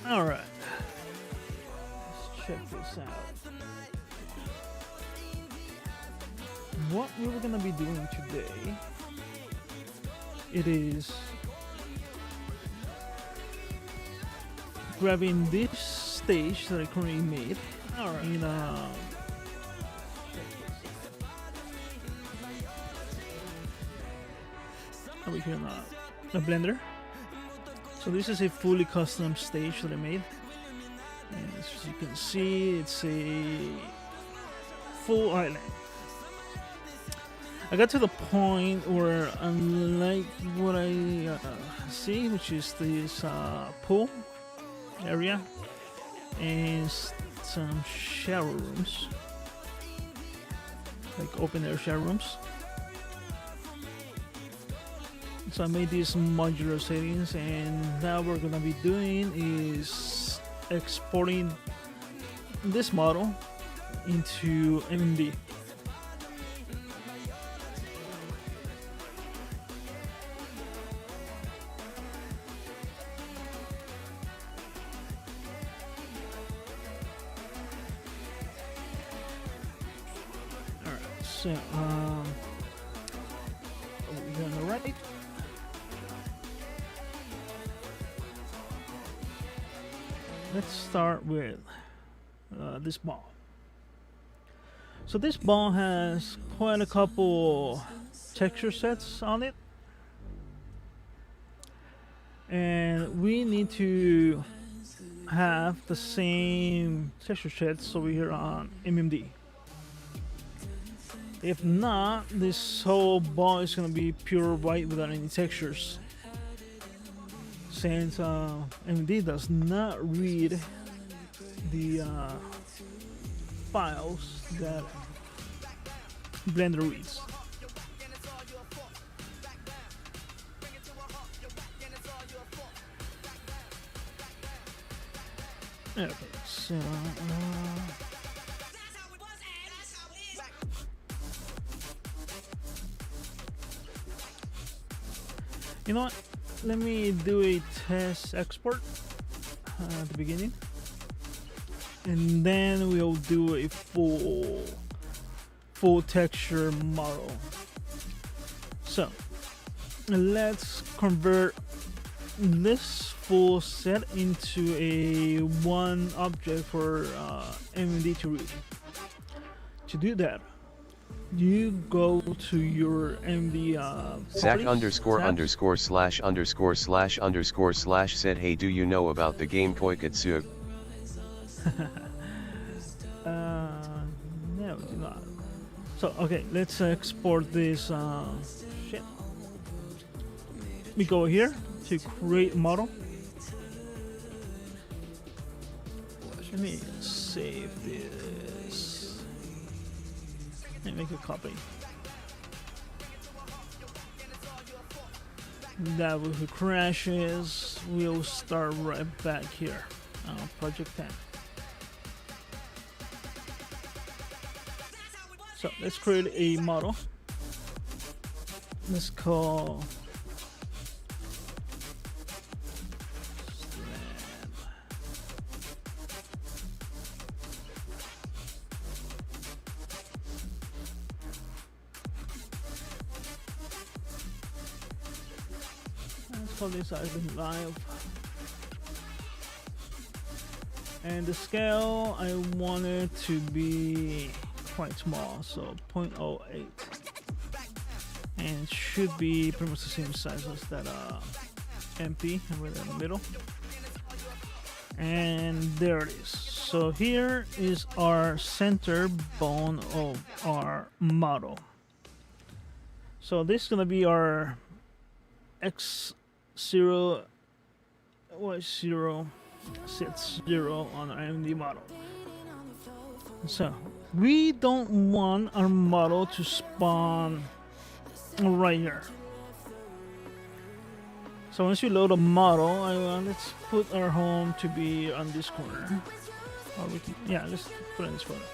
All right, let's check this out. What we're gonna be doing today, it is grabbing this stage that I currently made. All right, in over here in a blender. So this is a fully custom stage that I made, and as you can see, it's a full island. I got to the point where I like what I see, which is this pool area and some shower rooms, like open air shower rooms. So I made these modular settings, and now what we're gonna be doing is exporting this model into MMD. Alright, so over here on the right. Let's start with this ball. So this ball has quite a couple texture sets on it, and we need to have the same texture sets over here on MMD. If not, this whole ball is going to be pure white without any textures, since MMD does not read the files that Blender reads. Okay, so you know what? Let me do a test export at the beginning, and then we'll do a full texture model. So let's convert this full set into a one object for MMD to read. To do that, you go to your MD Zach __/_// said, hey, do you know about the game Koikatsu? No, do not. So okay, let's export this shit. We go here to create model. Let me save this and make a copy. That way, if it crashes, we'll start right back here on project 10. So let's create a model. Let's call this item live, and the scale I want it to be quite small, so 0.08, and it should be pretty much the same size as that MP right in the middle. And there it is. So here is our center bone of our model. So this is gonna be our X0 Y0 sets 0 on our MD model. So we don't want our model to spawn right here. So once you load a model, let's put our home to be on this corner. Or we can, yeah, let's put it in this corner.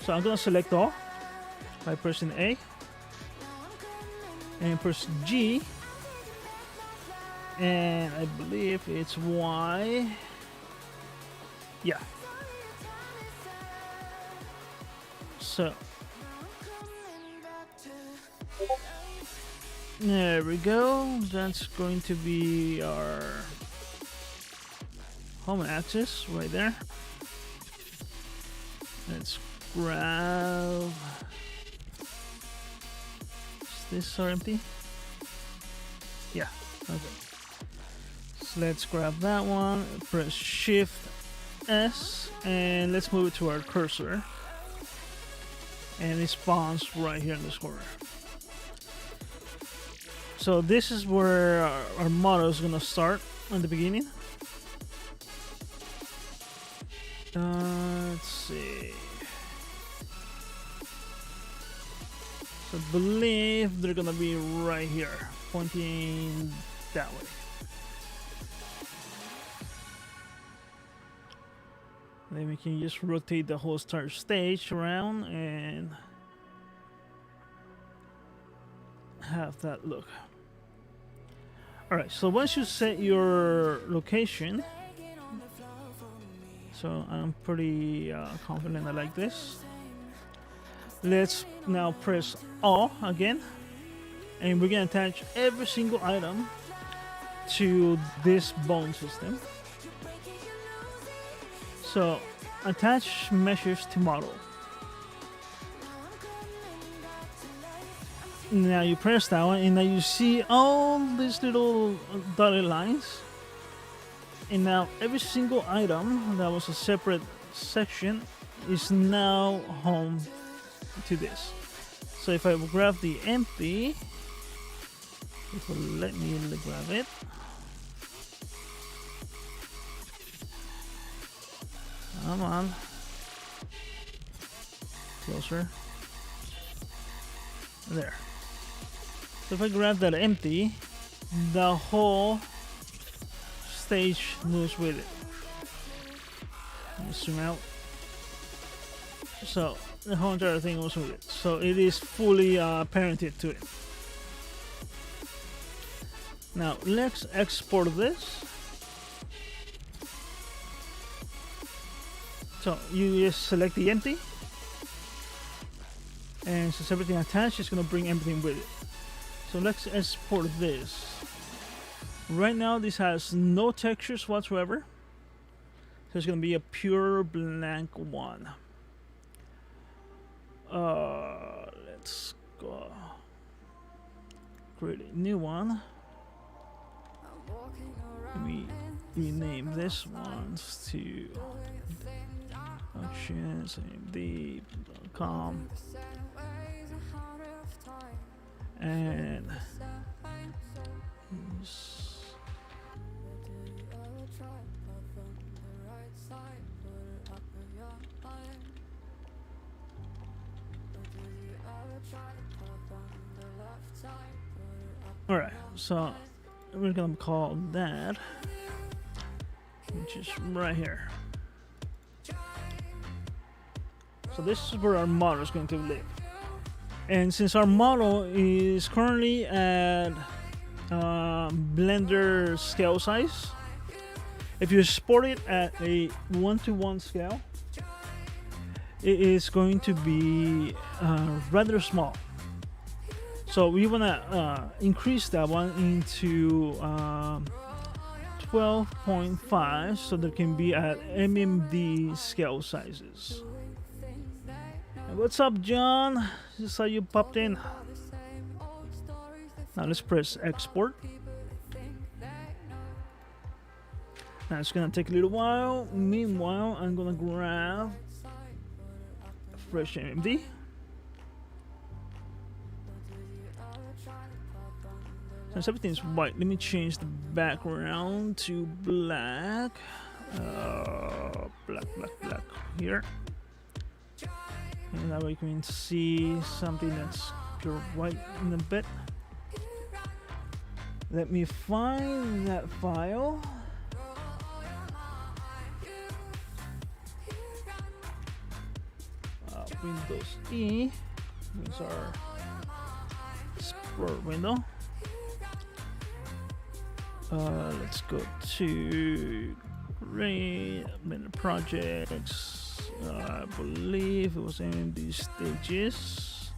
So I'm gonna select all by pressing A and press G, and I believe it's Y Yeah. So there we go. That's going to be our home axis right there. Let's grab. Is this our empty? Yeah. Okay. So let's grab that one. Press Shift S and let's move it to our cursor. And it spawns right here in this corner. So this is where our model is gonna start at the beginning. Let's see. So I believe they're gonna be right here, pointing that way. Then we can just rotate the whole start stage around and have that look. Alright, so once you set your location, so I'm pretty confident I like this. Let's now press Alt again, and we're gonna attach every single item to this bone system. So attach meshes to model. Now you press that one, and now you see all these little dotted lines. And now every single item that was a separate section is now home to this. So if I grab the empty, it will let me grab it. Come on. Closer. There. So if I grab that empty, the whole stage moves with it. Let me zoom out. So the whole entire thing moves with it. So it is fully parented to it. Now let's export this. So you just select the empty, and since everything attached, it's going to bring everything with it. So let's export this. Right now this has no textures whatsoever, so it's going to be a pure blank one. Let's go create a new one. We rename this one to functions MMD.com, and alright, so we're gonna call that, which is right here. So this is where our model is going to live. And since our model is currently at Blender scale size, if you export it at a 1:1 scale, it is going to be rather small. So we want to increase that one into 12.5 so that it can be at MMD scale sizes. What's up, John? Just saw you popped in. Now let's press export. Now it's gonna take a little while. Meanwhile, I'm gonna grab fresh MMD. Since everything's white, let me change the background to black. Black here. And that way you can see something that's pure white in a bit. Let me find that file. Windows E is our Explorer window. Let's go to Great. Blender projects. I believe it was MMD stages.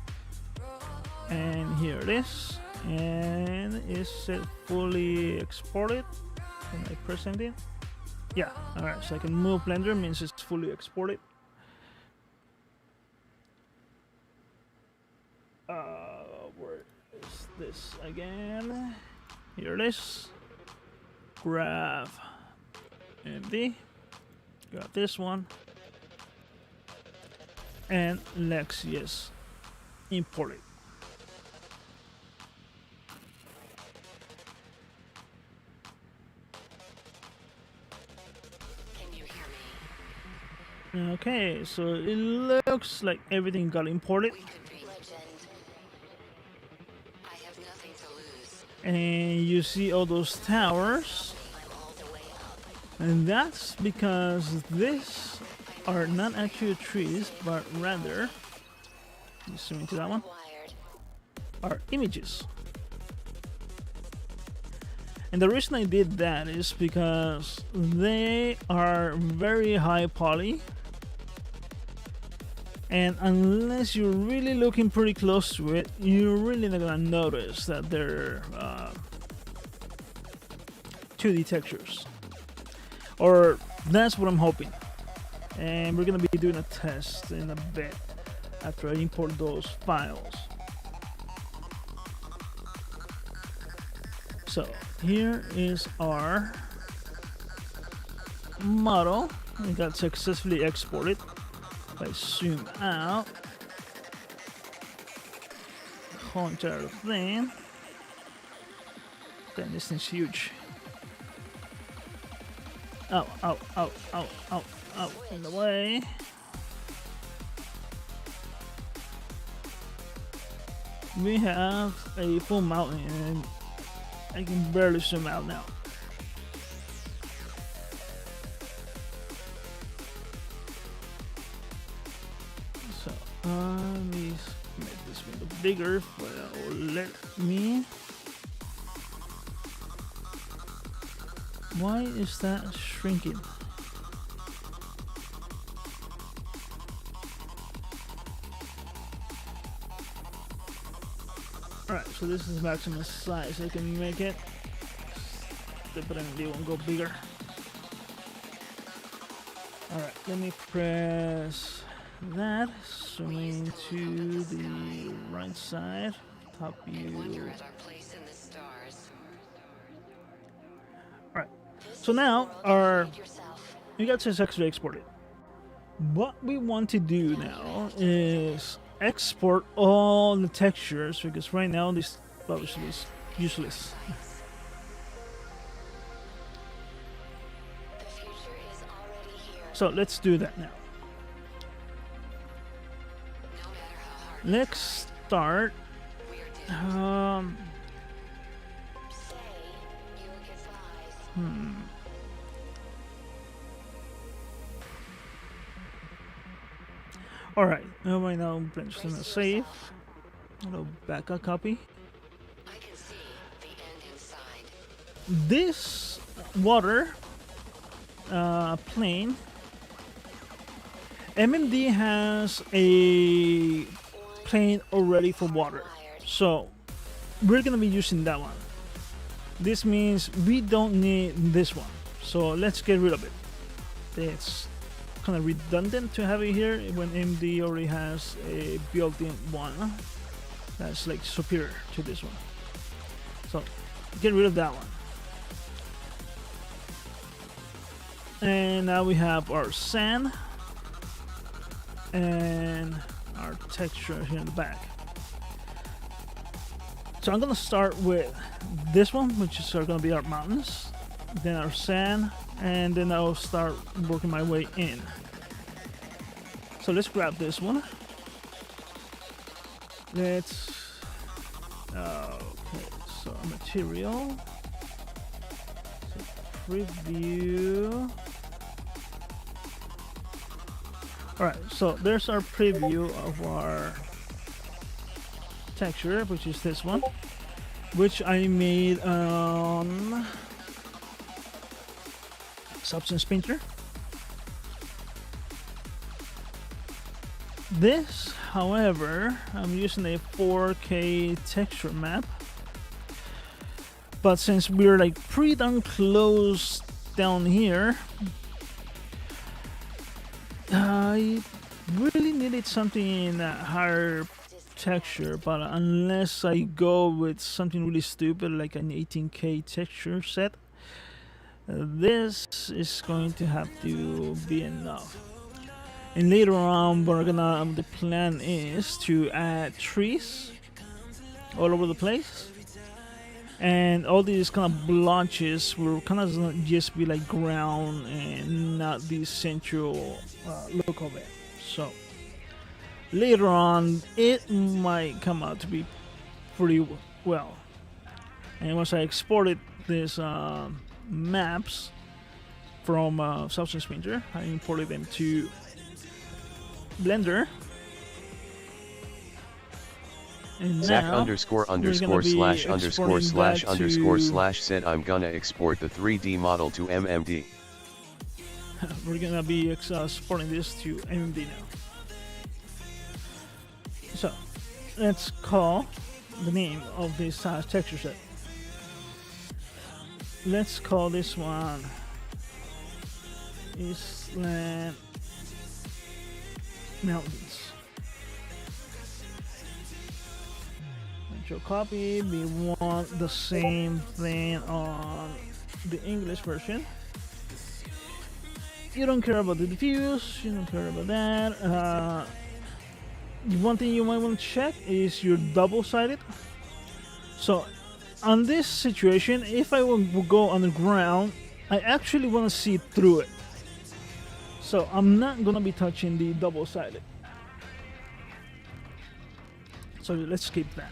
And here it is. And is it fully exported? Can I press anything? Yeah. Alright, so I can move Blender, means it's fully exported. Where is this again? Here it is. Grab MD. Got this one. And let's just import it. Okay, so it looks like everything got imported. And you see all those towers. And that's because these are not actually trees, but rather, you zoom into that one, are images. And the reason I did that is because they are very high poly. And unless you're really looking pretty close to it, you're really not gonna notice that they're 2D textures. Or that's what I'm hoping. And we're gonna be doing a test in a bit after I import those files. So here is our model. It got successfully exported. If I zoom out, the whole entire thing, then this thing's huge. Ow, ow, ow, ow, ow, ow, in the way. We have a full mountain and I can barely zoom out now. So let me make this window bigger, but it will let me. Why is that shrinking? Alright, so this is maximum size I can make it. Definitely won't go bigger. Alright, let me press that. Zooming to the right side. Top view. Alright, so now we got successfully exported. What we want to do now is export all the textures, because right now this obviously is useless. So let's do that now. Let's start. Alright, right now I'm just gonna save. I'll back a copy. This water plane, MMD has a plane already for water, so we're gonna be using that one. This means we don't need this one, so let's get rid of it. It's kind of redundant to have it here when MD already has a built-in one that's like superior to this one. So get rid of that one. And now we have our sand and our texture here in the back. So I'm gonna start with this one, which is gonna be our mountains, then our sand, and then I'll start working my way in. So let's grab this one. Let's okay, so material, so preview. Alright, so there's our preview of our texture, which is this one, which I made on Substance Painter. This, however, I'm using a 4K texture map, but since we're like pretty darn close down here, I really needed something in a higher texture, but unless I go with something really stupid like an 18K texture set, this is going to have to be enough. And later on, the plan is to add trees all over the place, and all these kind of blotches will kind of just be like ground and not the central look of it. So later on, it might come out to be pretty well. And once I exported these maps from Substance Painter, I imported them to Blender. And Zach now __/_// said I'm gonna export the 3D model to MMD. We're gonna be exporting this to MMD now. So let's call the name of this texture set. Let's call this one Island Mountains. Control copy. We want the same thing on the English version. You don't care about the diffuse, you don't care about that. One thing you might want to check is your double-sided. So on this will if I will go underground, I actually want to see through it. So I'm not gonna be touching the double-sided. So let's skip that.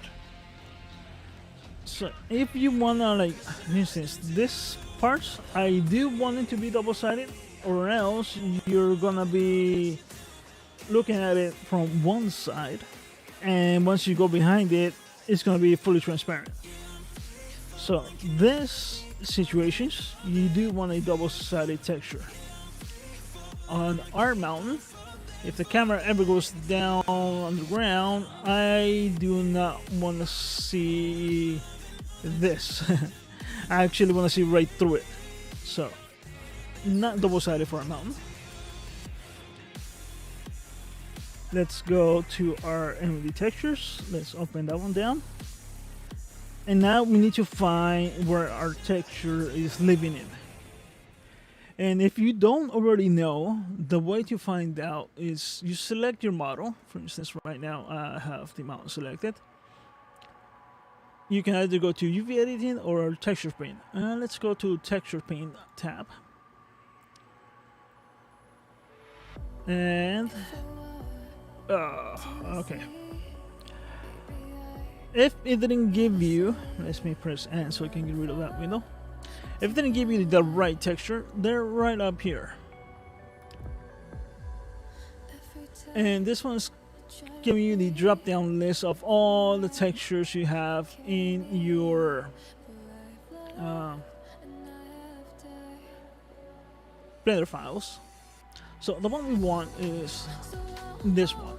So if you wanna, like, for instance, this parts, I do want it to be double-sided, or else you're gonna be looking at it from one side, and once you go behind it, it's gonna be fully transparent. So this situations, you do want a double-sided texture. On our mountain, if the camera ever goes down on the ground, I do not want to see this. I actually want to see right through it. So not double-sided for our mountain. Let's go to our MMD textures. Let's open that one down. And now we need to find where our texture is living in. And if you don't already know, the way to find out is you select your model. For instance, right now I have the mountain selected. You can either go to UV editing or texture paint. Let's go to texture paint tab. And okay. If it didn't give you, let me press N so I can get rid of that window. If it didn't give you the right texture, they're right up here. And this one's giving you the drop down list of all the textures you have in your Blender files. So the one we want is this one.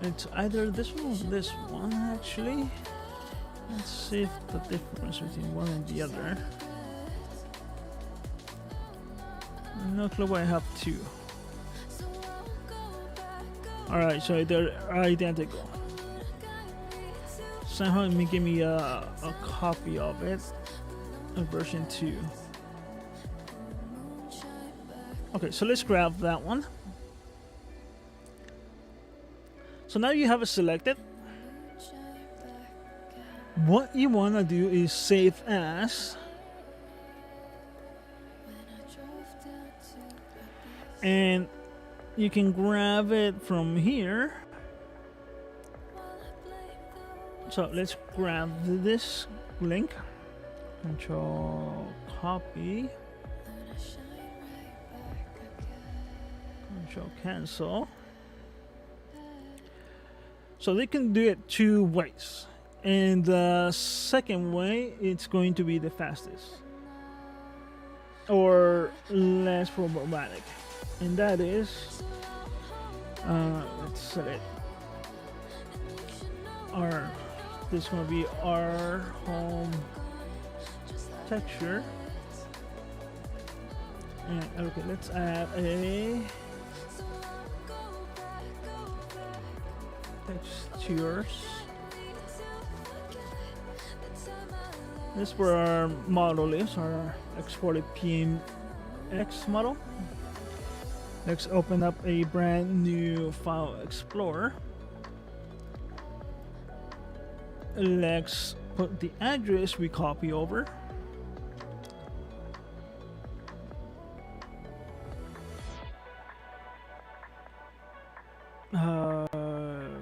It's either this one or this one, actually. Let's see if the difference between one and the other. No clue why I have two. Alright, so they're identical. Somehow let me give me a copy of it. A version 2. Okay, so let's grab that one. So now you have it selected. What you want to do is save as. And you can grab it from here. So let's grab this link. Control copy. Control cancel. So they can do it two ways. And the second way, it's going to be the fastest. or less problematic, and that is let's select our, this is gonna be our home texture. And okay, let's add a textures. This is where our model is, our exported PMX model. Let's open up a brand new file explorer. Let's put the address we copy over.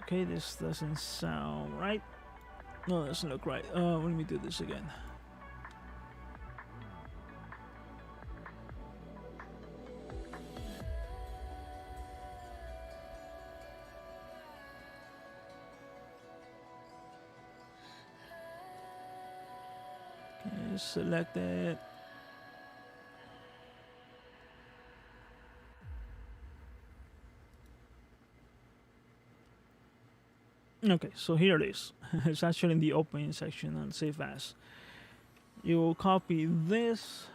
Okay, this doesn't sound right. No, it doesn't look right. Let me do this again. Okay, select it. Okay, so here it is. It's actually in the open section on Save As. You will copy this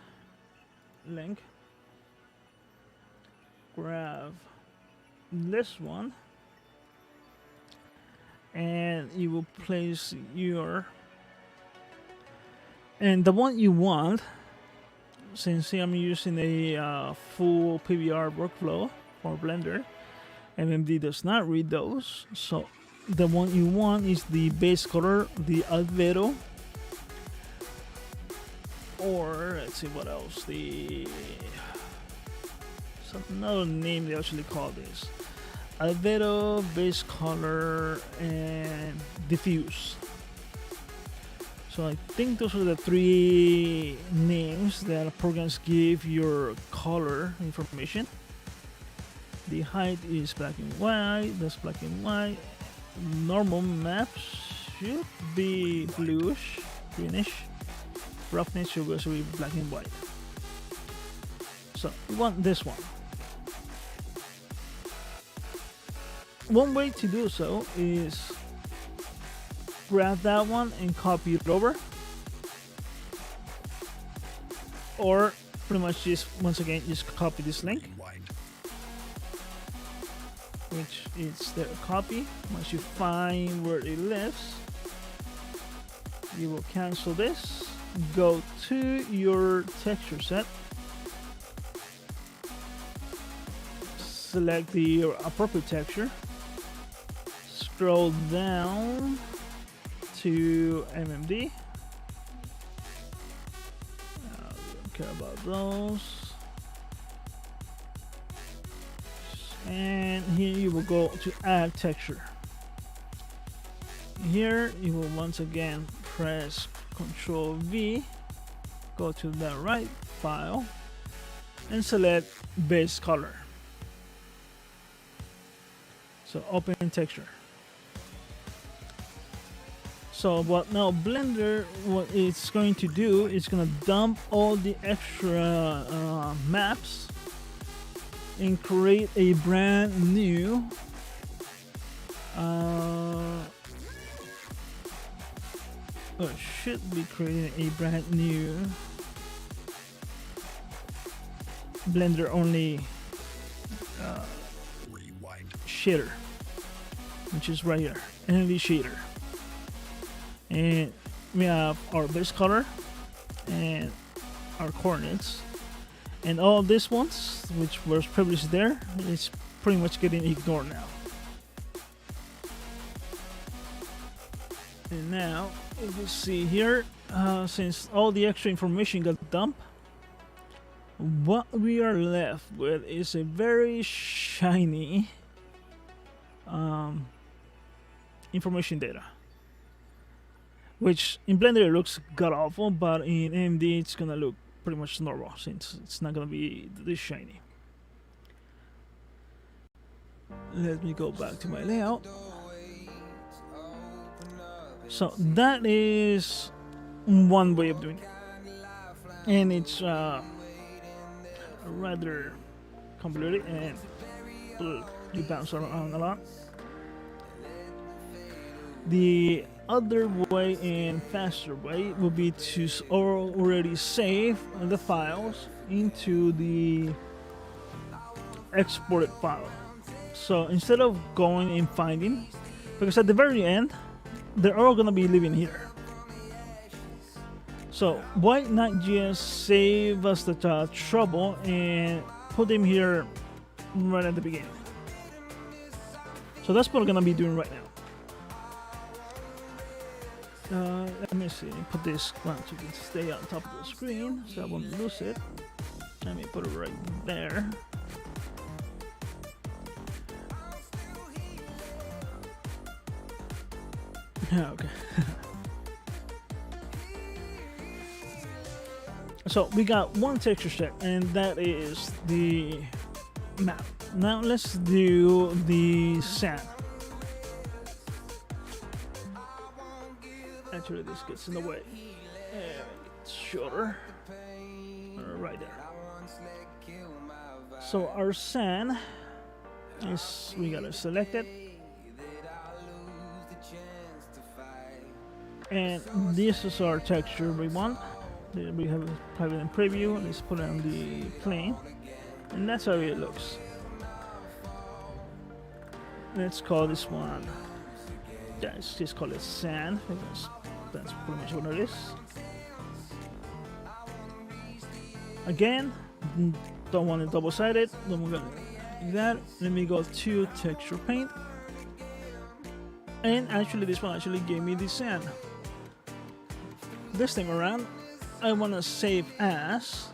link, grab this one, and you will place your, and the one you want, since I'm using a full PBR workflow for Blender, MMD does not read those, so the one you want is the base color, the albedo, or let's see what else, the, some another name they actually call this, albedo, base color, and diffuse. So I think those are the three names that programs give your color information. The height is black and white, that's black and white. Normal maps should be bluish, greenish. Roughness should also be black and white. So we want this one. One way to do so is grab that one and copy it over, or pretty much just once again just copy this link, which is the copy. Once you find where it lives, you will cancel this, go to your texture set, select the appropriate texture, scroll down to MMD. We don't care about those. And here you will go to add texture. Here you will once again press Ctrl V, go to the right file, and select base color. So open texture. So what now Blender, what it's going to do, it's going to dump all the extra maps and create a brand new should be creating a brand new Blender only shader, which is right here, MMD shader. And we have our base color and our coordinates, and all these ones which were previously there is pretty much getting ignored now. And now if you see here, since all the extra information got dumped, what we are left with is a very shiny information data, which in Blender it looks god awful, but in AMD it's gonna look pretty much normal since it's not gonna be this shiny. Let me go back to my layout. So that is one way of doing it, and it's rather convoluted and you bounce around a lot. The other way and faster way would be to already save the files into the exported file. So instead of going and finding, because at the very end they're all gonna be living here. So why not just save us the trouble and put them here right at the beginning? So that's what we're gonna be doing right now. Let me see, put this one so it can stay on top of the screen so I won't lose it. Let me put it right there. Okay. So we got one texture set, and that is the map. Now let's do the sand. Actually, this gets in the way. It's shorter. Right there. So our sand is, we gotta select it. And this is our texture we want. We have it in preview. Let's put it on the plane, and that's how it looks. Let's call this one. Let's just call it sand because that's pretty much what it is. Again, don't want it double-sided. Then we're gonna do that. Let me go to texture paint, and actually, this one actually gave me the sand. This time around, I want to save as.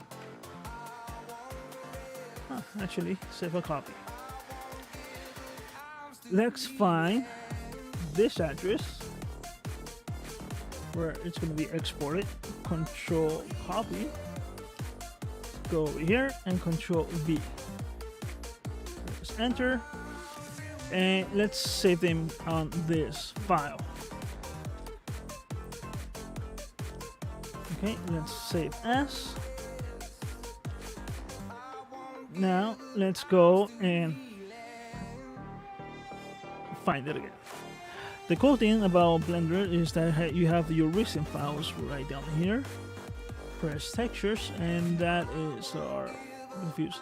Actually, save a copy. Let's find this address where it's going to be exported. Control copy. Go over here and Control V. Press enter. And let's save them on this file. Okay, let's save as. Now let's go and find it again. The cool thing about Blender is that you have your recent files right down here. Press textures, and that is our views.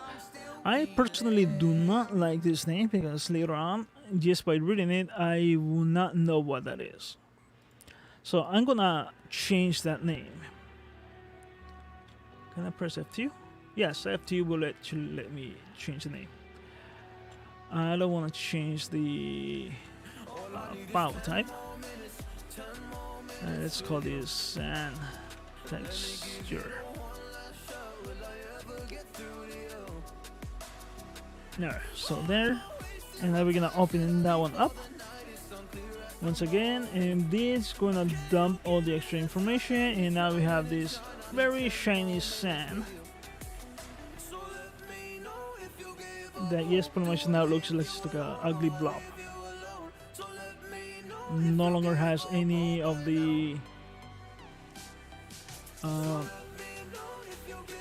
I personally do not like this name because later on, just by reading it, I will not know what that is. So I'm gonna change that name. Can I press F2? Yes, F2 will let me change the name. I don't want to change the file type. Let's call this sand texture. There, so there, and now we're gonna open that one up once again, and this is gonna dump all the extra information, and now we have this very shiny sand that pretty much now looks like an ugly blob. No longer has any of the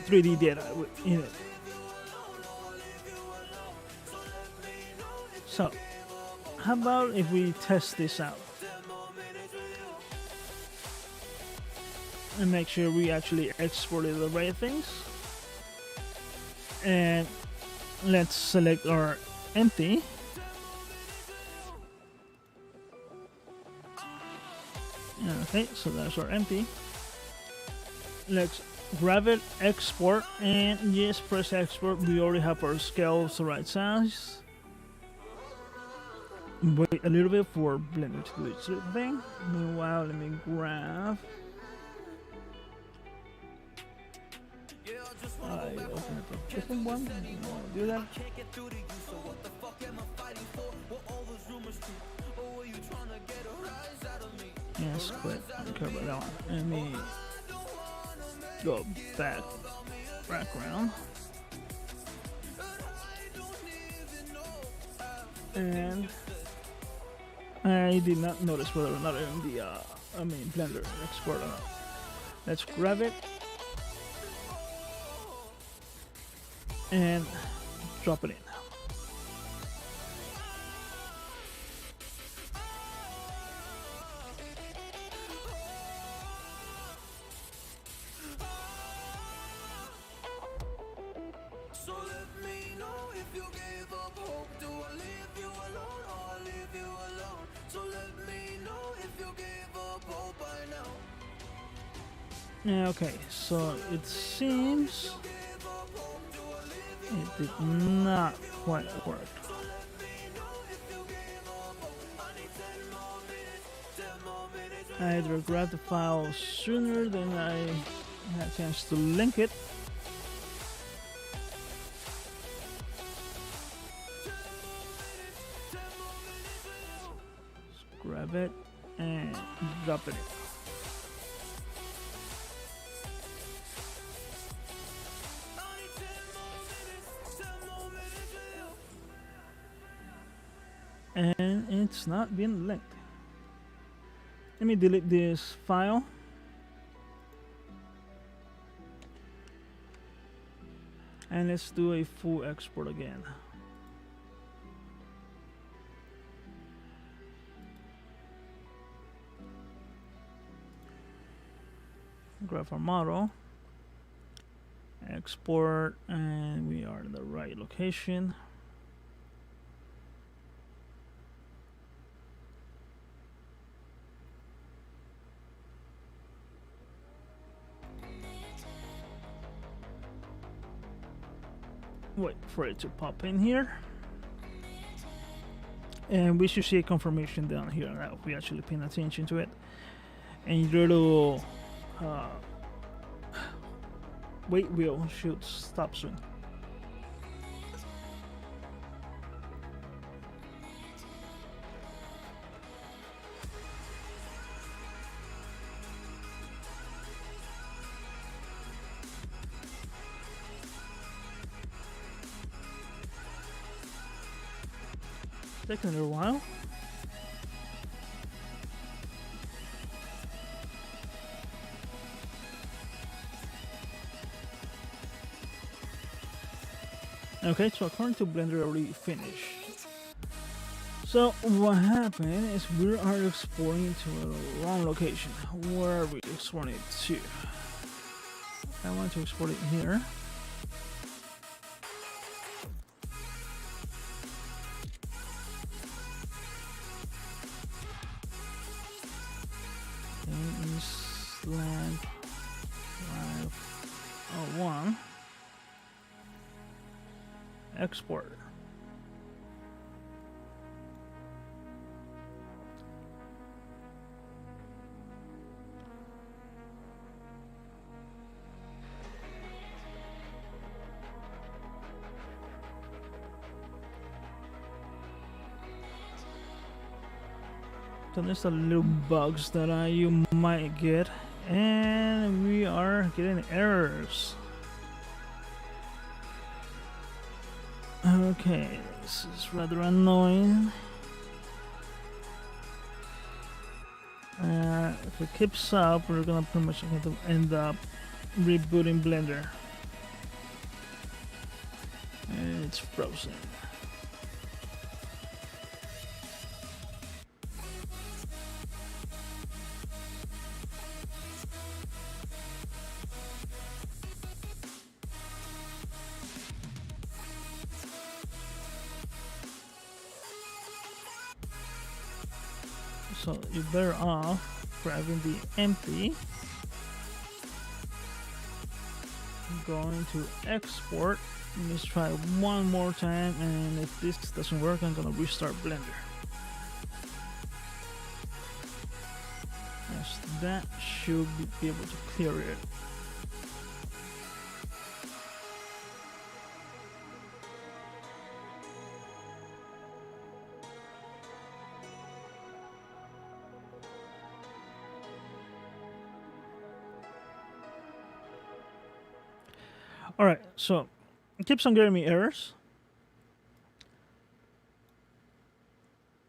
3D data in it. So how about if we test this out and make sure we actually exported the right things? And let's select our empty. Okay, so that's our empty. Let's grab it, export, and just press export. We already have our scales the right size. Wait a little bit for Blender to do its thing. Meanwhile, let me grab. I open up a different one. I want to do that. Yes, quit. I don't care about that one. Let me go background. And I did not notice whether or not in the Blender export or not. Let's grab it. and drop it in. Okay, so it seems it did not quite work. I either grabbed the file sooner than I had a chance to link it. Just grab it and drop it in. And it's not being linked. Let me delete this file. And let's do a full export again. Grab our model, export, and we are in the right location. Wait for it to pop in here, and we should see a confirmation down here now if we actually pay attention to it. And your little weight wheel should stop soon. Taking a little while. Okay, so according to Blender, already finished. So what happened is we are exporting to a wrong location. Where are we exporting it to? I want to export it here. Land 501 export. So there's a little bugs that you might get, and we are getting errors. Okay, this is rather annoying. If it keeps up, we're gonna pretty much have to end up rebooting Blender. And it's frozen. So you're better off grabbing the empty, going to export. Let's try one more time, and if this doesn't work, I'm gonna restart Blender. Yes, that should be able to clear it. Alright, so it keeps on giving me errors.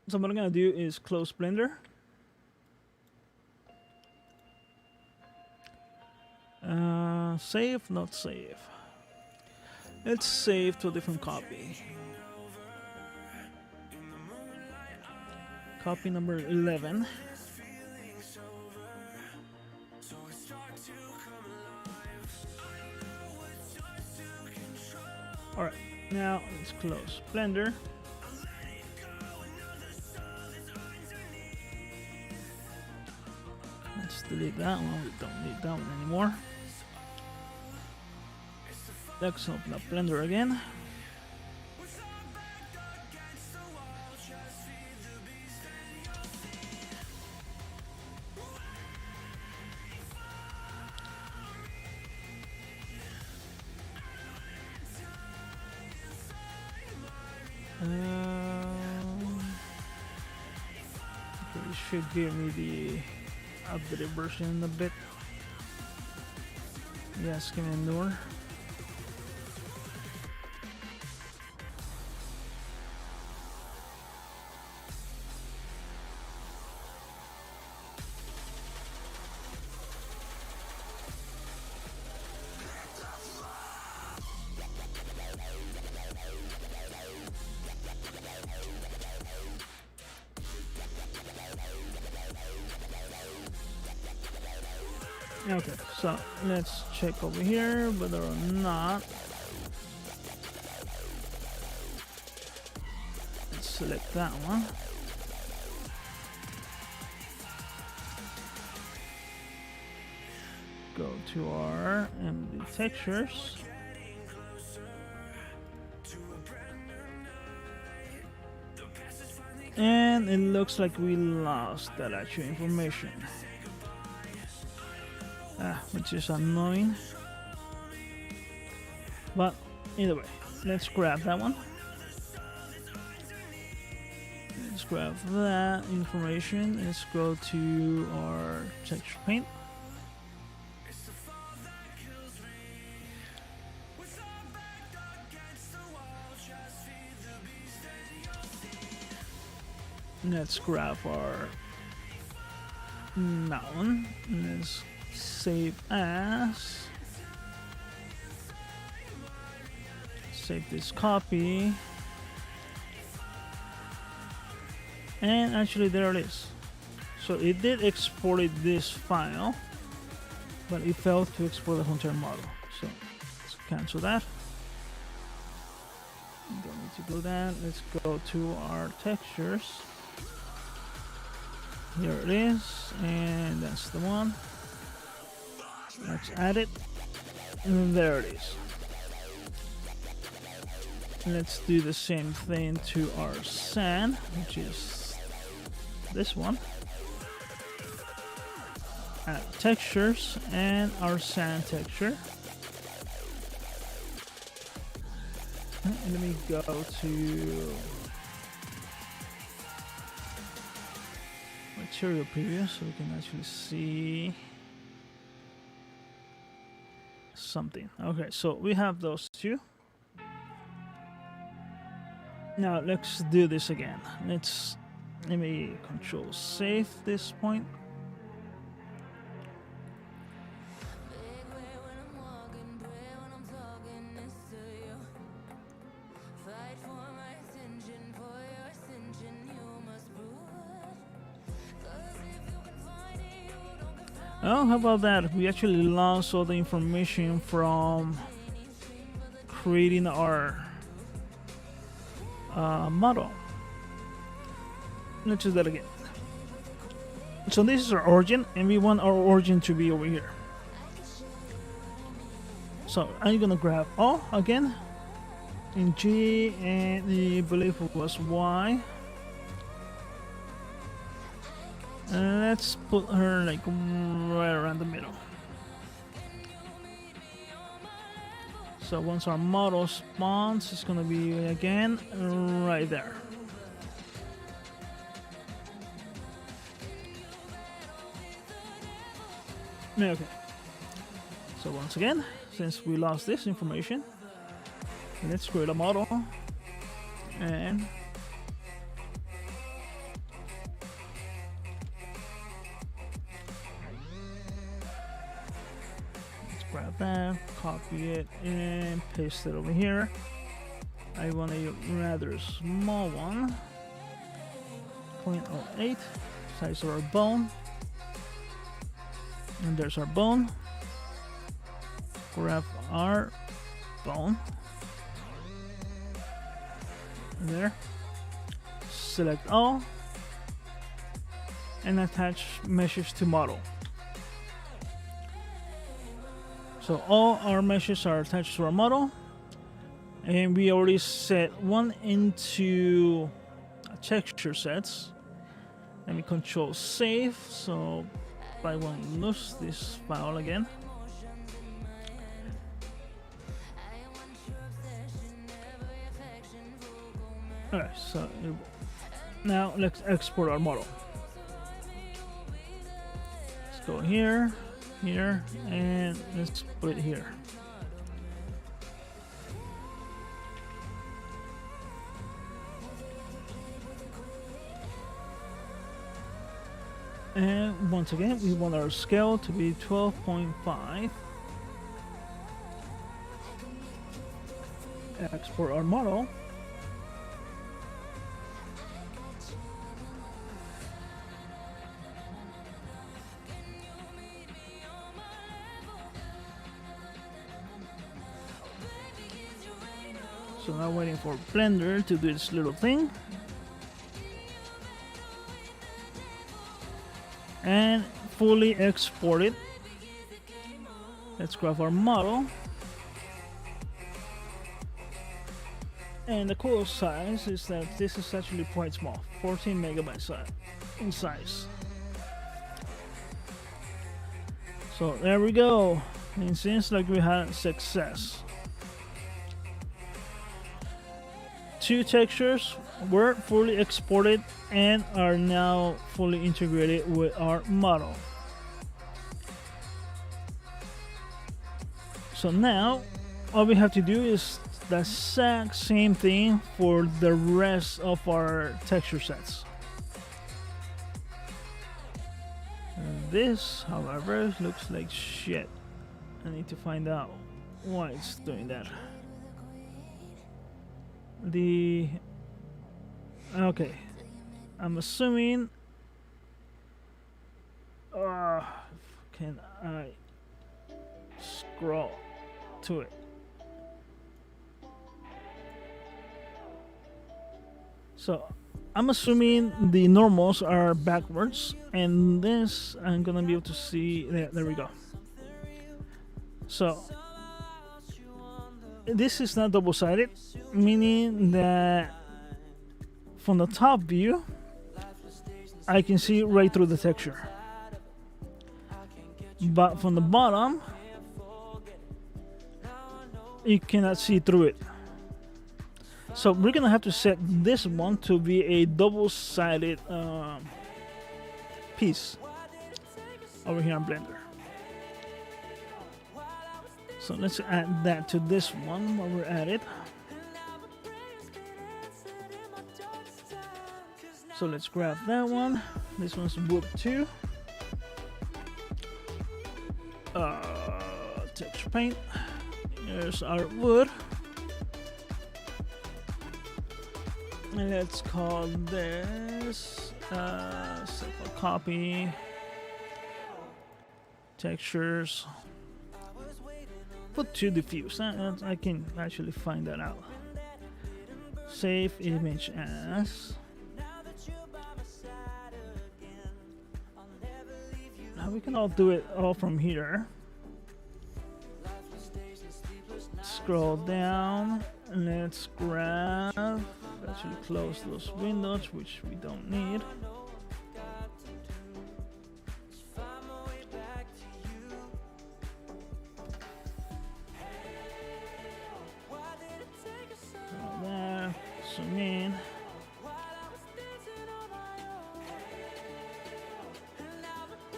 So what I'm gonna do is close Blender. Save, not save. Let's save to a different copy. Copy number 11. Alright, now let's close Blender. Let's delete that one, we don't need that one anymore. Let's open up Blender again. Okay, it should give me the updated version in a bit. Yes, give me a newer. Okay, so let's check over here whether or not. Let's select that one. Go to our MMD textures. And it looks like we lost that actual information. Which is annoying, but either way, let's grab that one. Let's grab that information. Let's go to our texture paint. Let's grab our that one. Let's save as. Save this copy. And actually there it is. So it did export this file, but it failed to export the whole entire model. So let's cancel that. Don't need to do that. Let's go to our textures. Here it is, and that's the one. Let's add it, and there it is. Let's do the same thing to our sand, which is this one. Add textures and our sand texture. And let me go to material preview so we can actually see something. Okay, so we have those two. Now let's do this again. Let me control save this point. Oh, how about that? We actually lost all the information from creating our model. Let's do that again. So this is our origin, and we want our origin to be over here. So I'm gonna grab O again in G, and I believe it was Y. And let's put her like right around the middle. So once our model spawns, it's gonna be again right there. Okay. So once again, since we lost this information, let's create a model and grab that, copy it, and paste it over here. I want a rather small one, 0.08, size of our bone, and there's our bone. Grab our bone, there, select all, and attach meshes to model. So all our meshes are attached to our model, and we already set one into texture sets. Let me control save, so I won't lose this file again. Alright, so now let's export our model. Let's go here, here, and let's put it here. And once again, we want our scale to be 12.5. Export our model. So now waiting for Blender to do this little thing. And fully export it. Let's grab our model. And the cool size is that this is actually quite small, 14 megabytes in size. So there we go. It seems like we had success. Two textures were fully exported and are now fully integrated with our model. So now all we have to do is the exact same thing for the rest of our texture sets. This, however, looks like shit. I need to find out why it's doing that. Okay, I'm assuming can I scroll to it? So I'm assuming the normals are backwards, and this I'm gonna be able to see. There we go. So this is not double-sided, meaning that from the top view I can see right through the texture, but from the bottom you cannot see through it. So we're gonna have to set this one to be a double-sided piece over here on Blender. So let's add that to this one while we're at it. So let's grab that one. This one's wood 2. Texture paint. Here's our wood. And let's call this simple copy. Textures. Put 2 diffuse. I can actually find that out. Save image as. Now we can all do it all from here. Scroll down. Let's grab. Actually close those windows, which we don't need. There, zoom in.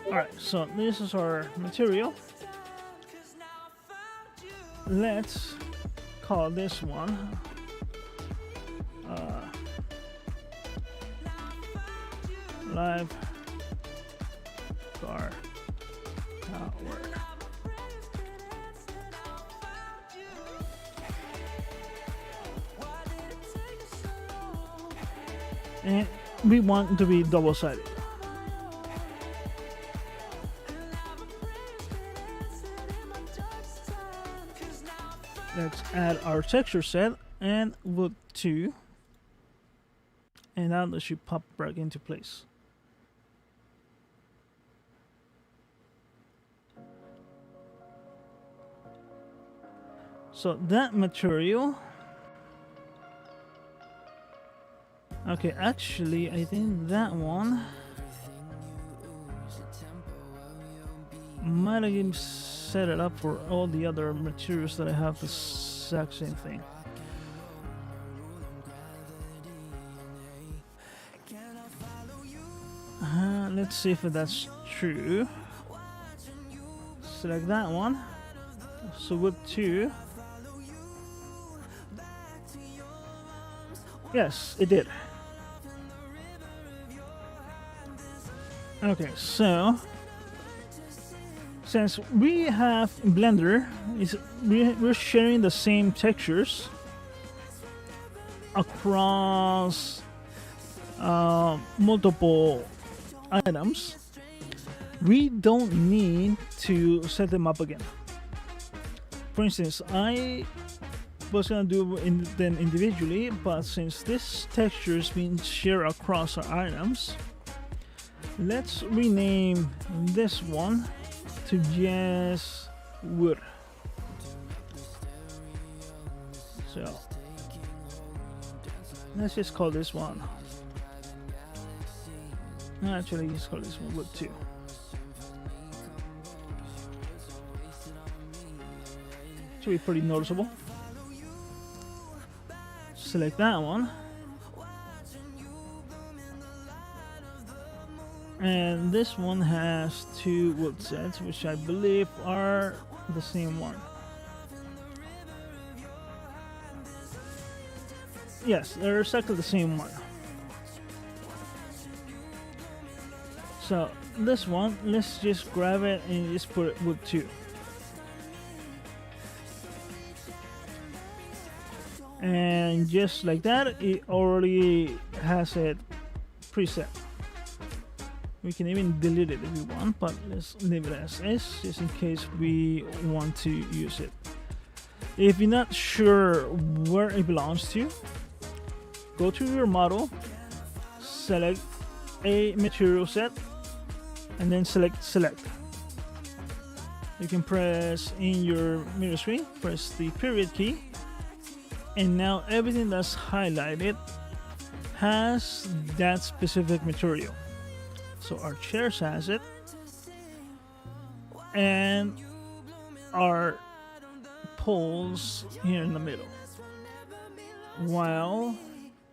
Alright, so this is our material. Let's call this one live car tower. and we want to be double-sided. Let's add our texture set and wood 2, and now that should pop back into place. So that material, okay, actually I think that one might have even set it up for all the other materials that I have the exact same thing. Let's see if that's true. Select that one. So wood 2. Yes, it did. Okay, so since we have Blender, we're sharing the same textures across multiple items, we don't need to set them up again. For instance, I was gonna do them individually, but since this texture is being shared across our items, let's rename this one to just wood. So let's just call this one. Actually, let's call this one wood 2. Should be pretty noticeable. Select that one, and this one has 2 wood sets, which I believe are the same one. Yes, they're exactly the same one. So this one, let's just grab it and just put it wood 2. And just like that, it already has it preset. We can even delete it if we want, but let's leave it as is, just in case we want to use it. If you're not sure where it belongs to, go to your model, select a material set, and then select. You can press in your mirror screen, press the period key, and now everything that's highlighted has that specific material. So our chairs has it, and our poles here in the middle. While,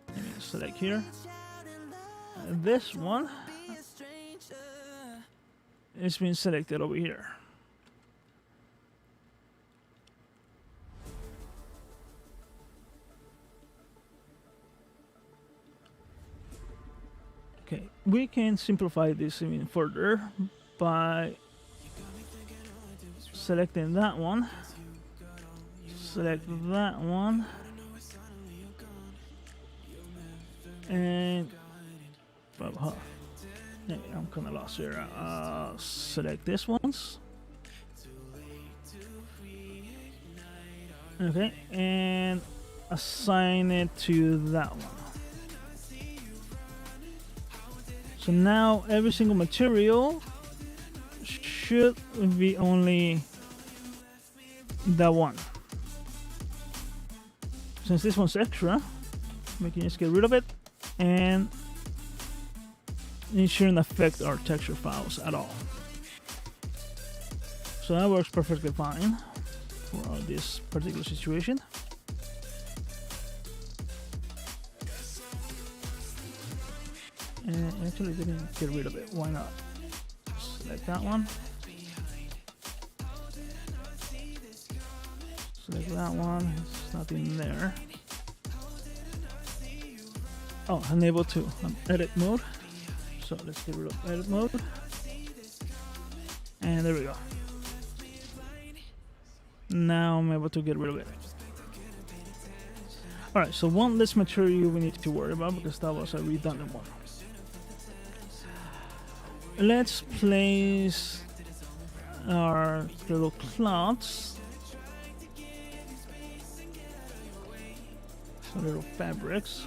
let me select here, this one is being selected over here. Okay, we can simplify this even further by selecting that one, select that one, and I'm kind of lost here. Select this ones. Okay, and assign it to that one. So now every single material should be only that one. Since this one's extra, we can just get rid of it, and it shouldn't affect our texture files at all. So that works perfectly fine for this particular situation. And actually didn't get rid of it. Why not? Select that one. Select that one. It's nothing there. Oh, enable to edit mode. So let's get rid of edit mode. And there we go. Now I'm able to get rid of it. All right, so one less material we need to worry about because that was a redundant one. Let's place our little clouds, some little fabrics.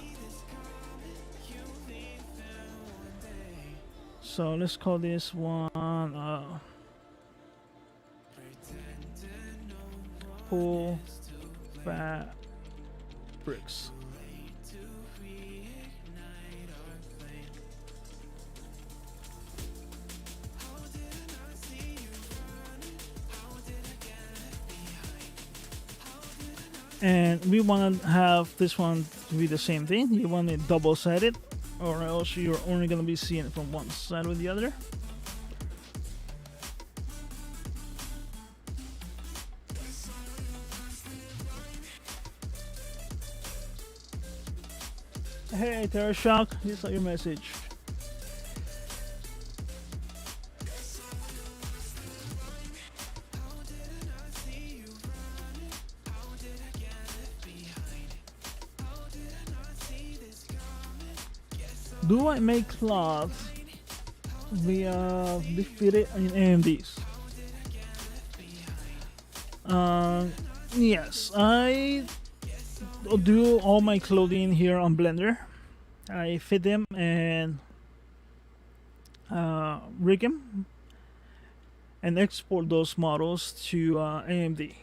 So let's call this one pull fabrics. And we want to have this one to be the same thing. You want it double-sided, or else you're only going to be seeing it from one side or the other. Hey, Terra Shock, this is your message. Do I make cloths via defeated in AMDs? Yes, I do all my clothing here on Blender. I fit them and rig them and export those models to AMD.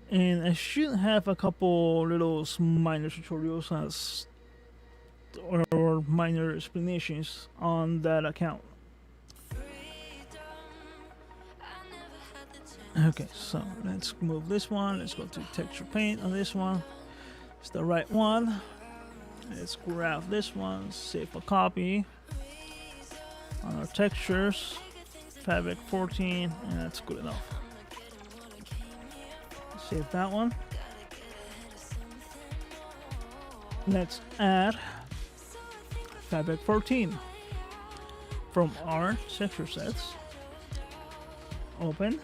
And I should have a couple little minor tutorials as or minor explanations on that account. Okay, so let's move this one. Let's go to texture paint on this one. It's the right one. Let's grab this one, save a copy on our textures, fabric 14, and that's good enough. Save that one. Let's add fabric 14 from our texture sets. Open.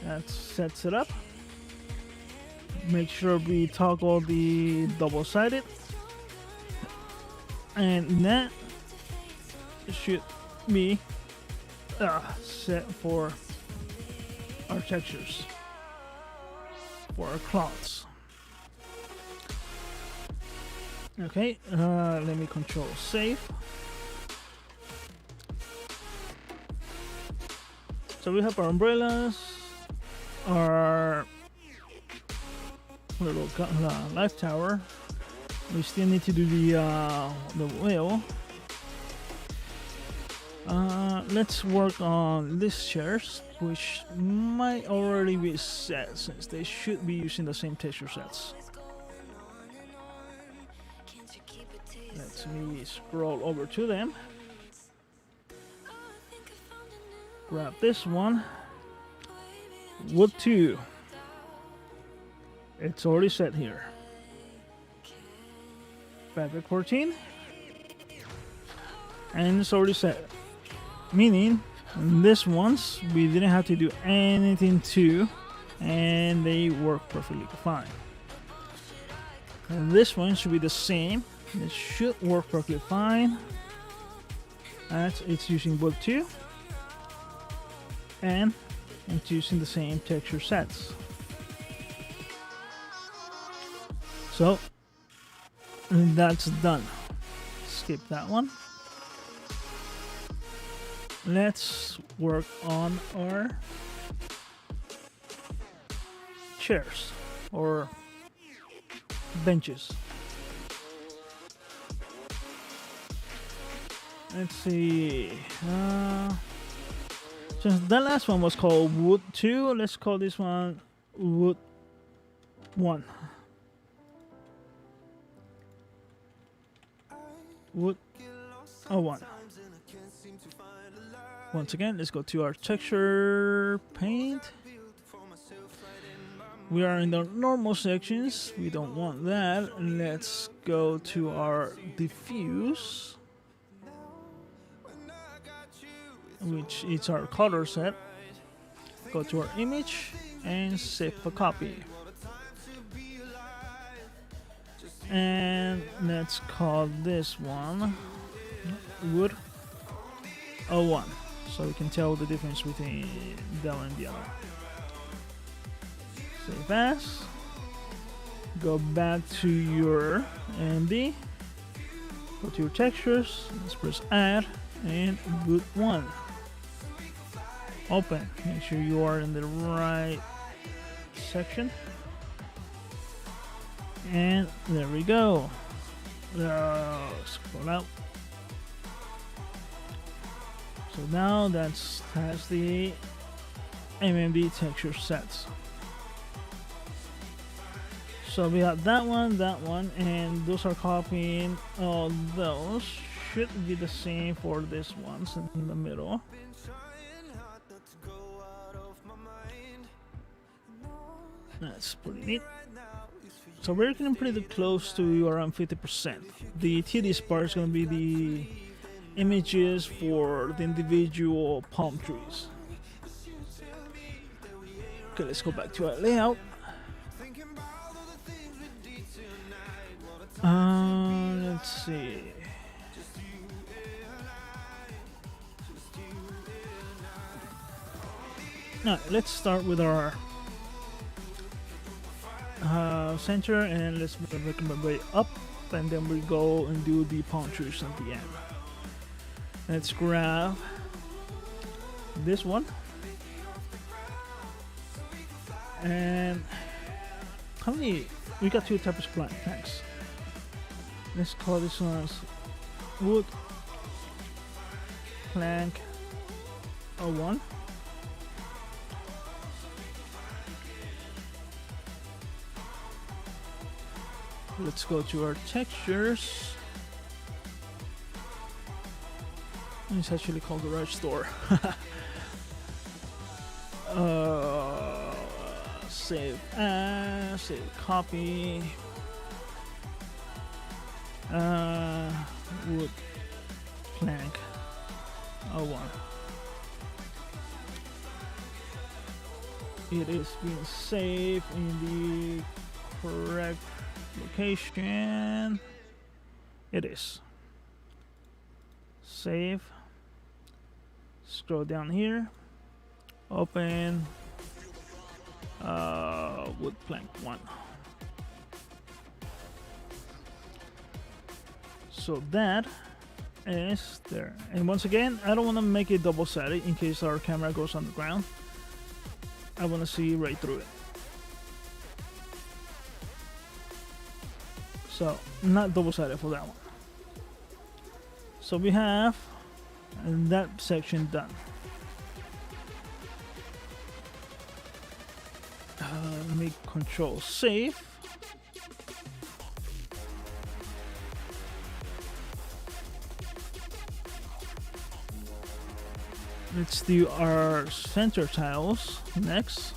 That sets it up. Make sure we toggle the double-sided, and that should be set for our textures, for our clouds. Okay, let me control save. So we have our umbrellas, our little life tower. We still need to do the wheel. Let's work on these chairs, which might already be set since they should be using the same texture sets. Let me scroll over to them. Grab this one. Wood 2. It's already set here. Fabric 14. And it's already set. Meaning, this ones we didn't have to do anything to, and they work perfectly fine. And this one should be the same. It should work perfectly fine. It's using wood 2. And it's using the same texture sets. So that's done. Skip that one. Let's work on our chairs or benches. Let's see. Since the last one was called Wood 2, let's call this one Wood 1. Wood 1. Once again, let's go to our texture paint. We are in the normal sections. We don't want that. Let's go to our diffuse, which is our color set. Go to our image and save a copy. And let's call this one wood 01, so we can tell the difference between that one and the other. Save as. Go back to your MMD. Go to your textures. Let's press add and wood 1. Open. Make sure you are in the right section. And there we go. Scroll out. So now that's the MMD texture sets. So we have that one, and those are copying. Those should be the same for this one in the middle. That's pretty neat. So we're getting pretty close to around 50%. The tedious part is going to be the images for the individual palm trees. Okay, let's go back to our layout. Let's see. Now, let's start with our center, and let's make my way up, and then we go and do the palm trees at the end. Let's grab this one, and how many? We got two types of planks. Let's call this one as wood plank 01. Let's go to our textures. It's actually called the right store. Save as, save copy. Wood plank 01. It is being saved in the correct location. It is. Save. Scroll down here. Open wood plank 1. So that is there. And once again, I don't want to make it double-sided in case our camera goes underground. I want to see right through it. So not double-sided for that one. So we have that section done. Let me control save. Let's do our center tiles next,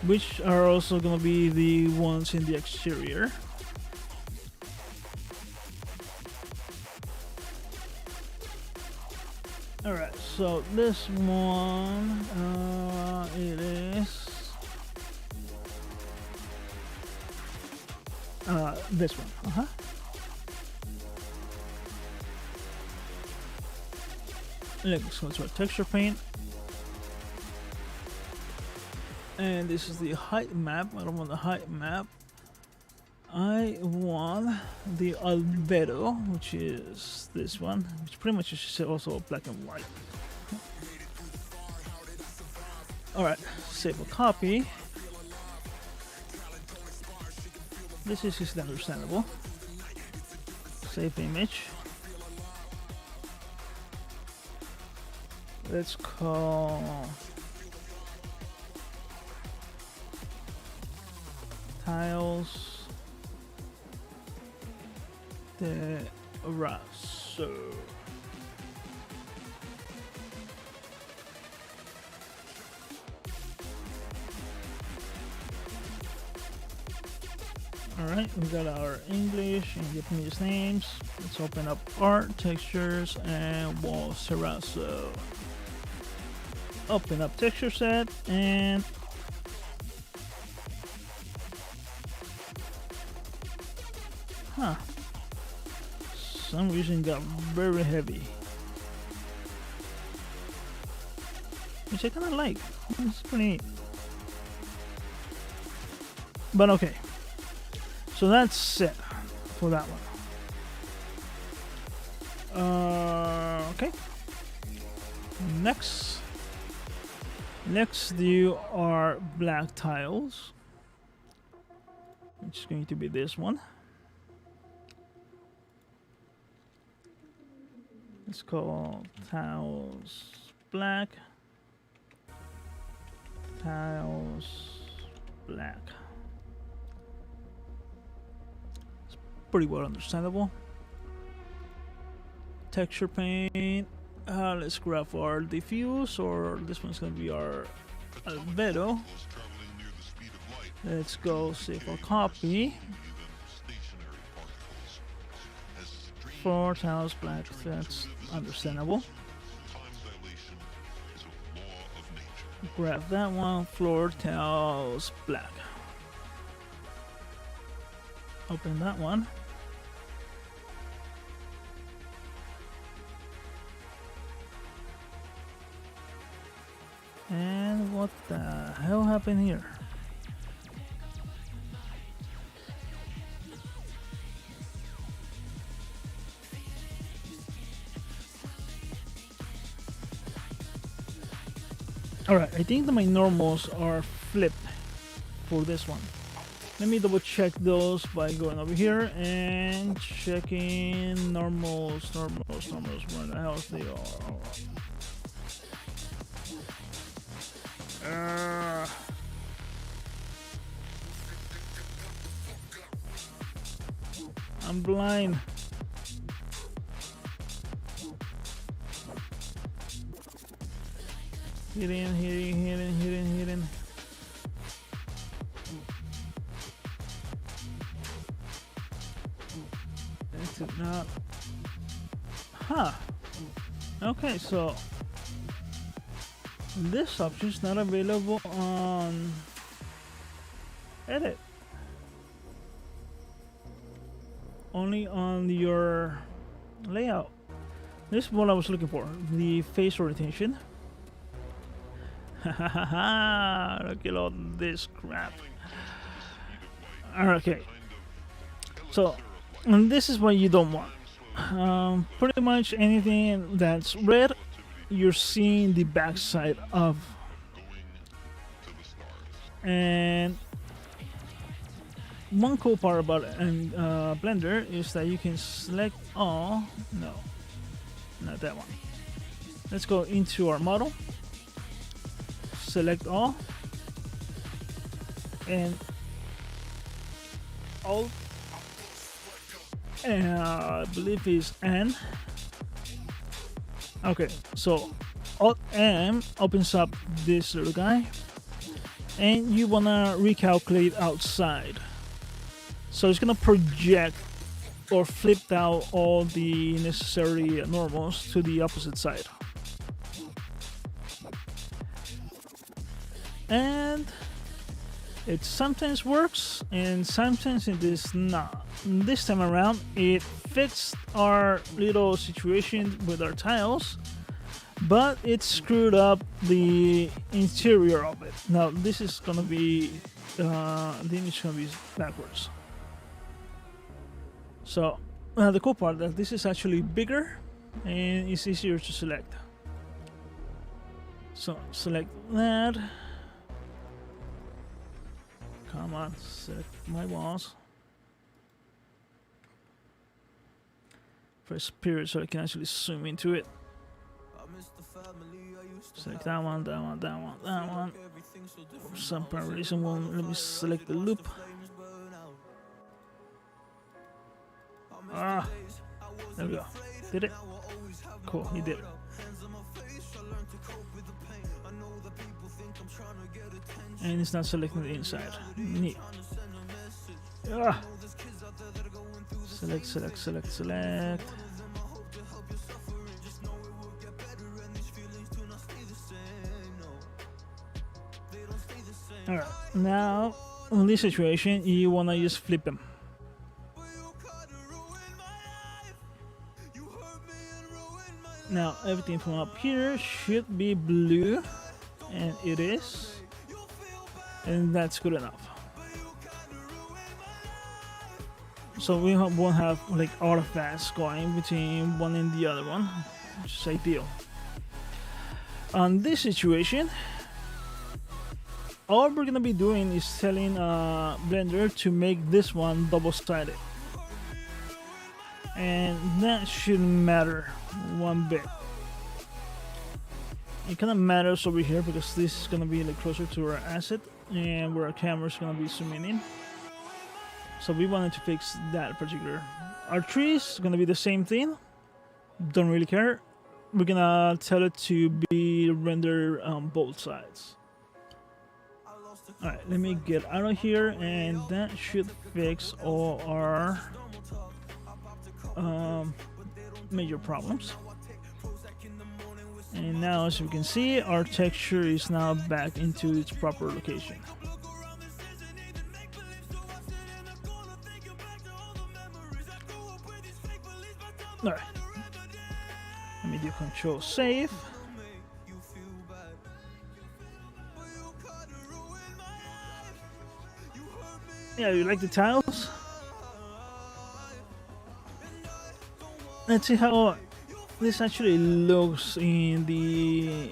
which are also going to be the ones in the exterior. Alright, so this one, it is this one. Let's go to our texture paint, and this is the height map. I don't want the height map. I want the albedo, which is this one, which pretty much is also black and white. Alright, save a copy. This is easily understandable. Save image. Let's call tiles the raso. Alright, we got our English and Japanese names. Let's open up art, textures, and wall terrazzo. Open up texture set, and Huh. Some reason got very heavy. Which I kinda like. It's pretty neat. But okay. So that's it for that one. Okay. Next you are black tiles, which is going to be this one. It's called tiles black. Tiles black. It's pretty well understandable. Texture paint. Let's grab our diffuse, or this one's gonna be our albedo. Let's go save our copy. 4 tiles black, that's understandable. Grab that one, floor tiles black. Open that one. And what the hell happened here? Alright, I think that my normals are flipped for this one. Let me double check those by going over here and checking normals, where the hell they are. I'm blind. Hidden. That's it not. Huh. Okay, so this option is not available on edit. Only on your layout. This is what I was looking for. The face orientation. Look at all this crap. Okay. So, and this is what you don't want. Pretty much anything that's red, you're seeing the backside of. And one cool part about Blender is that you can select all. No, not that one. Let's go into our model. Select all. And Alt. And I believe is N. Okay, so Alt M opens up this little guy, and you wanna recalculate outside. So it's gonna project or flip out all the necessary normals to the opposite side. And it sometimes works and sometimes it is not. This time around it fixed our little situation with our tiles, but it screwed up the interior of it. Now this is gonna be the image is gonna be backwards. So the cool part that this is actually bigger and it's easier to select. So select that. Come on, select my walls. Press period so I can actually zoom into it. Select that one. For some reason, let me select the loop. Ah, there we go. Did it? Cool, he did. And it's not selecting the inside. Neat. Ah. Select. Alright, now in this situation you wanna just flip them. Now everything from up here should be blue, and it is, and that's good enough. So we won't have like artifacts going between one and the other one, which is ideal. On this situation, all we're gonna be doing is telling Blender to make this one double-sided, and that shouldn't matter one bit. It kind of matters over here because this is gonna be like closer to our asset and where our camera is gonna be zooming in. So we wanted to fix that particular. Our tree is gonna be the same thing. Don't really care. We're gonna tell it to be render both sides. Alright, let me get out of here, and that should fix all our major problems. And now, as you can see, our texture is now back into its proper location. Alright, let me do Control Save. Yeah, you like the tiles? Let's see how this actually looks in the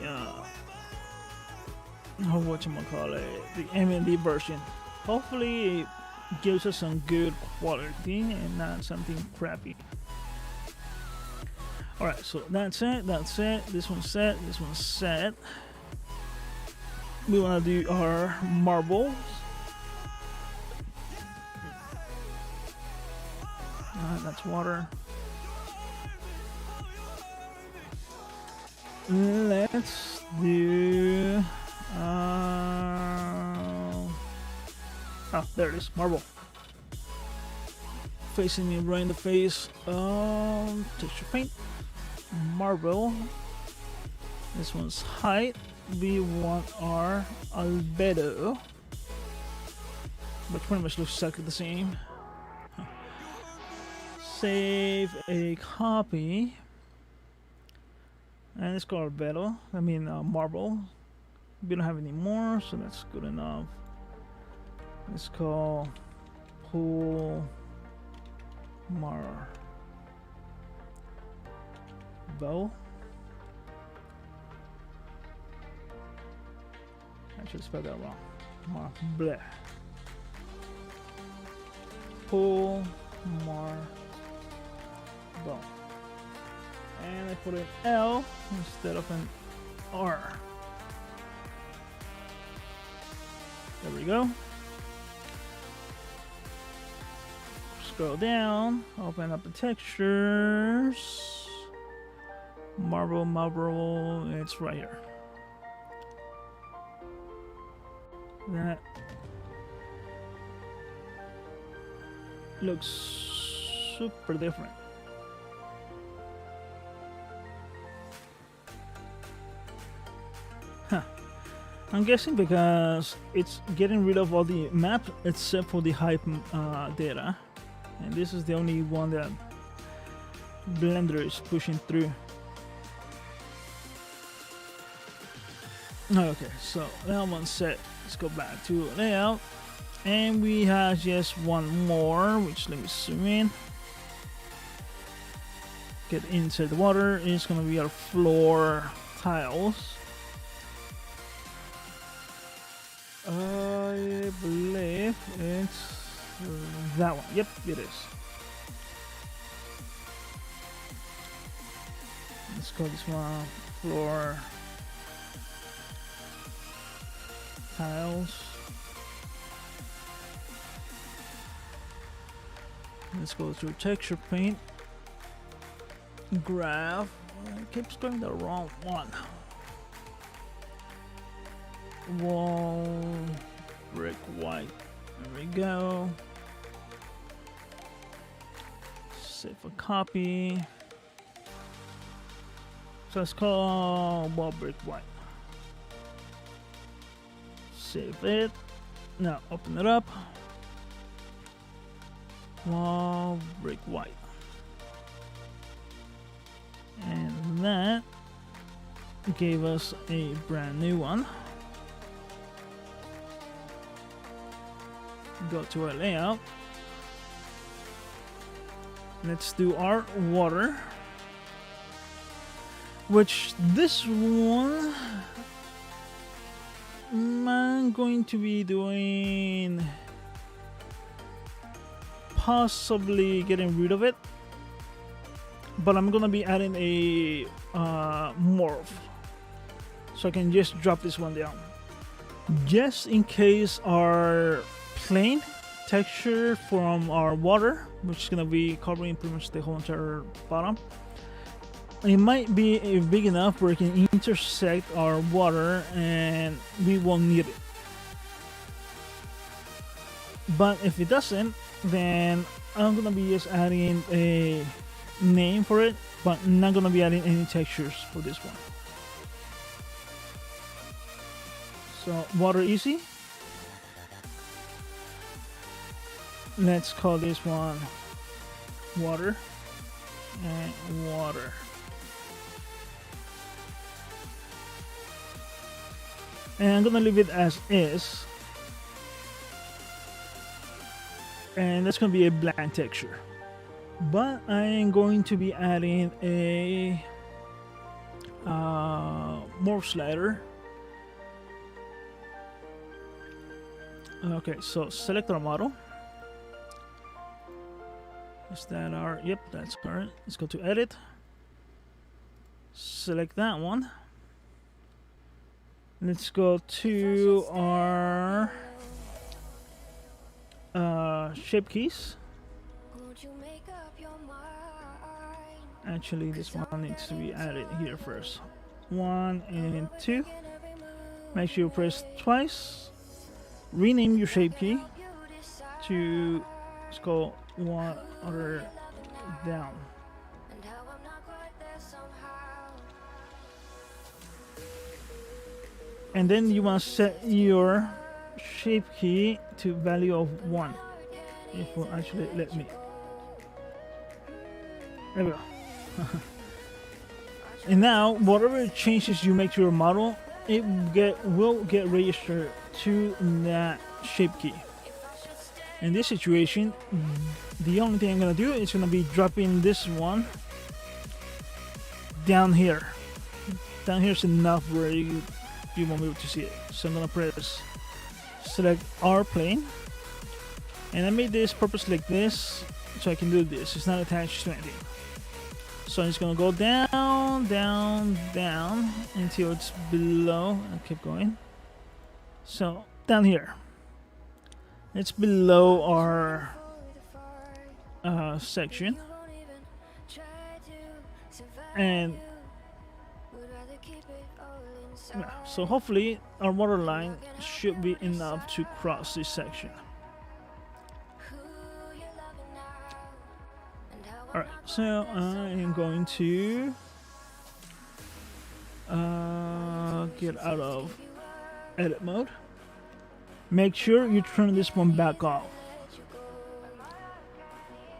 whatchamacallit, the MMD version. Hopefully it gives us some good quality and not something crappy. Alright, so that's it, this one's set, this one's set. We want to do our marbles. That's water. Let's do there it is, marble. Facing me right in the face. Texture paint. Marble. This one's height. We want our albedo, but pretty much looks exactly the same. Save a copy, and it's called albedo. I mean marble. We don't have any more, so that's good enough. Let's call pool bow. I should spell that wrong. Bleh. Pool bow. And I put an L instead of an R. There we go. Scroll down, open up the textures. Marble, it's right here. That looks super different. I'm guessing because it's getting rid of all the map except for the height data, and this is the only one that Blender is pushing through. Okay, so that one's set. Let's go back to layout, and we have just one more, which let me zoom in. Get inside the water. It's gonna be our floor tiles. I believe it's that one. Yep, it is. Let's call this one floor tiles. Let's go to texture paint. Graph. It keeps going the wrong one. Wall, brick white. There we go. Save a copy. So let's call wall, brick white. Save it. Now open it up. Wall, brick white. And that gave us a brand new one. Go to our layout. Let's do our water, which this one I'm going to be doing, possibly getting rid of it, but I'm gonna be adding a morph, so I can just drop this one down just in case our plain texture from our water, which is gonna be covering pretty much the whole entire bottom, it might be big enough where it can intersect our water and we won't need it. But if it doesn't, then I'm gonna be just adding a name for it, but not gonna be adding any textures for this one. So water easy. Let's call this one water and water. And I'm gonna leave it as is, and that's gonna be a blank texture, but I am going to be adding a morph slider. Okay, so select our model. Is that our, yep, that's current. Let's go to edit, select that one. Let's go to our shape keys. Actually, this one needs to be added here first. 1 and 2. Make sure you press twice. Rename your shape key to, let's go one other down. And then you want to set your shape key to value of 1. It will actually let me. There we go. And now, whatever changes you make to your model, it will get registered to that shape key. In this situation, the only thing I'm gonna do is gonna be dropping this one down here. Down here is enough where you won't be able to see it. So I'm gonna press select our plane, and I made this purpose like this so I can do this. It's not attached to anything. So I'm just gonna go down, down, down until it's below. I'll keep going. So down here, it's below our section, and yeah, so hopefully our water line should be enough to cross this section. Alright, so I am going to get out of edit mode. Make sure you turn this one back off,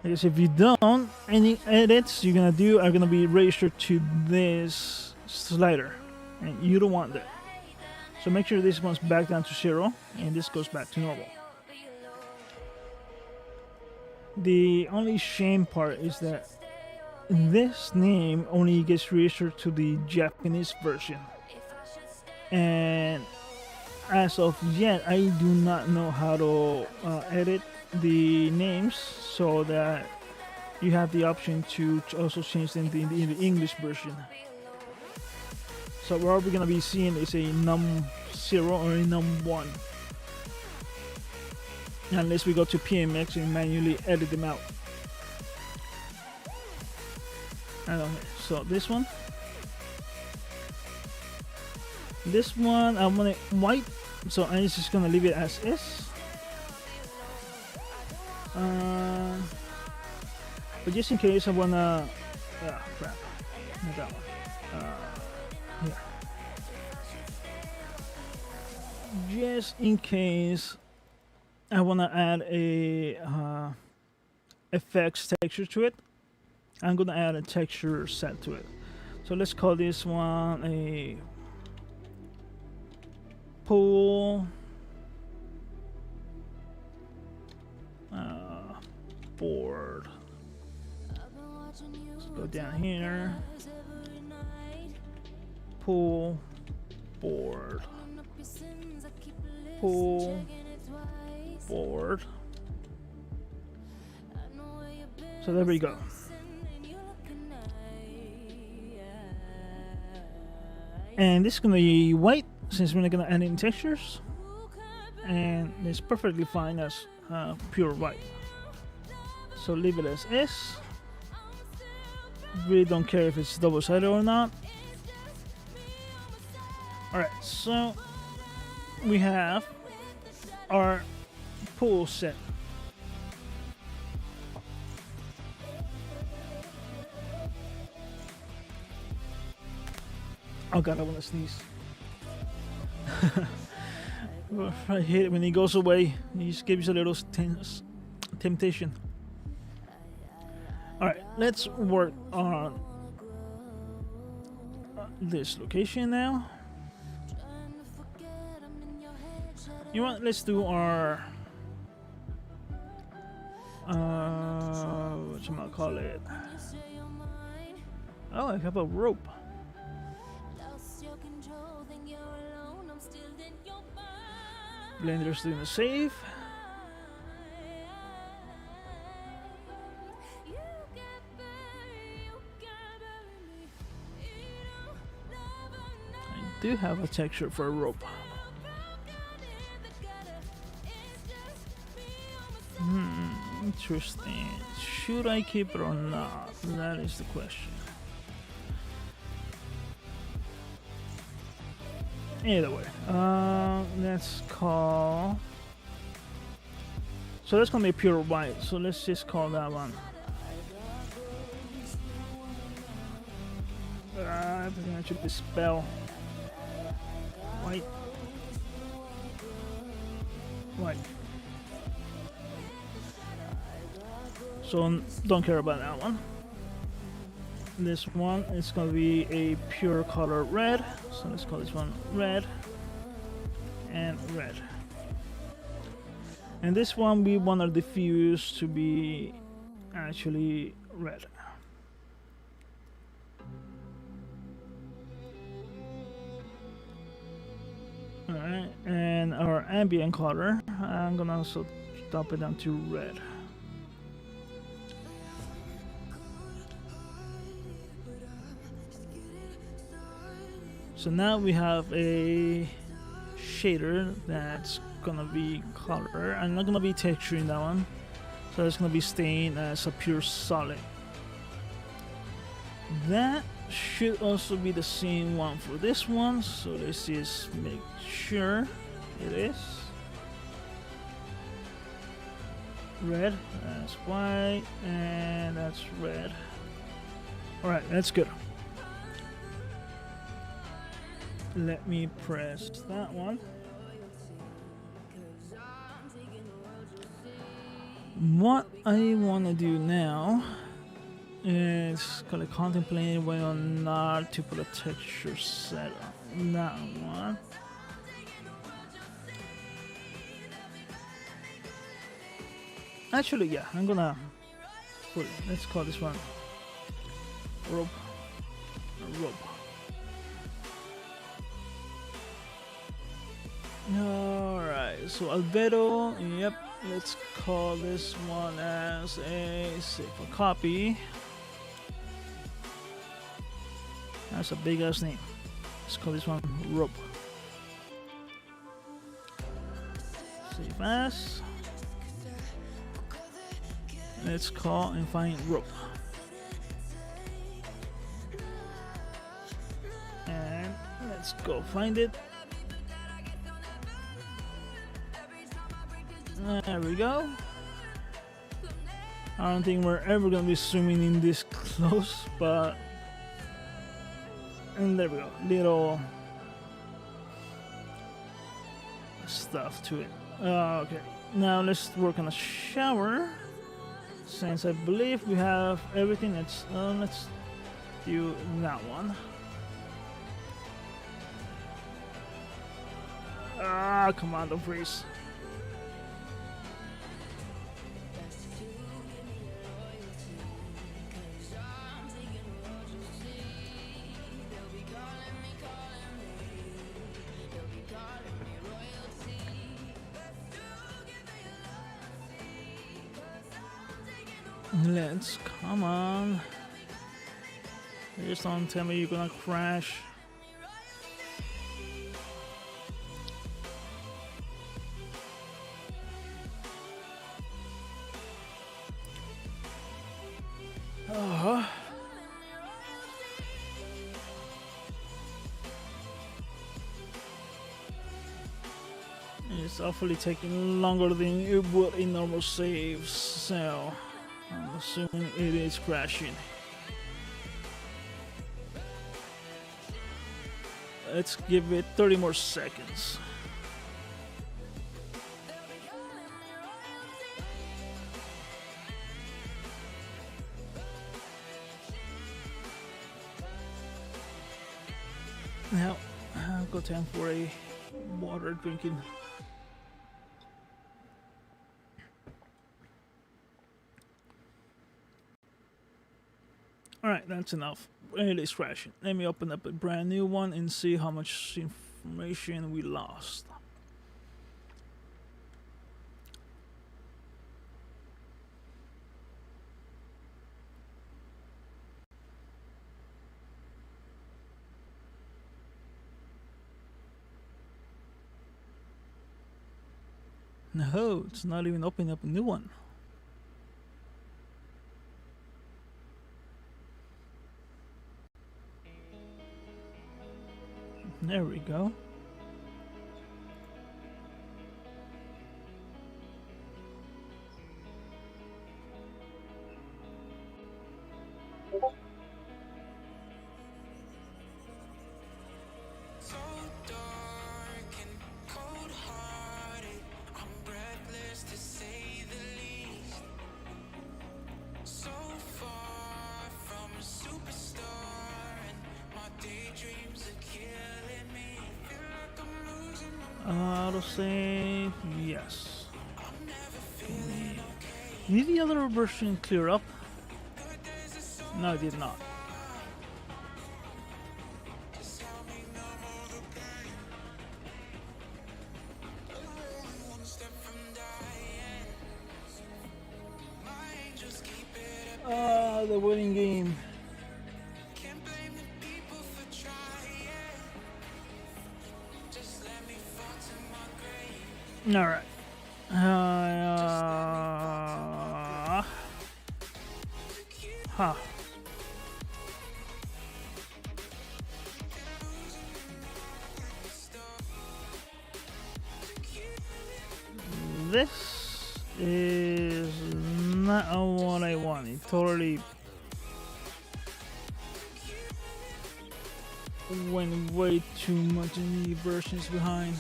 because if you don't, any edits you're gonna do are gonna be registered to this slider, and you don't want that. So make sure this one's back down to 0 and this goes back to normal. The only shame part is that this name only gets registered to the Japanese version, and as of yet I do not know how to edit the names so that you have the option to also change them in the English version. So what we're gonna be seeing is a num0 or a num1, unless we go to PMX and manually edit them out. So this one I want it white, so I'm just gonna leave it as is. But just in case I wanna, crap, not that one. Yeah. Just in case I wanna add a effects texture to it, I'm gonna add a texture set to it. So let's call this one a pool board. Let's go down here. Pool board. Pool board. So there we go. And this is gonna be white since we're not gonna add any textures, and it's perfectly fine as pure white. So leave it as is. Really don't care if it's double-sided or not. Alright, so we have our pool set. Oh god, I want to sneeze. I hate it when he goes away. He just gives you a little temptation. Alright, let's work on this location now. You know what? Let's do our whatchamacallit. Oh, I have a rope. Blender's doing a save. I do have a texture for a rope. Interesting. Should I keep it or not? That is the question. Either way, let's call. So that's gonna be pure white. So let's just call that one. Everything should be spell white. White. So don't care about that one. This one is going to be a pure color red, so let's call this one red and red. And this one we want our diffuse to be actually red. Alright, and our ambient color, I'm gonna also drop it down to red. So now we have a shader that's gonna be color. I'm not gonna be texturing that one, so it's gonna be staying as a pure solid. That should also be the same one for this one, so let's just make sure it is. Red, that's white, and that's red. Alright, that's good. Let me press that one. What I want to do now is kind of contemplating whether or not to put a texture set on that one. Actually, yeah, I'm gonna put it. Let's call this one rope. Rope. Alright, so albedo, yep, let's call this one as a safe copy. That's a big ass name. Let's call this one rope. Save as. Let's call and find rope. And let's go find it. There we go. I don't think we're ever gonna be zooming in this close, but and there we go. Little stuff to it. Okay, now let's work on a shower. Since I believe we have everything, let's do that one. Ah, come on, don't freeze. Let's come on. Please don't tell me you're gonna crash. It's awfully taking longer than it would in normal saves, so I'm assuming it is crashing. Let's give it 30 more seconds. Now, I've got time for a water drinking. Alright, that's enough. It is crashing. Let me open up a brand new one and see how much information we lost. No, it's not even opening up a new one. There we go. So dark and cold-hearted, I'm breathless to say the least. So far from a superstar, and my daydreams are killing me. Feel like I'm losing my Autosave, yes. I'm never feeling okay. Did the other version clear up? Good days are so No, it did not. just help me numb all the pain. I'm one step from dying. My angels keep it up. The winning game. Can't blame the people for trying. Just let me fall to my grave. Alright. Huh. This is not what I wanted. Totally went way too much in the versions behind.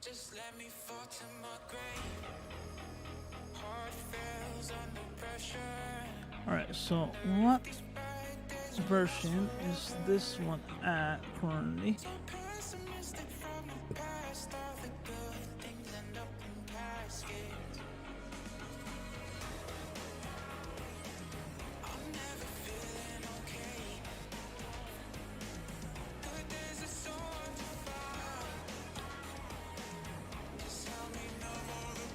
Just let me fall to my grave. Heart fails under pressure. Alright, so what version is this one at currently? Pessimistic from the past. All the good things end up in caskets. I'm never feeling okay. Good days are so hard to find. Just help me numb all the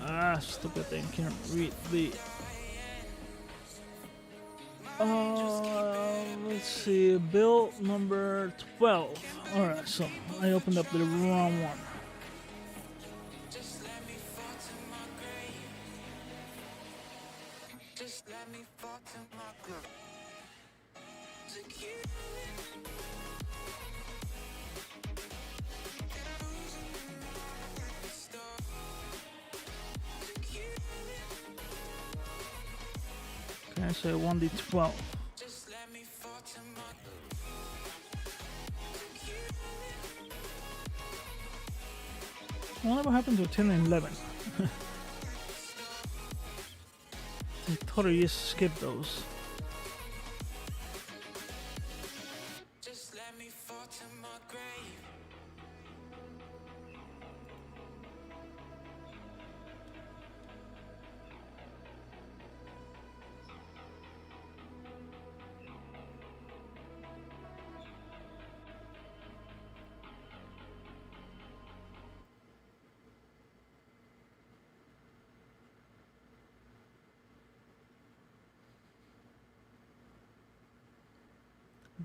pain. Ah, stupid thing, can't read the... let's see, bill number 12. Alright, so I opened up the wrong one. Just let me fall to my grave. Just let me fall to my grave. Okay, so 1d12. Just let me fall to my Whatever happened to 10 and 11? I totally just skipped those. Just let me fall to my grave.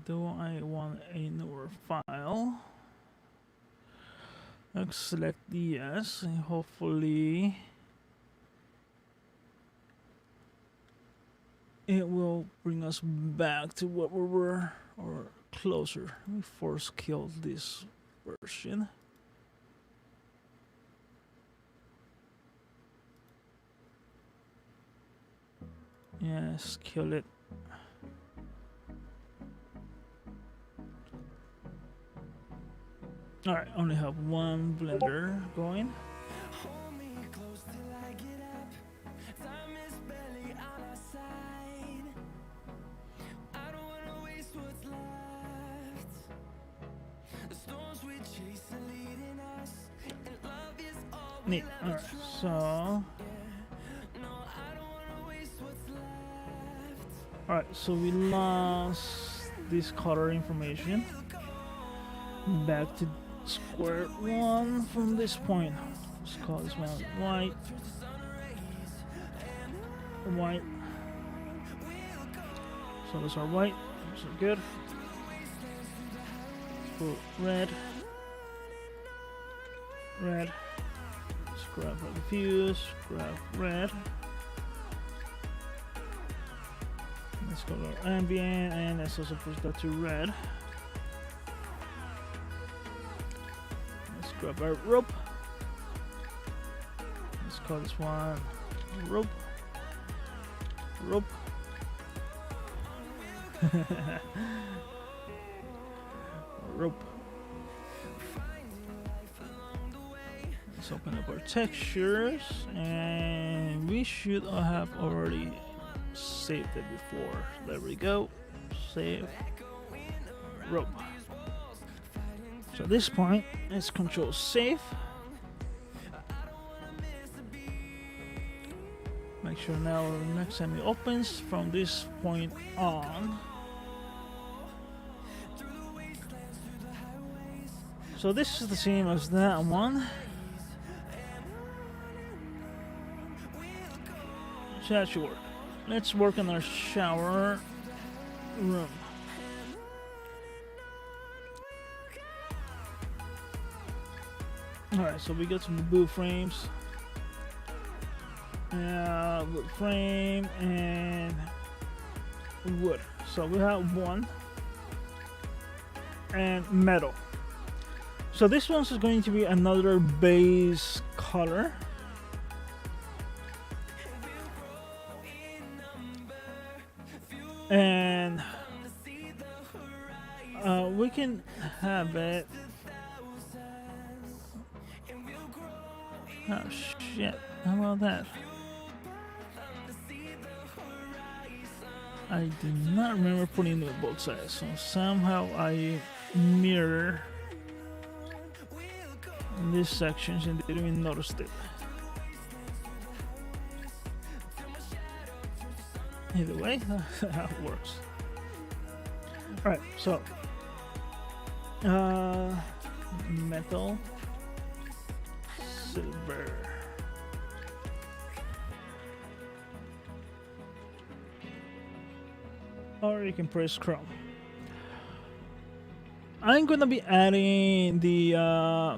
Do I want a newer file? Let's select yes, and hopefully it will bring us back to what we were, or closer. Let me force kill this version. Yes, kill it. Alright, only have one blender going. Hold me close till I get up. Time is barely on our side. I don't wanna waste what's left. The storms we chase are leading us, and love is all we Neat. Alright, so no, I don't wanna waste what's left. alright, so we lost this color information. Back to square one from this point. Let's call this one white. White. So those are white. Those are good. Put red. Red. Let's grab a fuse. Grab red. Let's go to ambient, and let's also push that to red. Let's grab our rope. Let's call this one rope. Rope. Rope. Let's open up our textures, and we should have already saved it before. There we go. Save. Rope. So at this point, let's control save. Make sure now next time it opens from this point on. So this is the same as that one. So that should work. Let's work on our shower room. Alright, so we got some blue frames. Wood frame and wood. So we have one. And metal. So this one is going to be another base color. And we can have it. Oh shit, how about that? I do not remember putting the both sides, so somehow I mirror these sections and didn't even notice it. Either way, how it works. Alright, so metal, silver. Or you can press Chrome. I'm gonna be adding the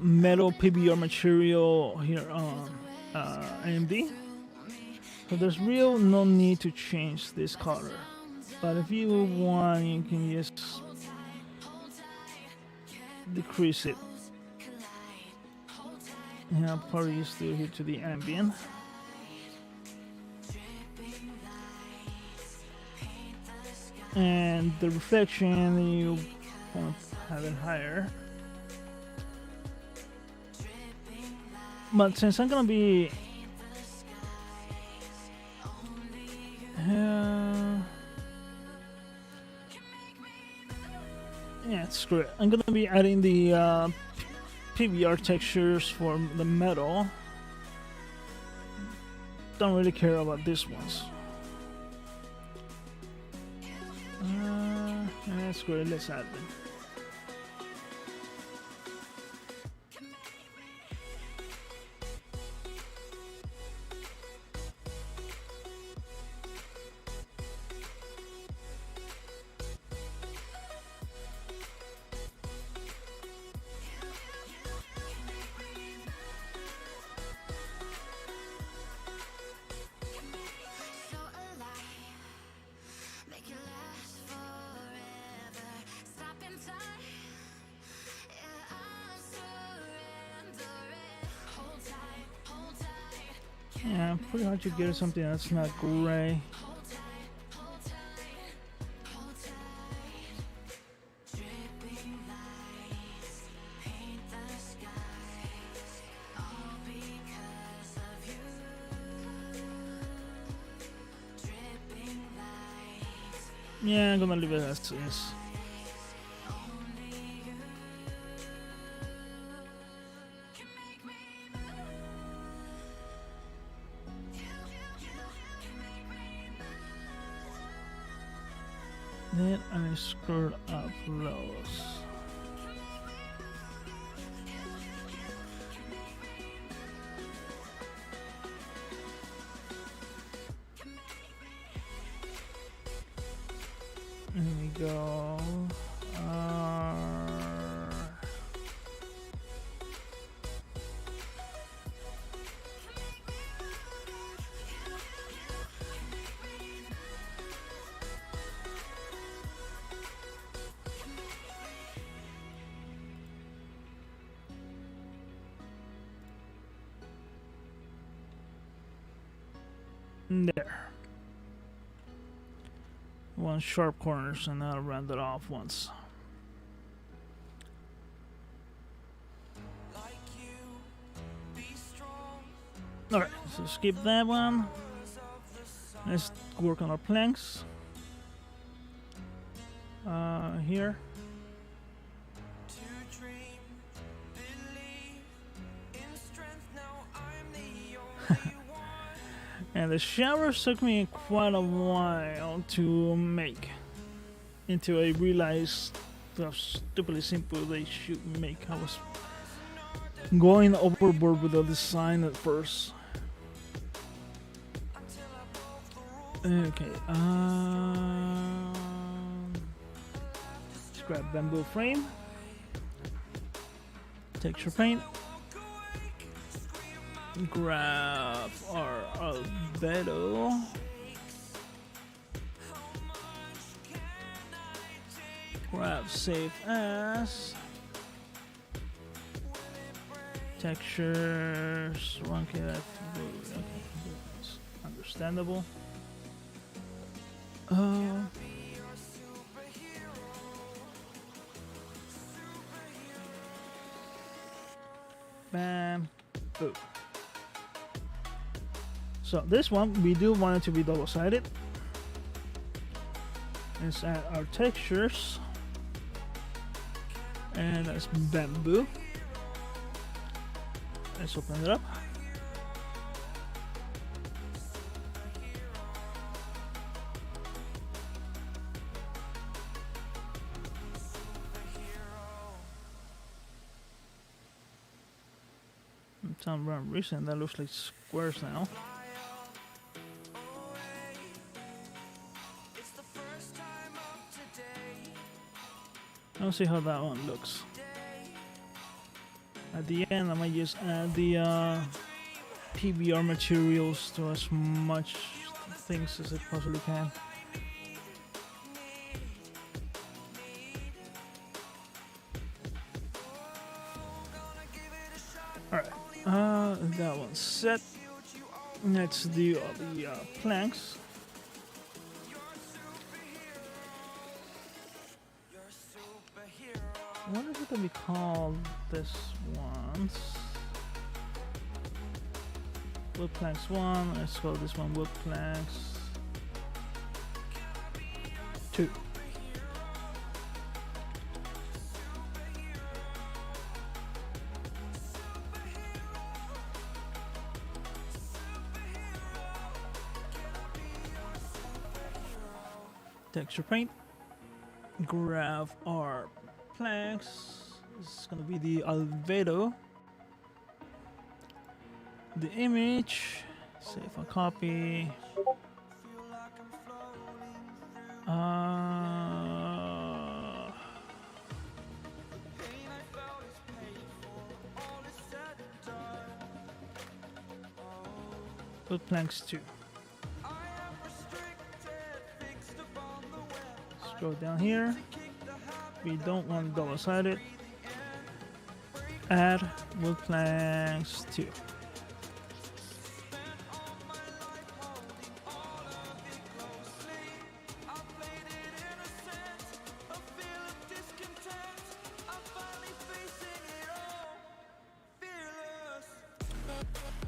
metal PBR material here on MMD. So there's real no need to change this color. But if you want, you can just decrease it. And I'll probably just do it here to the ambient. And the reflection, you want to have it higher. But since I'm gonna be yeah, screw it. I'm gonna be adding the PBR textures for the metal. Don't really care about these ones. Screw it, let's add them. So alive, make it last forever. Stop in time, yeah, I'm surrendering. Hold tight, hold tight. Yeah, pretty hard to get something that's not gray. Hold tight, hold tight, hold tight. Dripping lights paint the skies, all because of you. Dripping lights, Yeah, I'm gonna leave it as is. only you. Can make me move. You can make me move. Then I screwed up those. There we go. There. One sharp corners and I'll round it off once. Like you, be strong. Alright, so skip that one. Let's work on our planks. Here. To dream, believe in strength. Now I'm the only one. And the showers took me quite a while to make. Until I realized how stupidly simple they should make. I was going overboard with the design at first. Okay, let's grab bamboo frame, texture paint, grab our albedo, grab save as, textures, 1K, okay, that's understandable. Bam, boom. So this one, we do want it to be double-sided. Let's add our textures. And that's bamboo. Let's open it up. For some reason that looks like squares now. Let's see how that one looks. At the end, I might just add the PBR materials to as much things as it possibly can. Alright, that one's set. Let's do all the planks. What is it that we call this one? wood planks 1. Let's call this one wood planks 2. Texture paint. Grab our planks. This is gonna be the albedo. The image. Save a copy. Put planks 2. Scroll down here. We don't want double-sided. Add wood planks 2.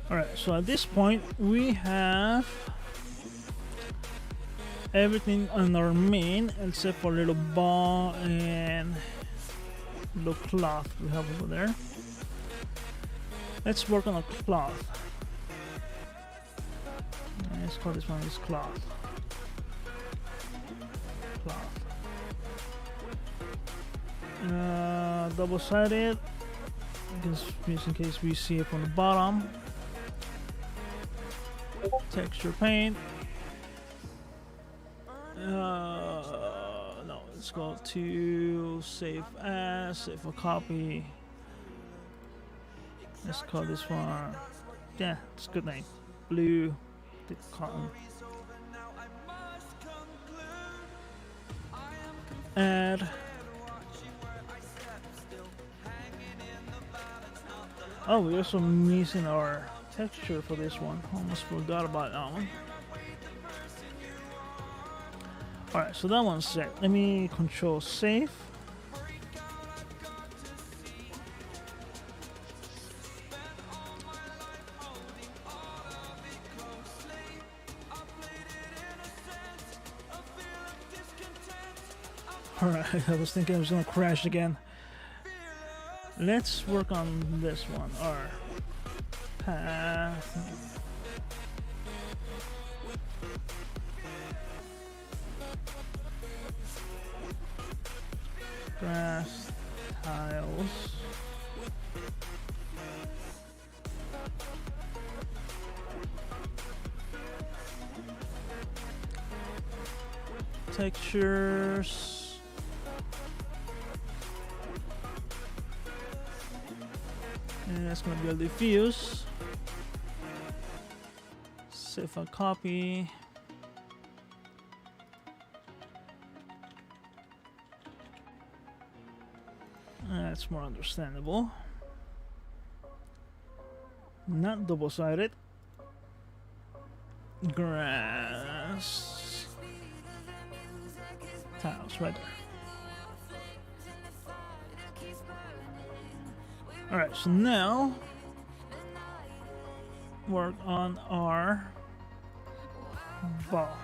Alright, so at this point we have everything on our main except for a little ball and little cloth we have over there. Let's work on a cloth. Let's call this one is cloth. Cloth. Double-sided, just in case we see it from the bottom. Texture paint. No, let's go to save as, save a copy. Let's call this one, yeah, it's a good name. Blue thick cotton. Add. Oh, we're also missing our texture for this one. Almost forgot about that one. Alright, so that one's set. Let me control save. Alright, I was thinking I was gonna crash again. Let's work on this one. Our path. Grass tiles. Textures. And that's gonna be a diffuse. Save a copy. That's more understandable. Not double-sided. Grass tiles right there. Alright, so now work on our ball.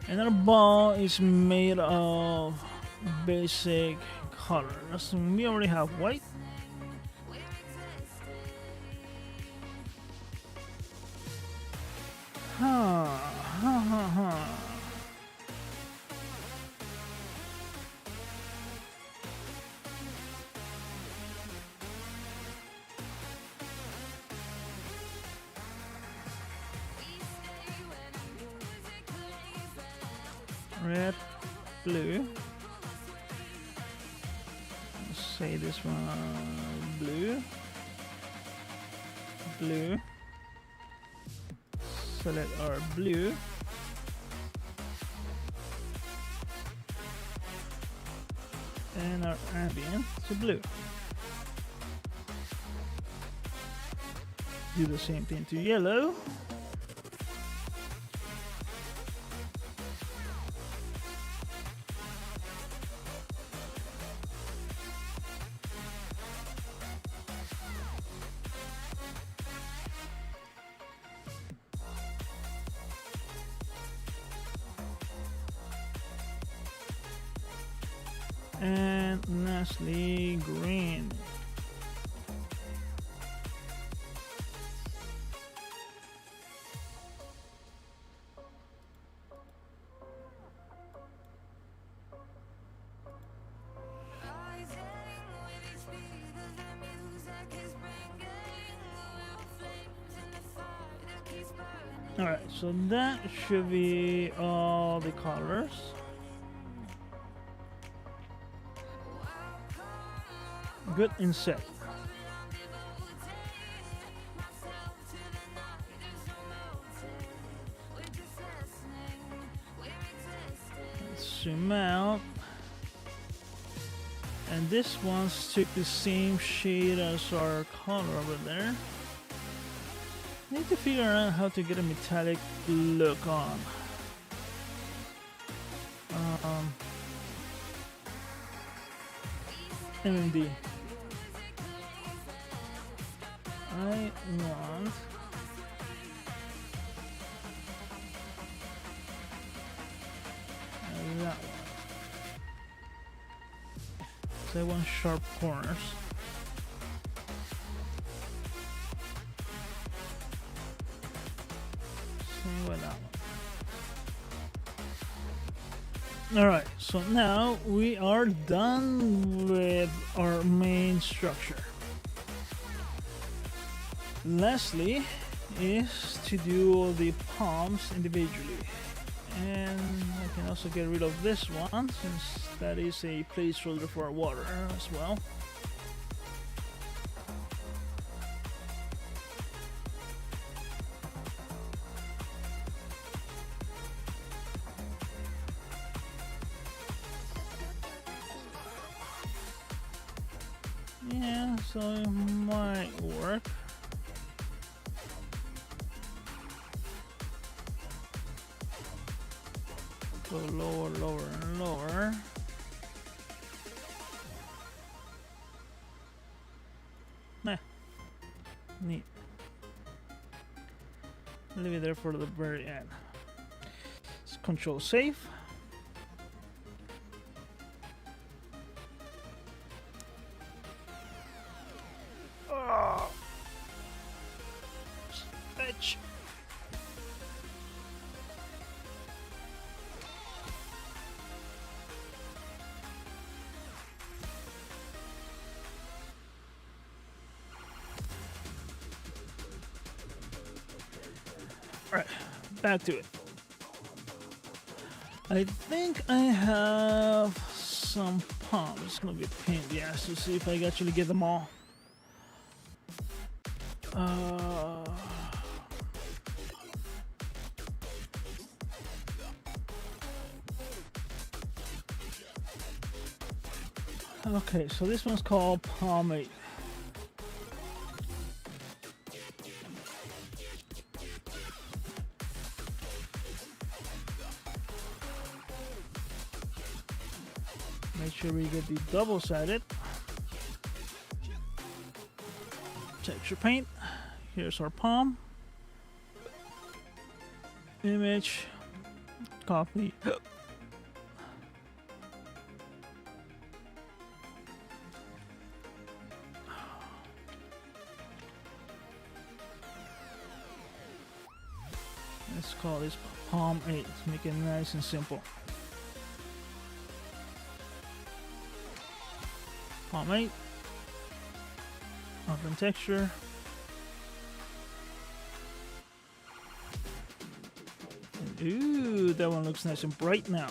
And our ball is made of basic color. So we already have white. Red, blue. Let's say this one blue, blue. Select our blue. And our ambient to blue. Do the same thing to yellow. And lastly, green. Alright, so that should be all the colors. Good inset. Let's zoom out. And this one's took the same shade as our color over there. Need to figure out how to get a metallic look on. MMD. I want that one. So I want sharp corners. Same with that one. Alright, so now we are done with our main structure. Lastly is to do all the palms individually. And I can also get rid of this one since that is a placeholder for our water as well. Yeah, so it might work. Go lower, lower, and lower. Nah. Neat. Leave it there for the very end. Let's control save. Oh. Stretch. Alright, back to it. I think I have some palms. It's gonna be a pain in the ass to see if I actually get them all. Okay, so this one's called Pomade. Make sure we get the double-sided texture paint. Here's our palm. Image. Copy. Let's call this Palm 8. Let's make it nice and simple. Palm 8. Open texture. And ooh, that one looks nice and bright now.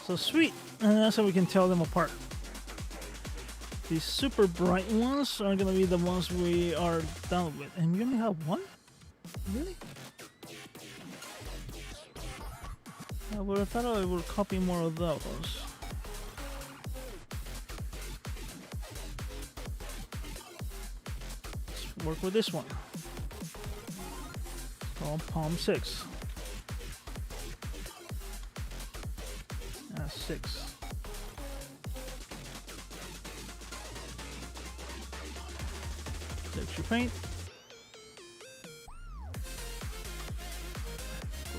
So sweet. And that's how we can tell them apart. These super bright ones are gonna be the ones we are done with. And we only have one? Really? I would have thought I would copy more of those. Let's work with this one. It's called Palm 6. That's 6. Texture paint.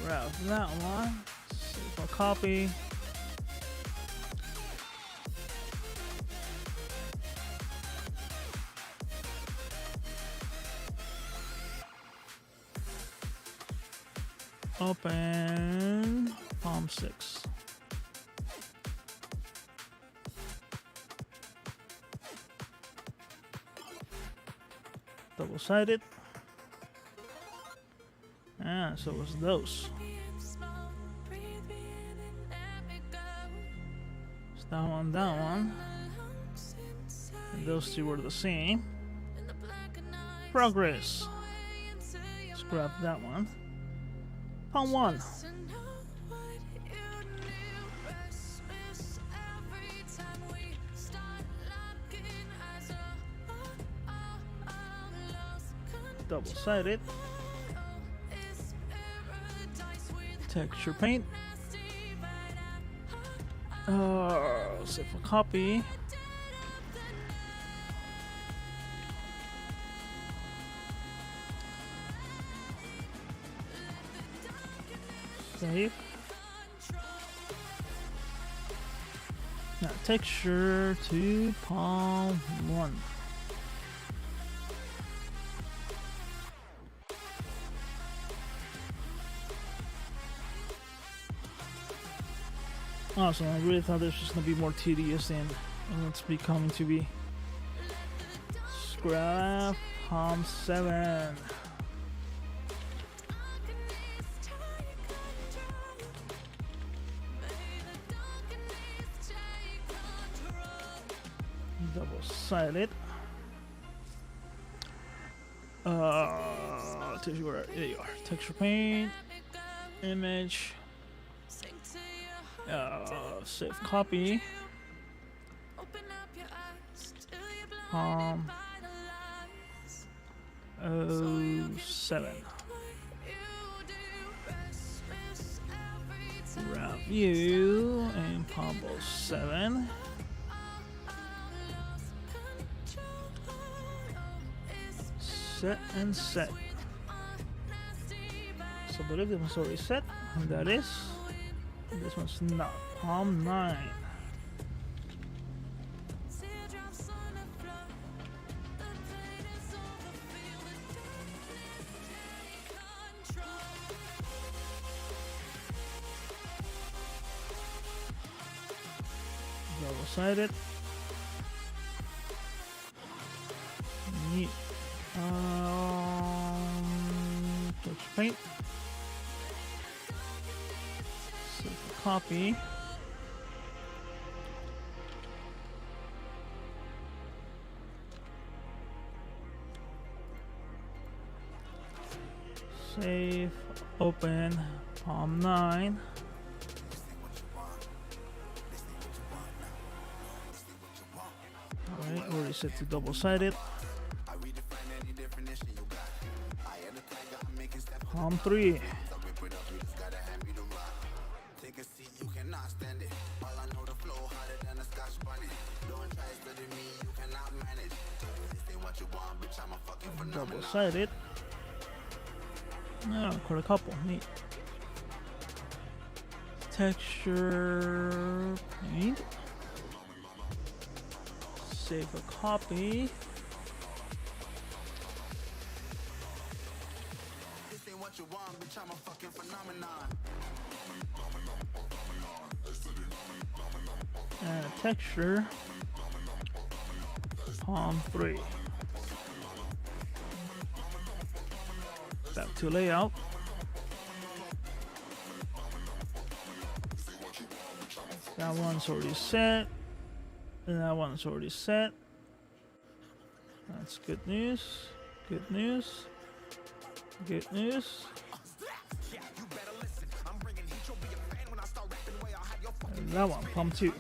Grab that one. Save a copy. Open Palm 6. Double-sided. Ah, so it was those. It's that one. And those two were the same. Progress. Let's grab that one. Palm 1. Double-sided. Texture paint. Save for copy. Save. Now texture to Palm 1. Awesome, I really thought this was going to be more tedious and it's becoming to be. Scrap Palm 7. Double-sided. There you are. Texture paint. Image. Save copy. Palm 07. Wrap view and Palm 07. Set and set. So I believe this one's already set, and that is. This one's not. Palm 9. Double-sided. Neat. Touch paint. Save the copy. Save, open, Palm 9. Alright, already set to double-sided. Palm 3. Double-sided. Oh, quite a couple. Neat. Texture paint. Save a copy. And a texture. Palm 3. Back to layout. That one's already set. And that one's already set. That's good news. Good news. Good news. And that one, Palm 2.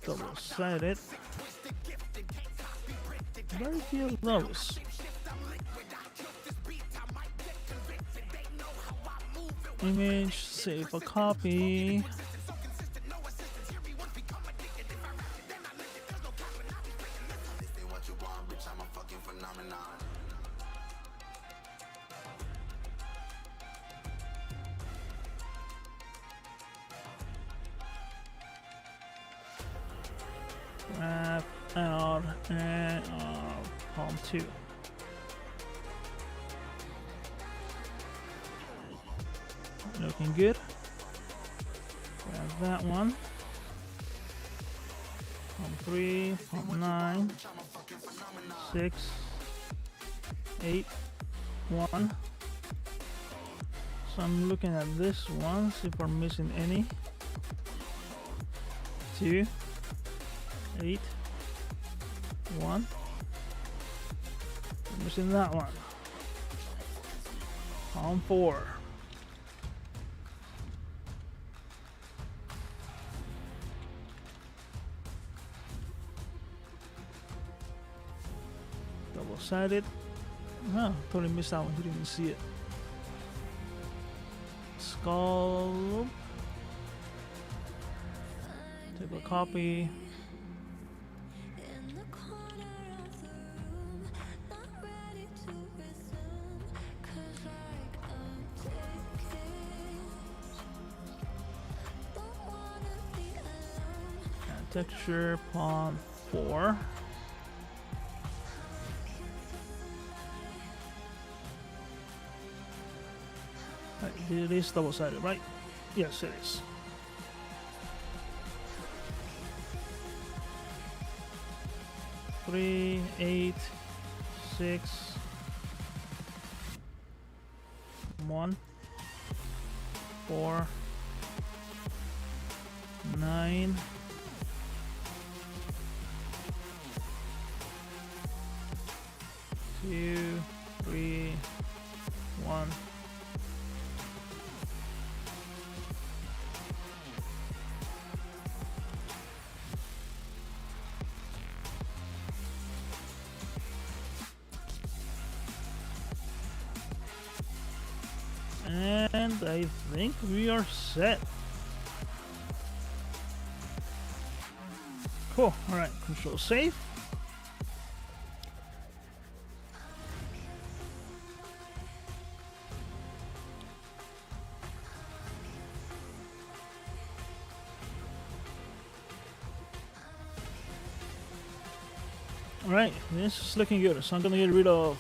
Double-sided. Very few of those. Image, save a copy. Grab out and palm 2. Looking good. Grab that one. Palm 3, palm 9, 6, 8, 1. So I'm looking at this one, see if I'm missing any. 2, 8, 1. I'm missing that one. Palm 4. Double-sided. Oh, totally missed that one. Didn't even see it. Skull. Take a copy. And texture palm 4. It is double-sided, right? Yes, it is. Three, 8, 6, 1, 4, 9, 2, 3, 1. And I think we are set. Cool. Alright, control save. Alright, this is looking good. So I'm gonna get rid of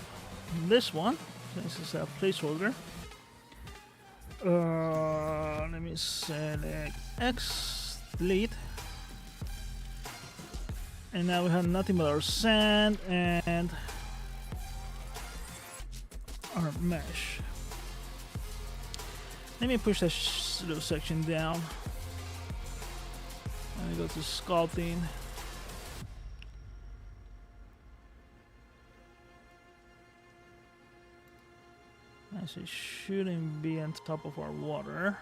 this one. This is a placeholder. Let me select X, delete, and now we have nothing but our sand and our mesh. Let me push that little section down and go to sculpting. Actually, it shouldn't be on top of our water.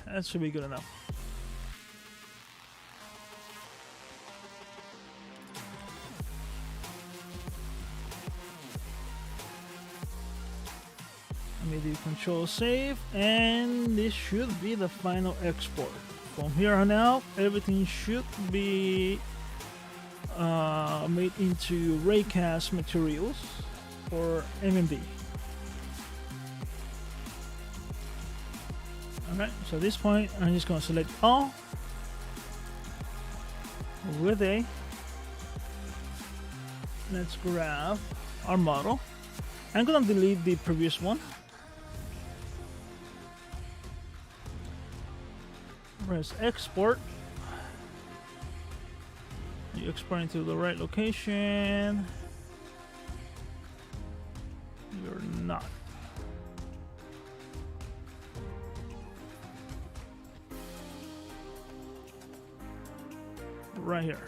That should be good enough. Let me do control save, and this should be the final export. From here on out, everything should be made into raycast materials for MMD. Alright, so at this point, I'm just going to select all with a. Let's grab our model. I'm going to delete the previous one. Press export. You export into the right location. You're not. Right here.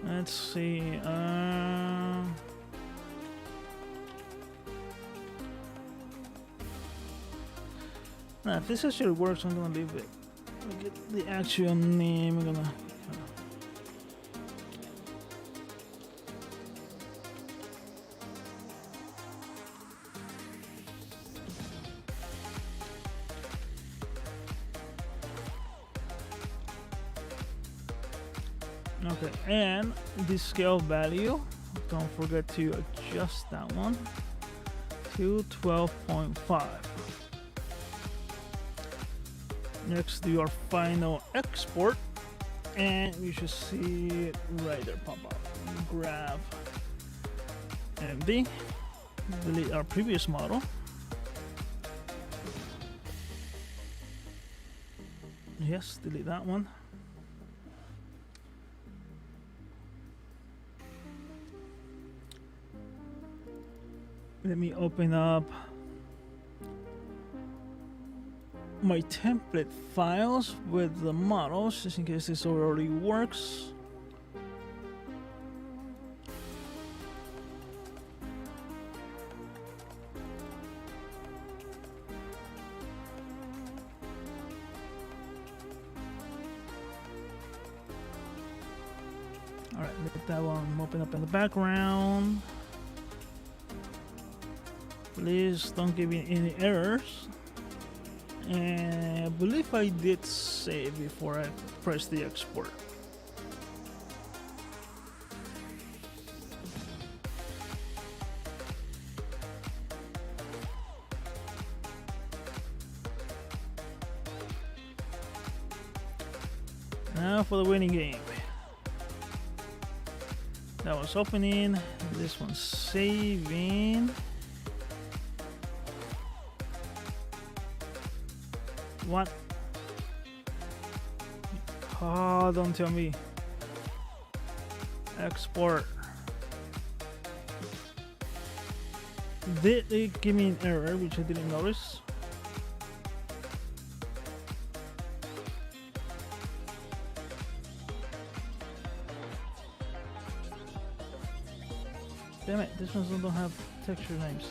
Let's see. Now, if this actually works, I'm gonna leave it Let me get the actual name. I'm gonna. Okay, and the scale value, don't forget to adjust that one to 12.5. Next, do your final export, and you should see it right there pop up. Grab MD, delete our previous model. Yes, delete that one. Let me open up my template files with the models just in case this already works. All right, let that one open up in the background. Please don't give me any errors. And I believe I did save before I press the export. Now for the winning game. That one's opening. This one's saving. What? Oh, don't tell me. Export. Did it give me an error, which I didn't notice? Damn it, this ones don't have texture names.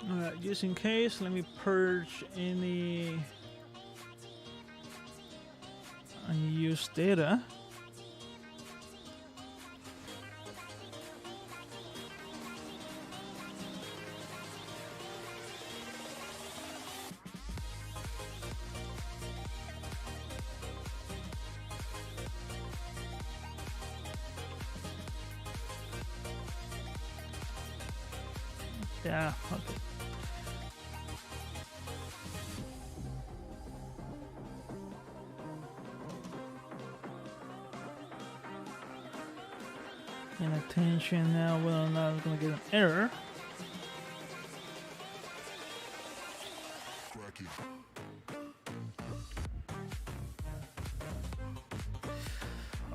Alright, just in case, let me purge any unused data. Yeah, okay. Paying attention now whether or not I'm gonna get an error.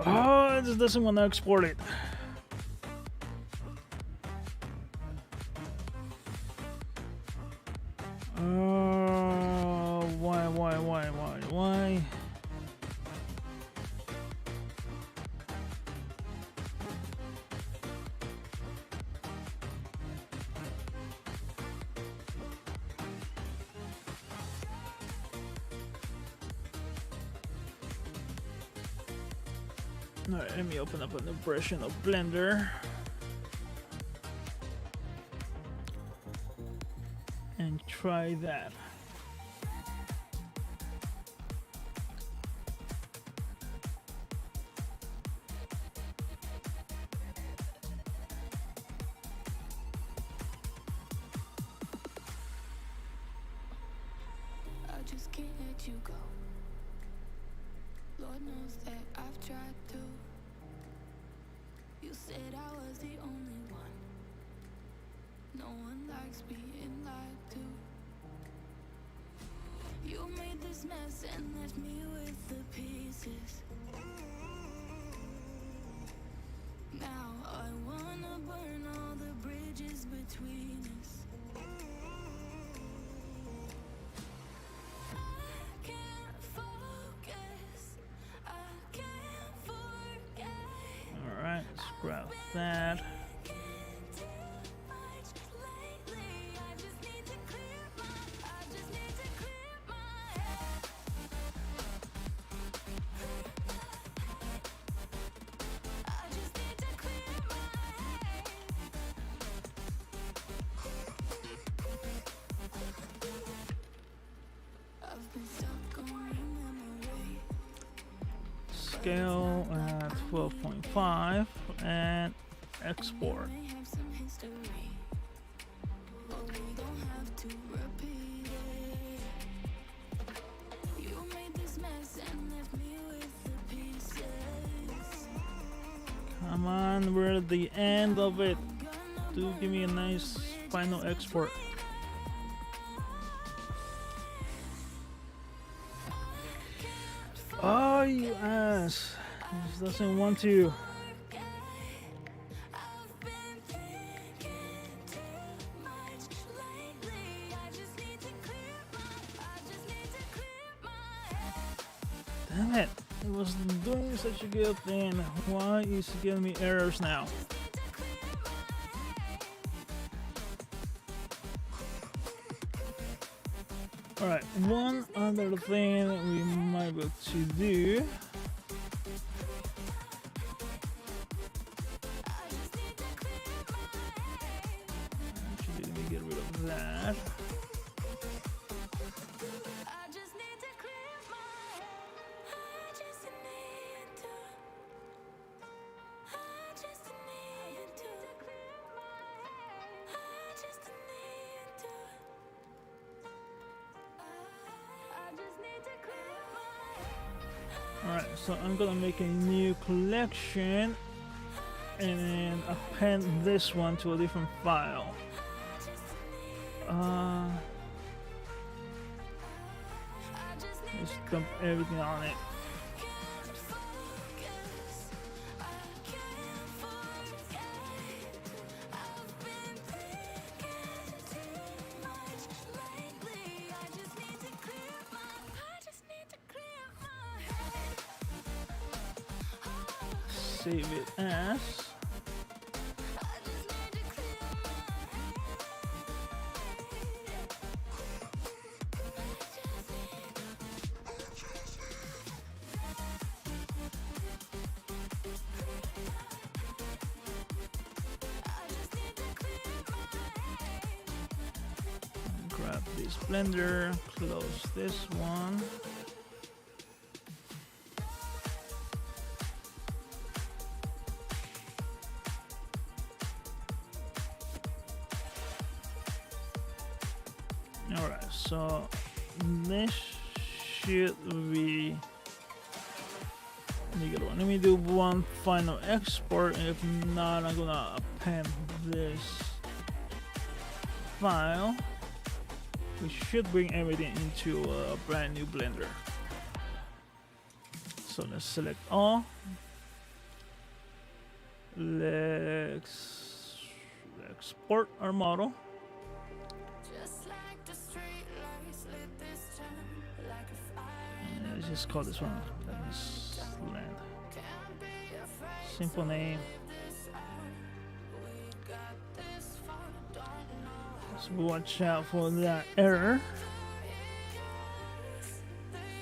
Oh, it just doesn't want to export it. Why? Alright, let me open up a new version of Blender and try that. you go. Lord knows that I've tried to. You said I was the only one. No one likes being lied to. You made this mess and left me with the pieces. Now I wanna burn all the bridges between us. I can't focus, I can't forget. Alright, let's grab that. Scale at 12.5 and export. Come on, we're at the end of it. Do give me a nice final export. Oh, you ass. This doesn't want to. Damn it. It was doing such a good thing. Why is it giving me errors now? Alright, one other thing that we might be able to do. Actually, let me get rid of that. Alright, so I'm gonna make a new collection and then append this one to a different file. Just dump everything on it. Save it as grab this blender, close this one. Alright, so this should be legal one. Let me do one final export, and if not, I'm gonna append this file. We should bring everything into a brand new blender. So let's select all. Let's export our model. Let's just call this one land. Simple name. So watch out for that error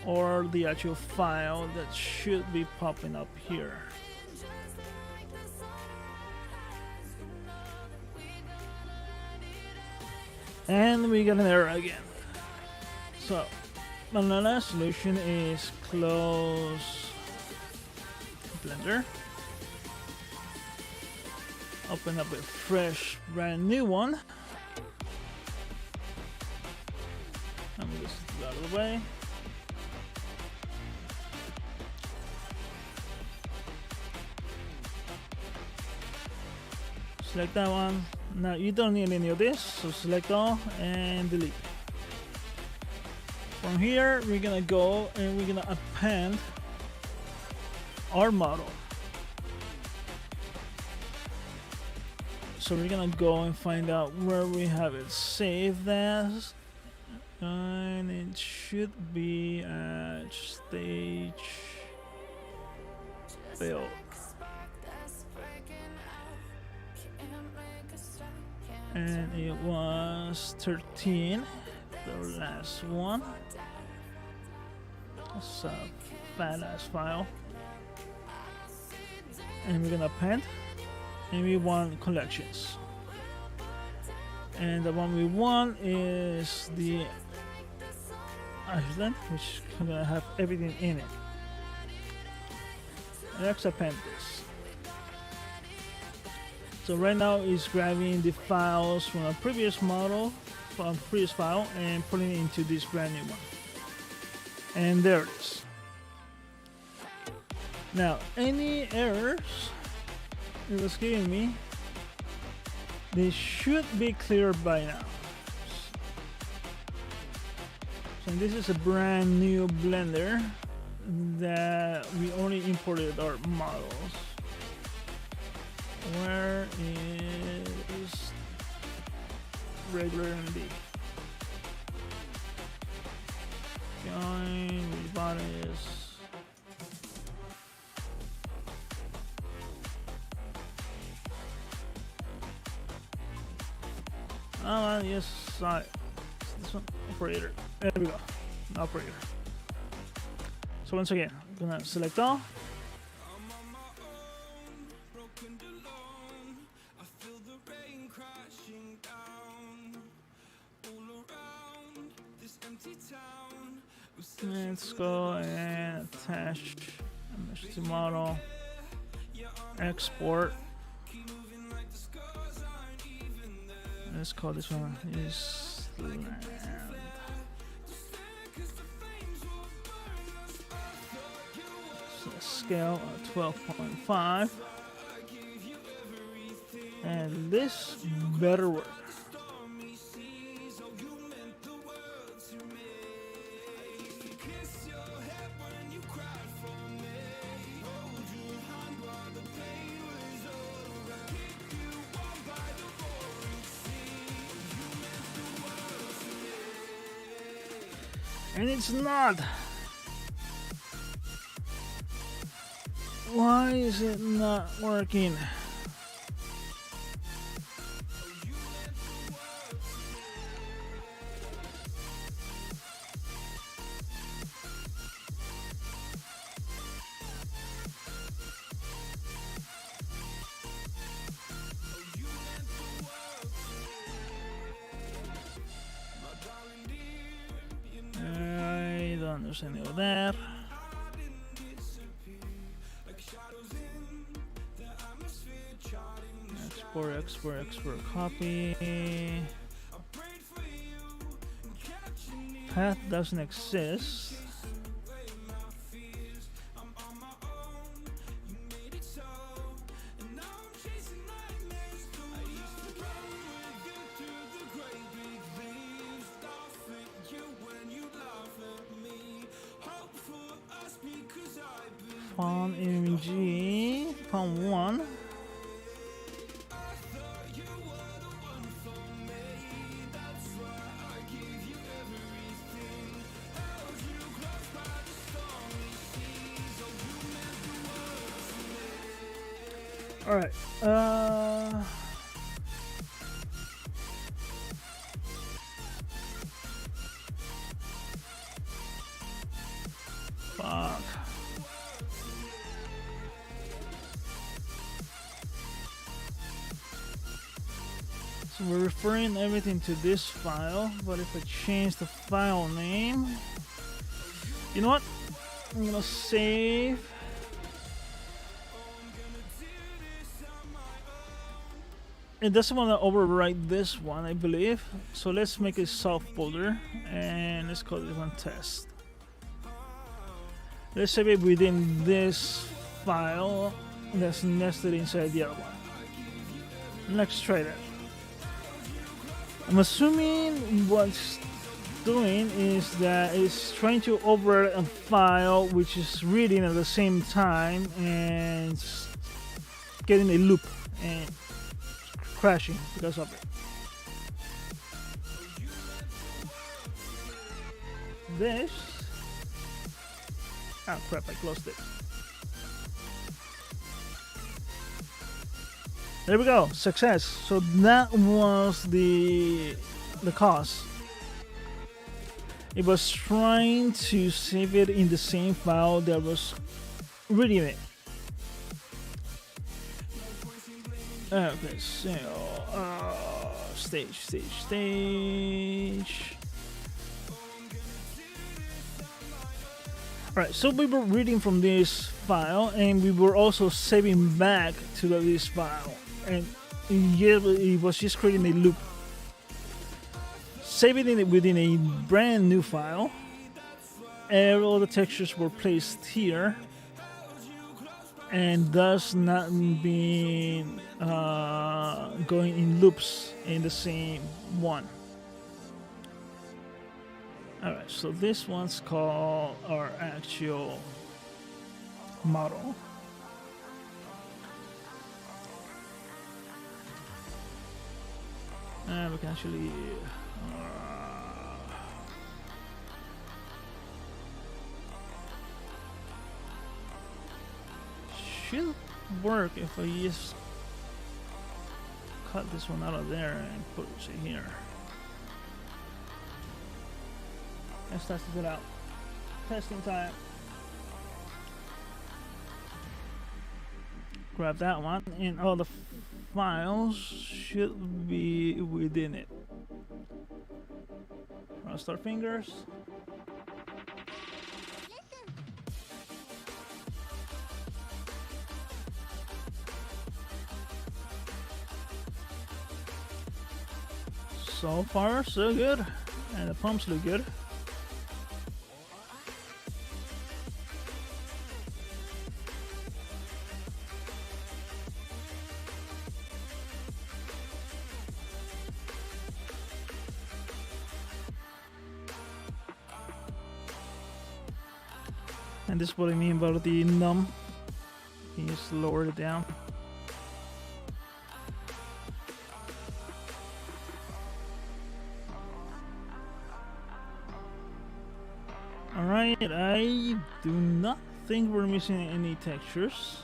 or the actual file that should be popping up here. And we got an error again. So another solution is close Blender, open up a fresh brand new one. I'm just out of the way. Select that one. Now you don't need any of this, so select all and delete. From here, we're gonna go and we're gonna append our model. So we're gonna go and find out where we have it saved as, and it should be at stage build. And it was 13, the last one. It's a fat ass file. And we're gonna append, and we want collections. And the one we want is the island, which is gonna have everything in it. Let's append this. So right now it's grabbing the files from a previous model, from a previous file, and putting it into this brand new one. And there it is. Now, any errors it was giving me, they should be cleared by now. So this is a brand new Blender that we only imported our models. Where is regular MMD? Join bodies. Yes, sorry. This one, operator. There we go. Operator. So once again, I'm gonna select all. Let's go and attach image to model, export. Let's call this one is land. So scale of 12.5, and this better work. And it's not. Why is it not working? I don't understand any of that. Export, copy. Path doesn't exist. Font MMD, font 1. All right. Fuck. So we're referring everything to this file, but if I change the file name, you know what? I'm gonna save. It doesn't want to overwrite this one, I believe. So let's make a soft folder and let's call this one test. Let's save it within this file that's nested inside the other one. Let's try that. I'm assuming what's doing is that it's trying to overwrite a file which is reading at the same time and getting a loop and crashing because of it. This, oh crap, I closed it. There we go, success. So that was the cause. It was trying to save it in the same file that was reading it. Okay, so stage. Alright, so we were reading from this file and we were also saving back to this file, and it was just creating a loop. Saving it within a brand new file, and all the textures were placed here, and thus not being going in loops in the same one. Alright, so this one's called our actual model. And we can actually should work if I just cut this one out of there and put it here. Let's test it out. Testing time. Grab that one, and all the files should be within it. Cross our fingers. So far, so good. And the pumps look good. And this is what I mean about the num. You just lower it down. Alright, I do not think we're missing any textures.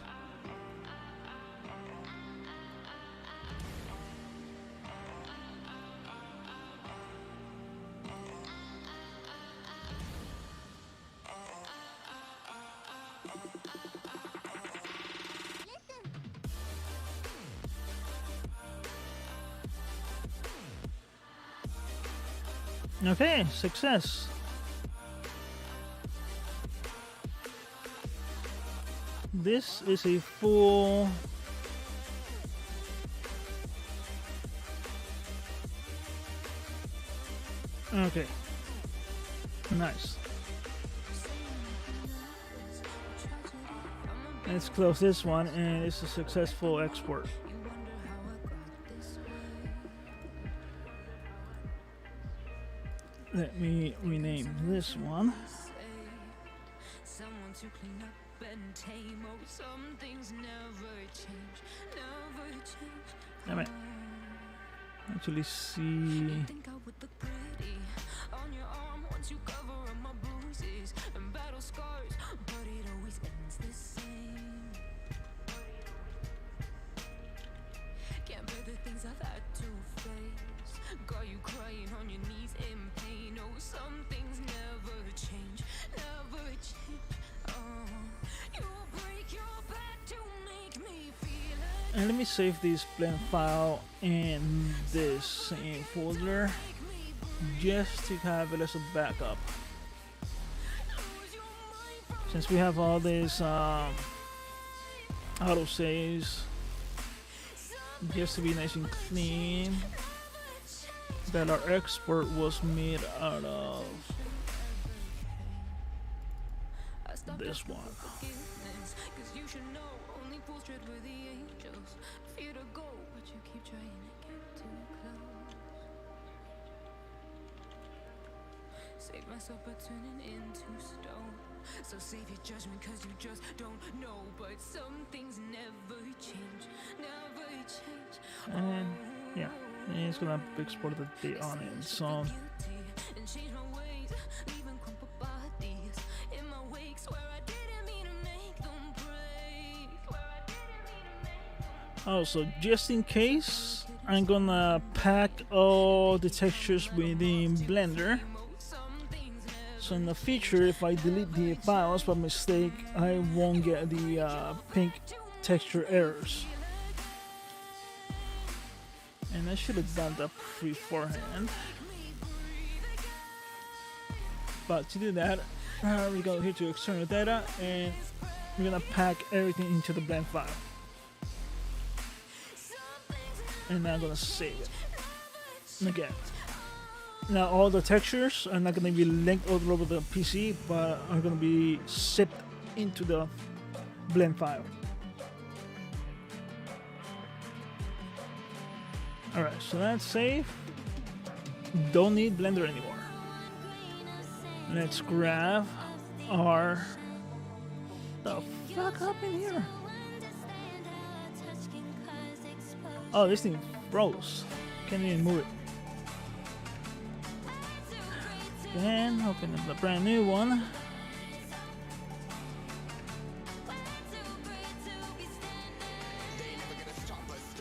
Okay, success. This is a full okay. Nice. Let's close this one, and it's a successful export. Let me rename this one. Damn it. Actually see. Got you crying on your knees in pain. Oh, some things never change, never change. Oh, you break your back to make me feel it. And let me save this blend file in this same folder just to have it as a backup. Since we have all these auto saves, just to be nice and clean, that our export was made out of this one. Cause you should know only fools tread with the angels. Fear to go, but you keep trying to get too close. Save myself by turning into stone. So save your judgment cause you just don't know. But some things never change, never change. And yeah, it's gonna export the onion. So And change my ways, leaving crumpled bodies in my wake. Swear I didn't mean to make them break. Swear I didn't mean to make them. also, just in case, I'm gonna pack all the textures within Blender. So in the future, if I delete the files by mistake, I won't get the pink texture errors. And I should have done that beforehand. But to do that, we go here to external data, and we're gonna pack everything into the blend file. And now I'm gonna save it. And again, now all the textures are not gonna be linked all over the PC, but are gonna be zipped into the blend file. Alright, so that's safe. Don't need Blender anymore. Let's grab our... The fuck up in here? Oh, this thing froze. Can't even move it. Then open up the brand new one.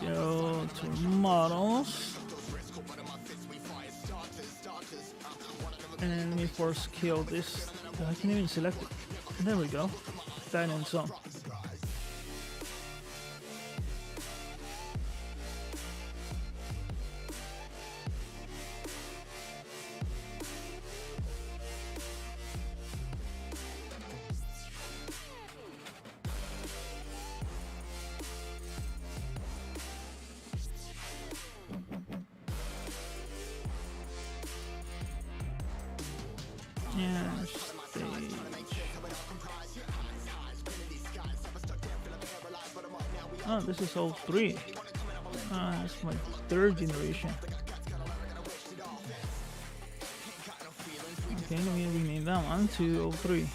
Go to models. And let me force kill this. I can't even select it. There we go. Dynamic zone. Yeah, stage. Oh, this is all 3. It's my 3rd generation. Okay, let me rename that one to 03.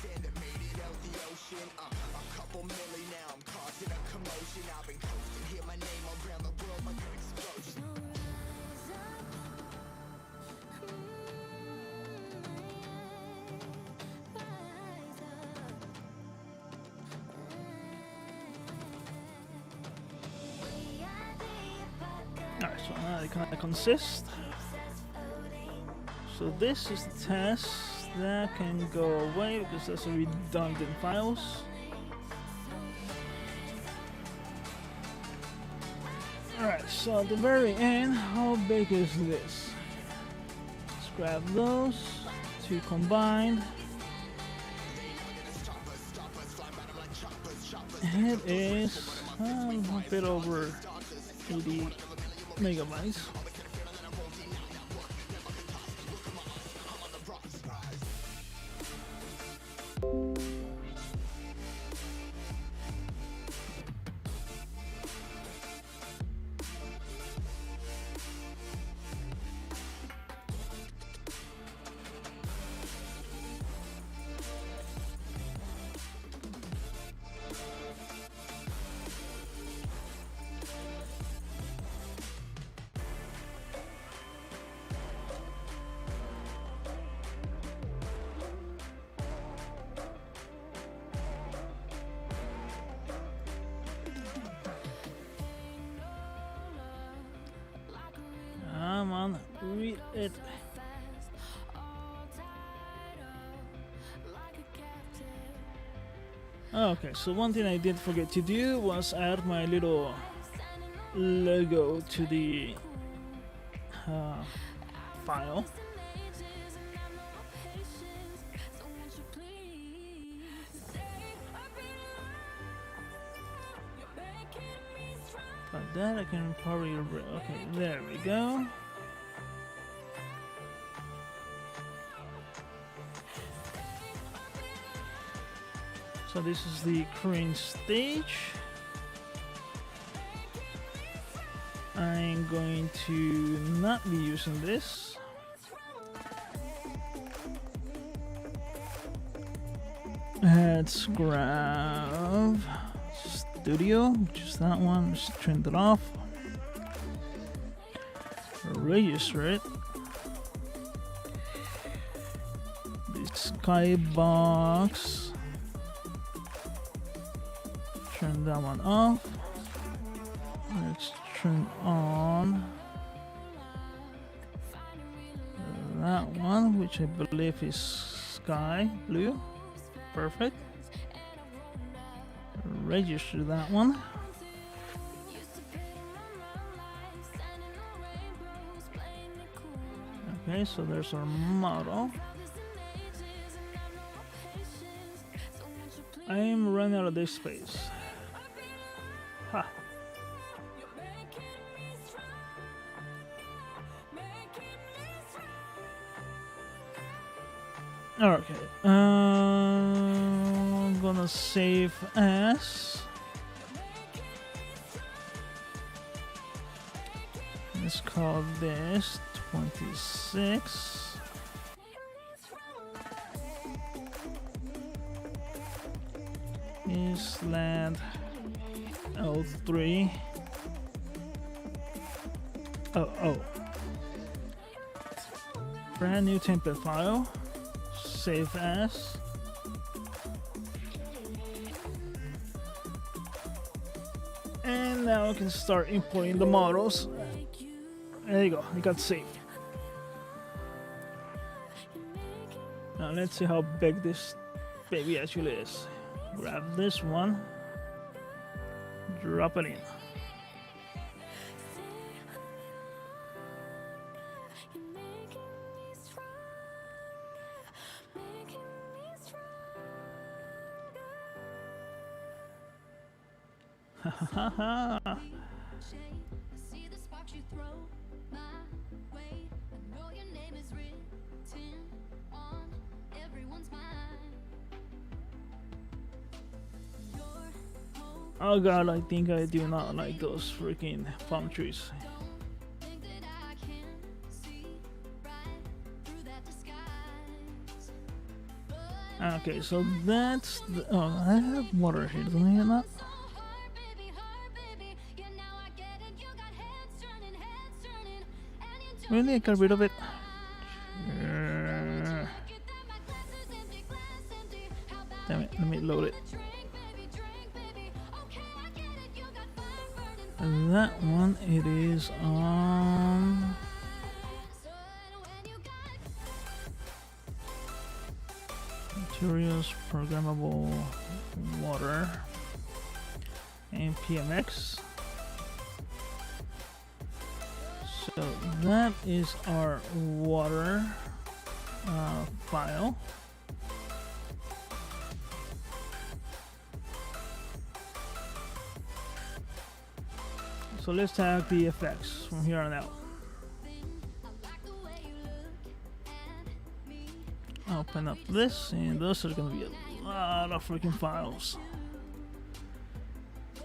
Alright, so now it kind of consists. So this is the test that can go away because that's a redundant files. Alright, so at the very end, how big is this? Let's grab those to combine. It is a bit over 80 megabytes. Come on, read it. Okay, so one thing I did forget to do was add my little logo to the file. But that I can probably... Okay, there we go. So this is the crane stage. I'm going to not be using this. Let's grab studio, which is that one. Just turn it off. Register it. The skybox. Turn that one off. Let's turn on that one, which I believe is sky blue. Perfect. Register that one. Okay, so there's our model. I am running out of this space. Ha. Okay, I'm gonna save as. Let's call this 26. Island L3. Oh. Brand new template file. Save as. And now I can start importing the models. There you go, it got saved. Now let's see how big this baby actually is. Grab this one, drop it in. See the sparks you throw my way. I know your name is written on everyone's mind. Oh god, I think I do not like those freaking palm trees. Think that I can see right through that disguise. Okay, so that's the, oh, I have water here, don't I have that? Really, I got rid of it. Damn it, let me load it. And that one, it is on. Materials, programmable, water, and PMX. So that is our water file. So let's tag the effects from here on out. Open up this, and those are going to be a lot of freaking files.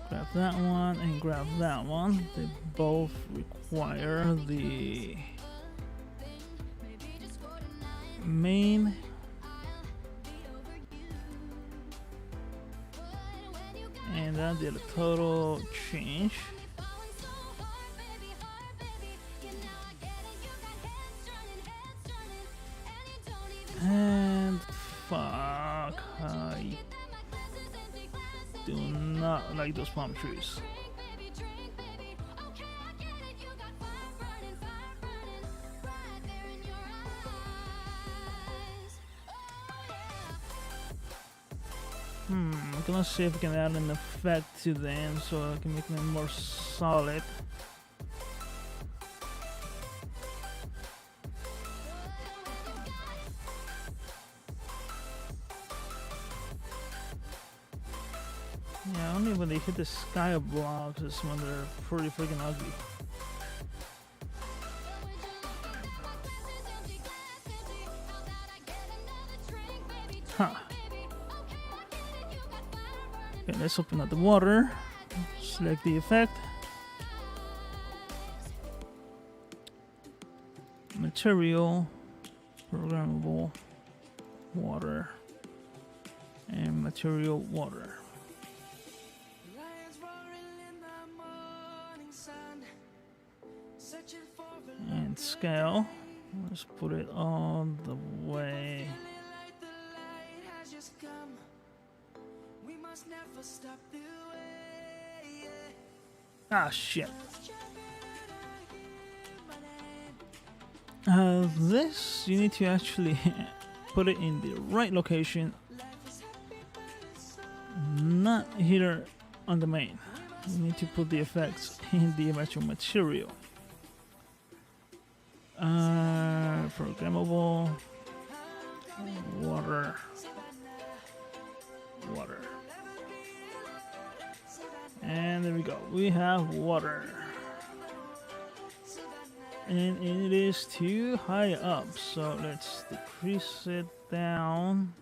Grab that one and grab that one. They both require the main and that did a total change. And fuck, I do not like those palm trees. I'm gonna see if I can add an effect to them so I can make them more solid. Yeah, only when they hit the sky blocks is when they're pretty freaking ugly. Huh. Okay, let's open up the water. Select the effect. Material, programmable, water, and material water. And scale, let's put it all the way. Ah, shit. This, you need to actually put it in the right location, not here on the main. You need to put the effects in the actual material. Programmable, water, water. And there we go, we have water. And it is too high up, so let's decrease it down.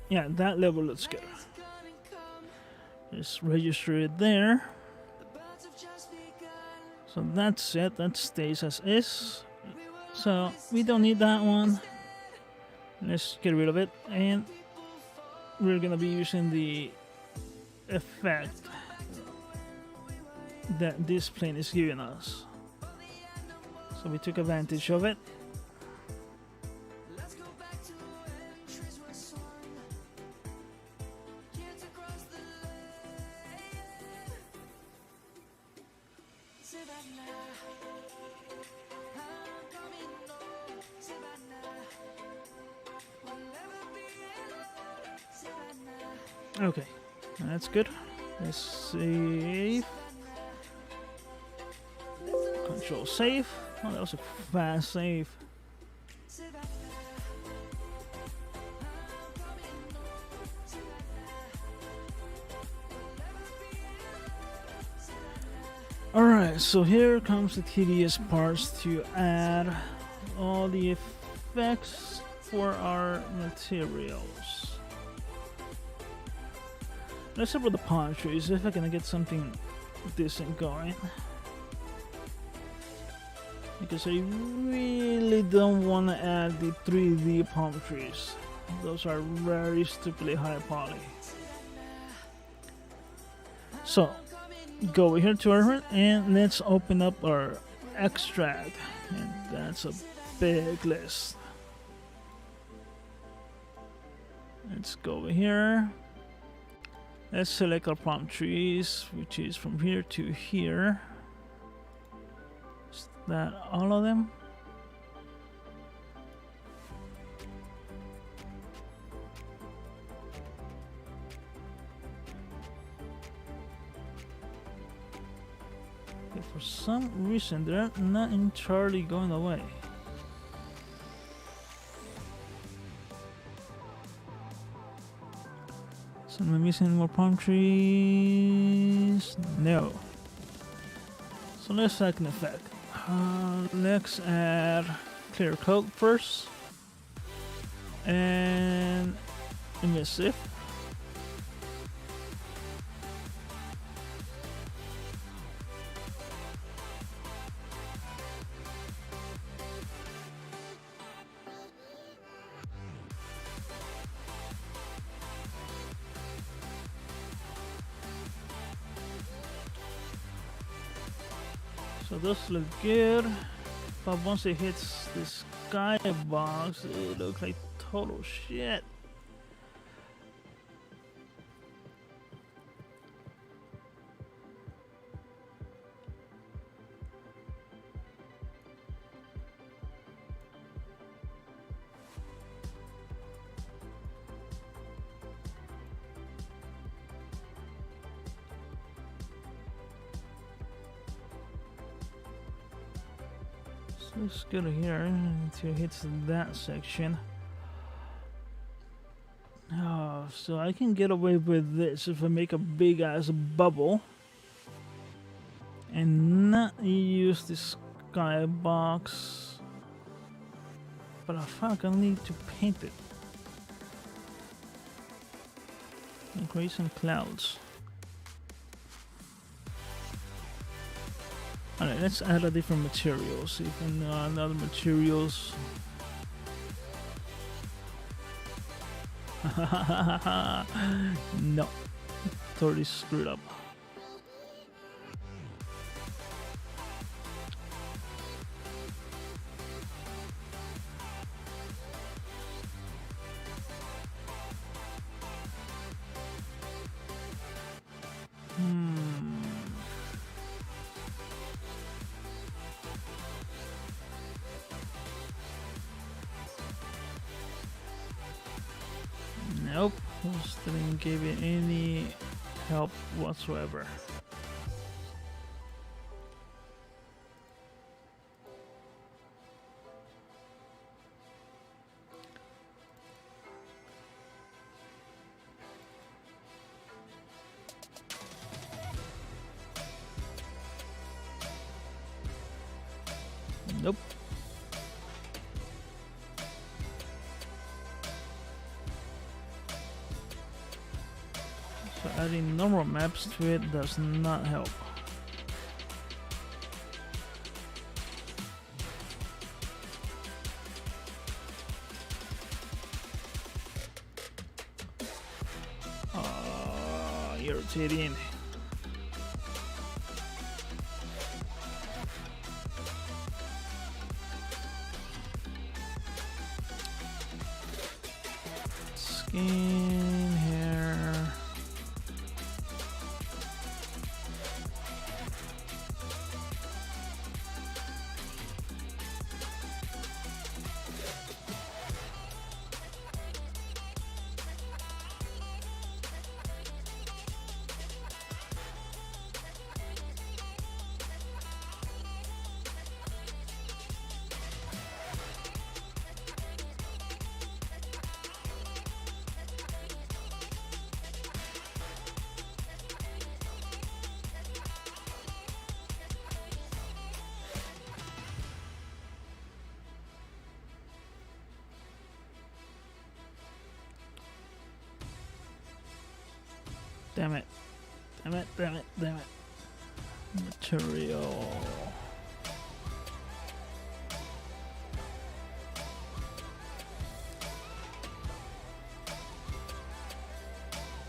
Yeah, that level looks good. Just register it there. So that's it, that stays as is. So we don't need that one. Let's get rid of it, and we're gonna be using the effect that this plane is giving us. So we took advantage of it. Okay, that's good. Let's save. Control save. Oh, that was a fast save. Alright, so here comes the tedious parts to add all the effects for our materials. Let's start with the palm trees, if I can get something decent going. Because I really don't want to add the 3D palm trees. Those are very stupidly high poly. So, go over here to our and let's open up our extract. And that's a big list. Let's go over here. Let's select our palm trees, which is from here to here. Is that all of them? Okay, for some reason they're not entirely going away. So am I missing more palm trees? No. So let's add an effect. Let's add clear coat first. And emissive. So those look good, but once it hits the sky box, it looks like total shit. Let's go to here until it hits that section. Oh, stuff. So I can get away with this if I make a big ass bubble and not use this skybox. But I fuck, I need to paint it and create some clouds. Alright, let's add a different material. See if another materials. No, totally screwed up. Nope, this didn't give it any help whatsoever. Nope. So adding normal maps to it does not help. Irritating. Skin, hair. Damn it. Damn it, damn it, damn it. Material.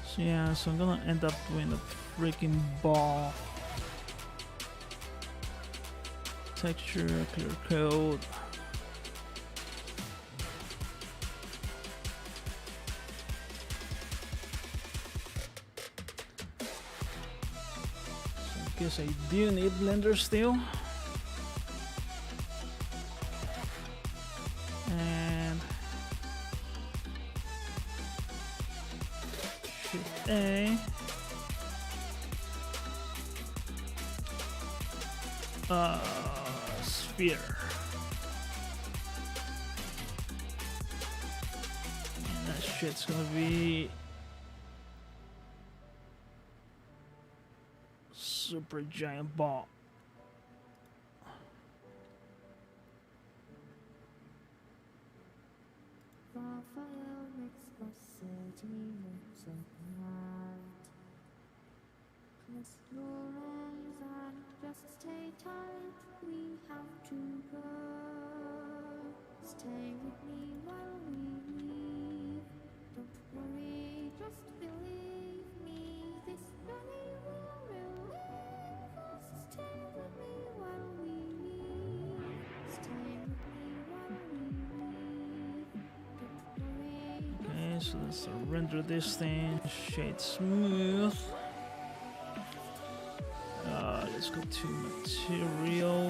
So yeah, so I'm gonna end up doing a freaking ball. Texture, clear code. Guess I do need Blender still. And Shift A. Sphere. And that shit's gonna be super giant ball. Just stay tight, we have to go. Stay with me while we leave. Don't worry, just believe me. This journey will relieve us. Stay with me while we leave. Stay with me while we leave. Don't worry. Okay, so let's render this thing, shade smooth. Let's go to material.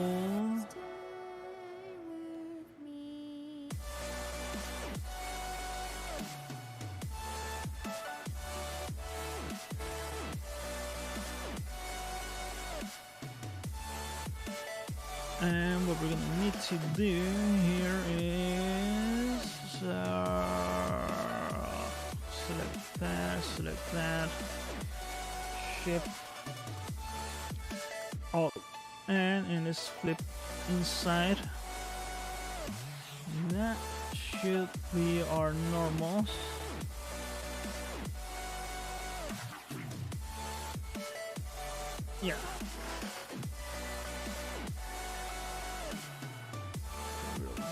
And what we're gonna need to do here is select select that, shift, alt, and let's flip inside. That should be our normals. Yeah.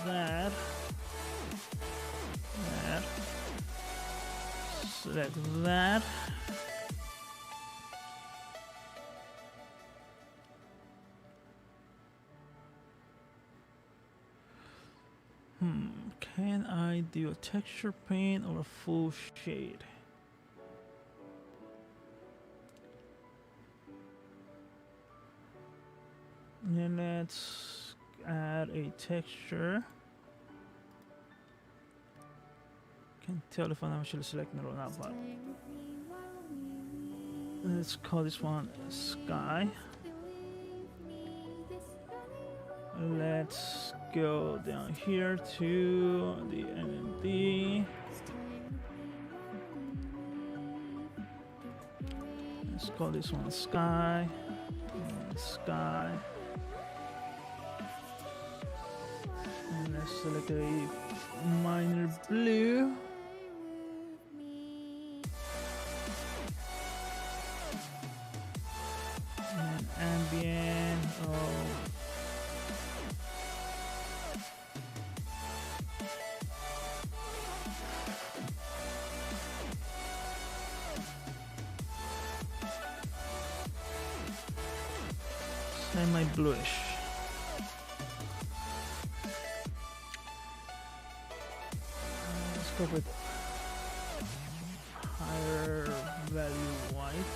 That. Select that. Can I do a texture paint or a full shade? And let's add a texture. Can't tell if I'm actually selecting it or not, but let's call this one sky. Let's go down here to the MMD. Let's call this one sky. And sky. And let's select a minor blue. And ambient. Semi-bluish. Let's go with higher value white.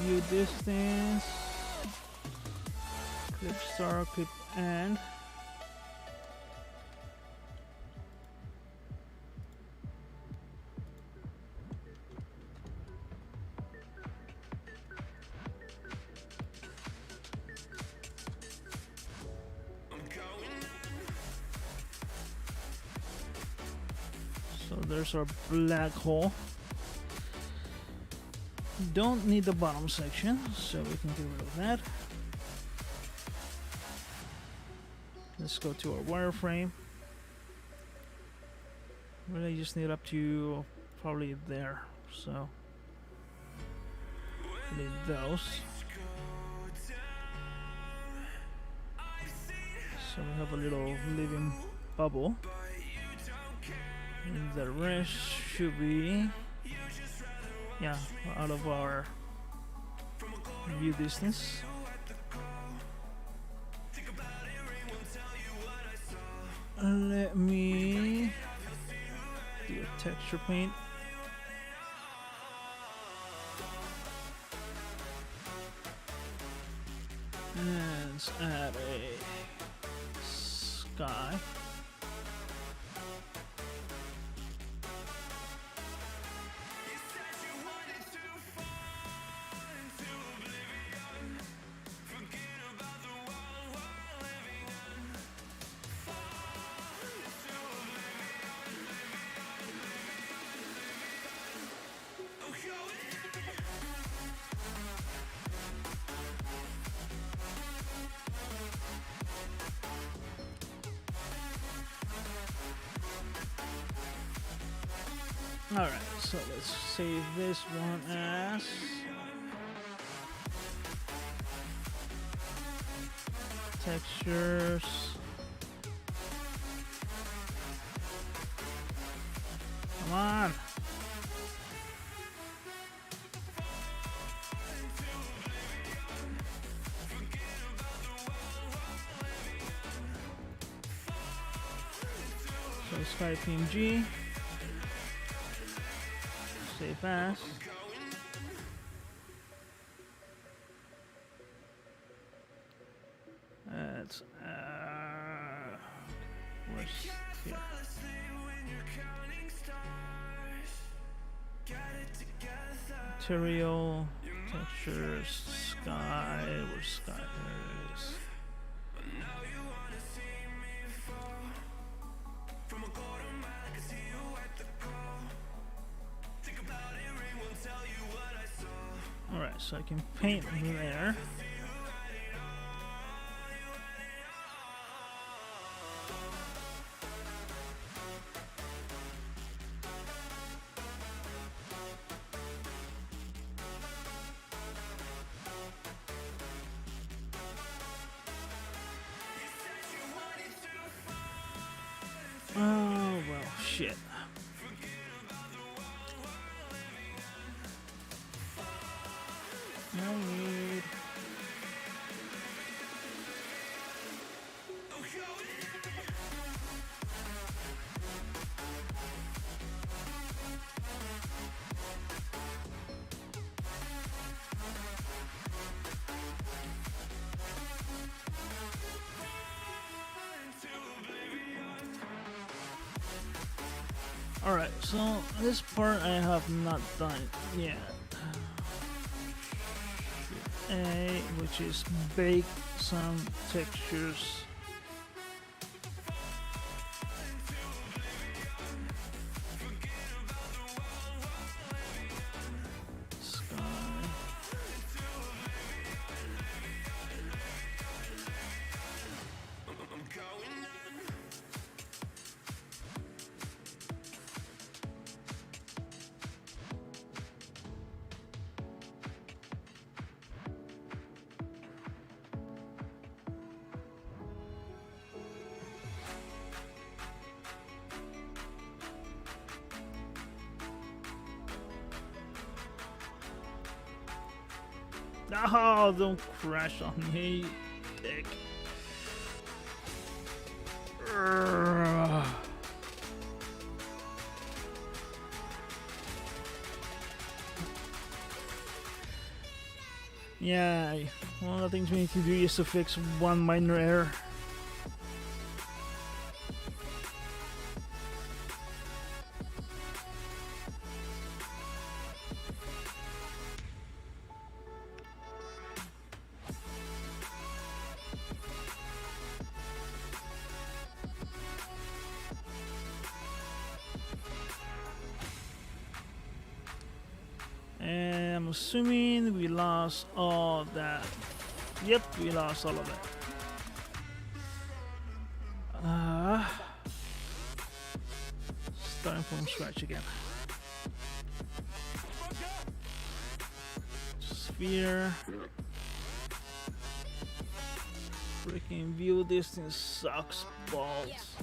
View distance. Clip start, clip end. So there's our black hole. Don't need the bottom section, so we can get rid of that. Let's go to our wireframe. Really just need up to probably there, so need those. So we have a little living bubble. And the rest should be, yeah, out of our view distance. Let me do a texture paint. And let's add a sky. Alright, so let's save this one as textures. Come on. So Sky PNG. Save as. Let's where's here? Material, textures, sky, where's sky? There it is. Alright, so I can paint there. Oh, well, shit. No need. Alright, so this part I have not done yet. A, which is bake some textures. Sky. No, don't crash on me, dick. Urgh. Yeah, one of the things we need to do is to fix one minor error. And I'm assuming we lost all that. Yep, we lost all of that. Starting from scratch again. Sphere. Freaking view distance sucks balls.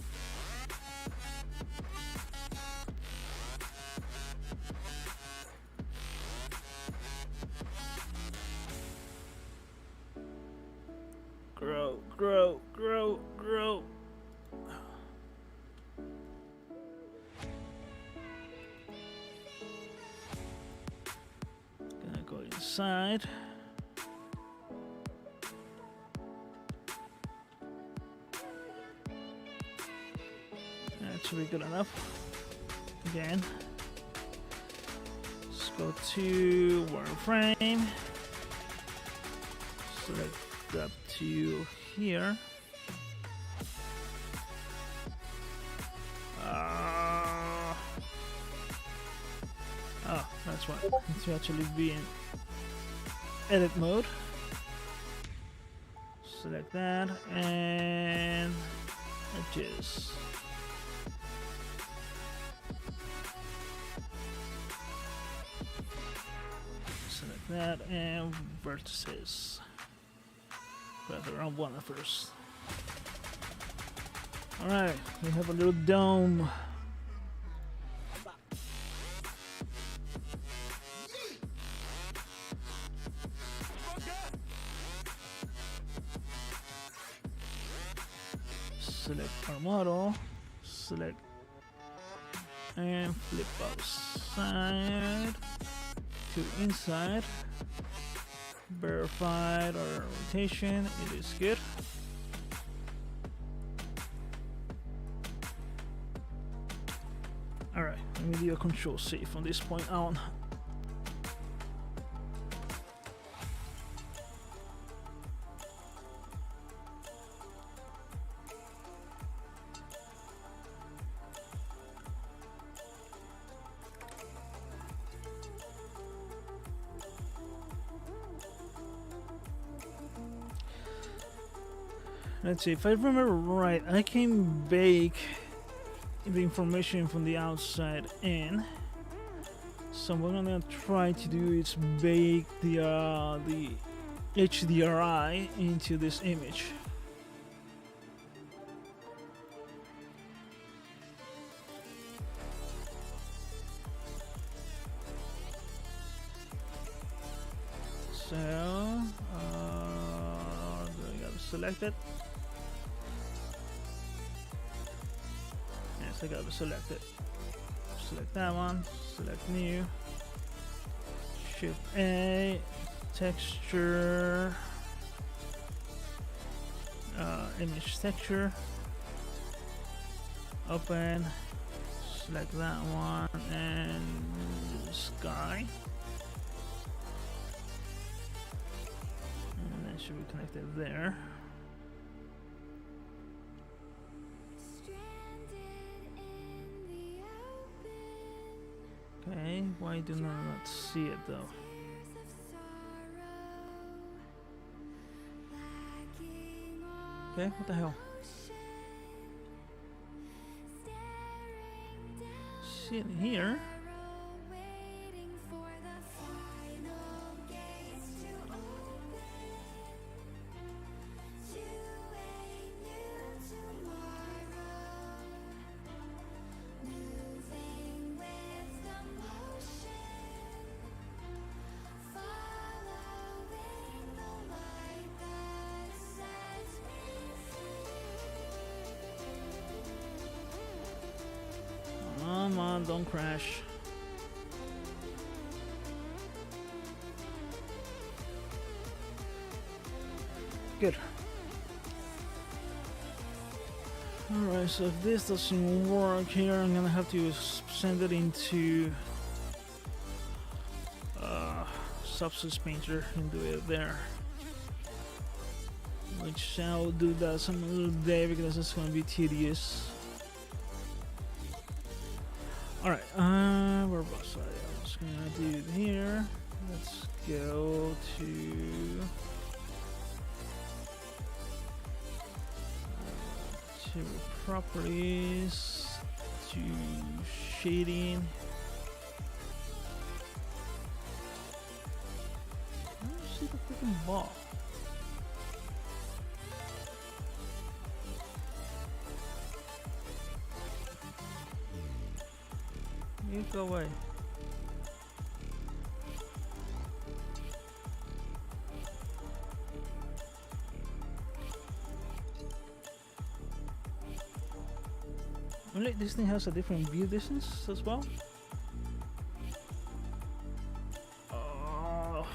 Grow, grow, grow, grow. Gonna go inside. That should be good enough. Again. Let's go to wireframe. Select up to here. Oh, that's why. It's actually be in edit mode. Select that and edges. Select that and vertices. Rather around one at first. Alright, we have a little dome. Select our model, select and flip outside to inside. Verified our rotation, it is good. Alright, Let me do a control C from this point on. Let's see, if I remember right, I can bake the information from the outside in. So what I'm gonna try to do is bake the HDRI into this image. So I gotta select it. Yes, I gotta select it. Select that one. Select new. Shift A. Texture. Image texture. Open. Select that one and sky. And then should be connected there. Okay, why do I not see it though? Okay, what the hell? See it here? Come on, don't crash. Good. Alright, so if this doesn't work here, I'm gonna have to send it into Substance Painter and do it there. Which I'll do that some other day because it's gonna be tedious. Alright, where was I? I was gonna do it here. Let's go to properties, to shading. I don't see the freaking ball. You go away. Only this thing has a different view distance as well. Oh.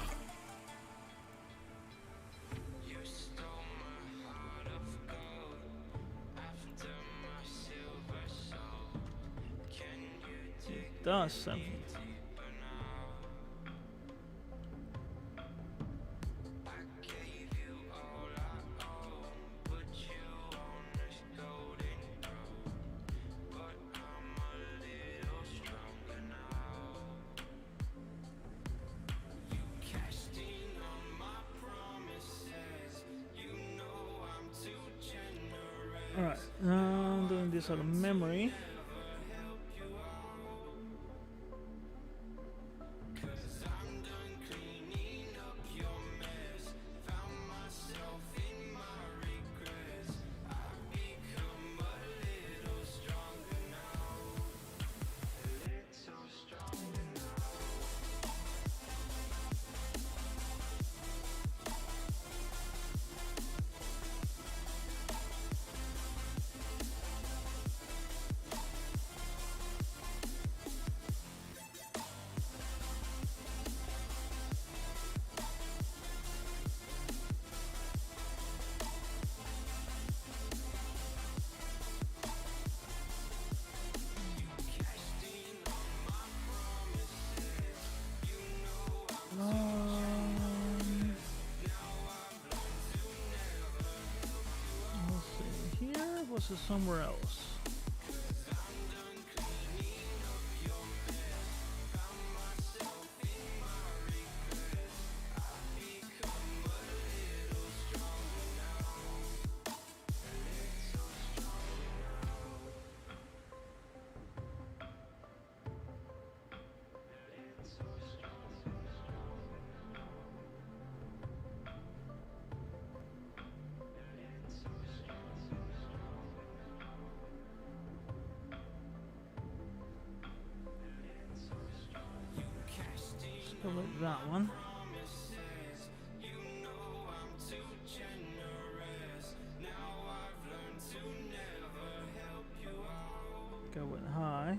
It does something. Alright, now I'm doing this out of memory. was it somewhere else? Go with that one. Go with high.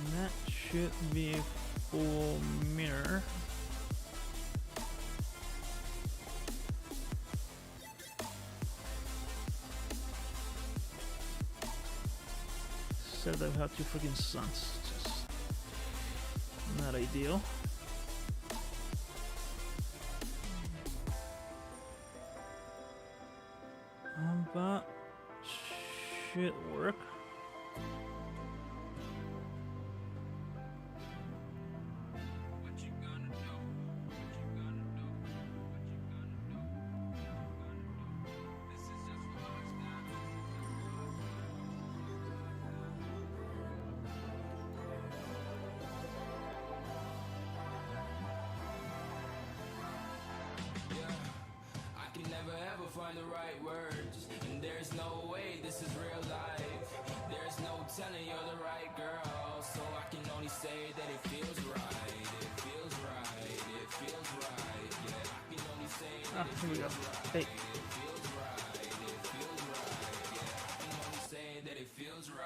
And that should be a full mirror. Said I've had 2 freaking sons. Just not ideal. But should work. I can never ever find the right words, and there's no way this is real life. There's no telling you're the right girl, so I can only say that it feels right. It feels right. It feels right. Yeah, I can only say that it Here we go. feels right. Hey. It feels right. It feels right. Yeah, I can only say that it feels right.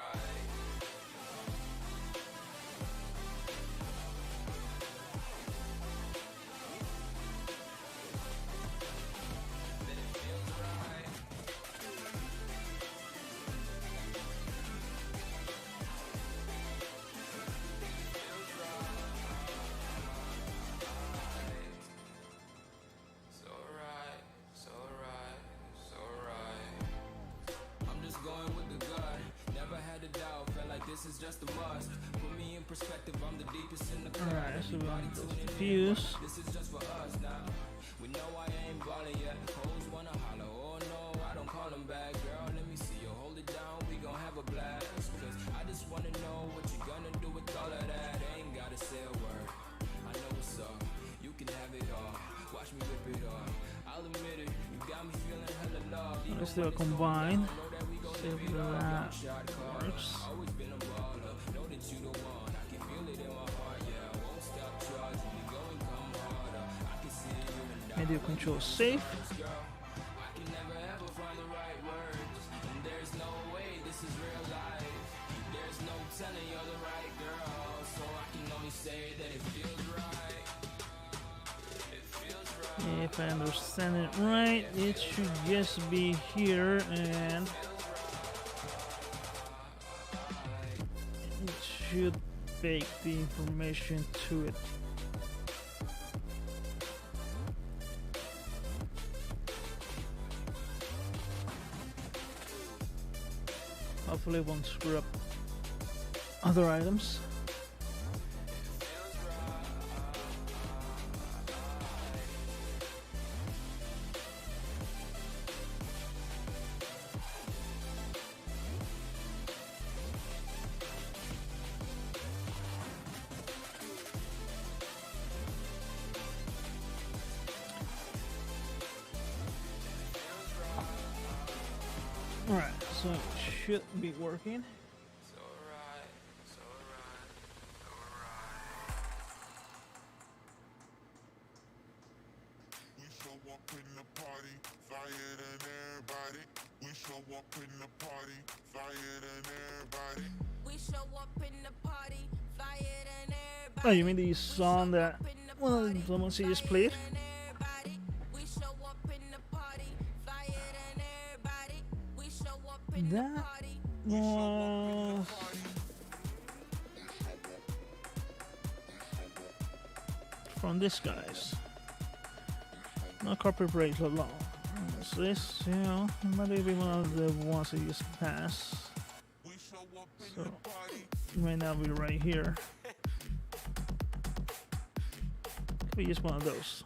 So right, so right, so right. I'm just going with the gut. Never had a doubt, felt like this is just a must. Put me in perspective, I'm the deepest in the crowd. Alright, so we Everybody want tuning the in, fuse. this is just for us now. We know I ain't ballin' yet. Hoes wanna holler, oh no, I don't call them back. Girl, let me see you hold it down, we gon' have a blast. Cause I just wanna know what you gonna do with all of that. Ain't gotta say a word, I know what's up. You can have it all, watch me rip it off. I'll admit it, you got me feeling hella love. Let's do a combine. See if that works. Always been a baller, know that you the one. I can feel it in my heart, yeah. I won't stop charging you, go and come harder. I can see you and I. Media control safe. Girl, I can never ever find the right words, and there's no way this is real life. There's no telling you're the right girl, so I can only say that it feels right. It feels right. If I understand it right, it should just be here and it should take the information to it. Hopefully it won't screw up other items. Alright, so it should be working. So right, so right, so right. We show up in the party, flyer than everybody. We show up in the party, flyer than everybody. We show up in the party, flyer than everybody. Oh, you mean the song that Well, someone see just played. That was from this guys. No copyright law. So this, you know, might be one of the ones that just pass. So it might not be right here. Could be just one of those.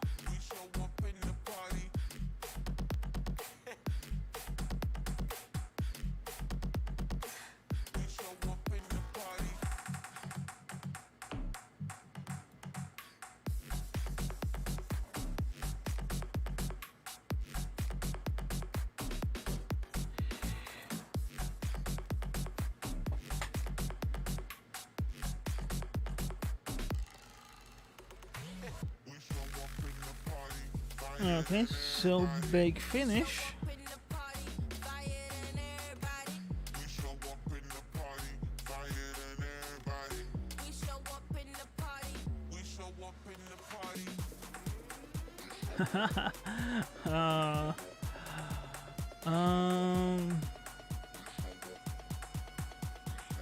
Okay, so big finish.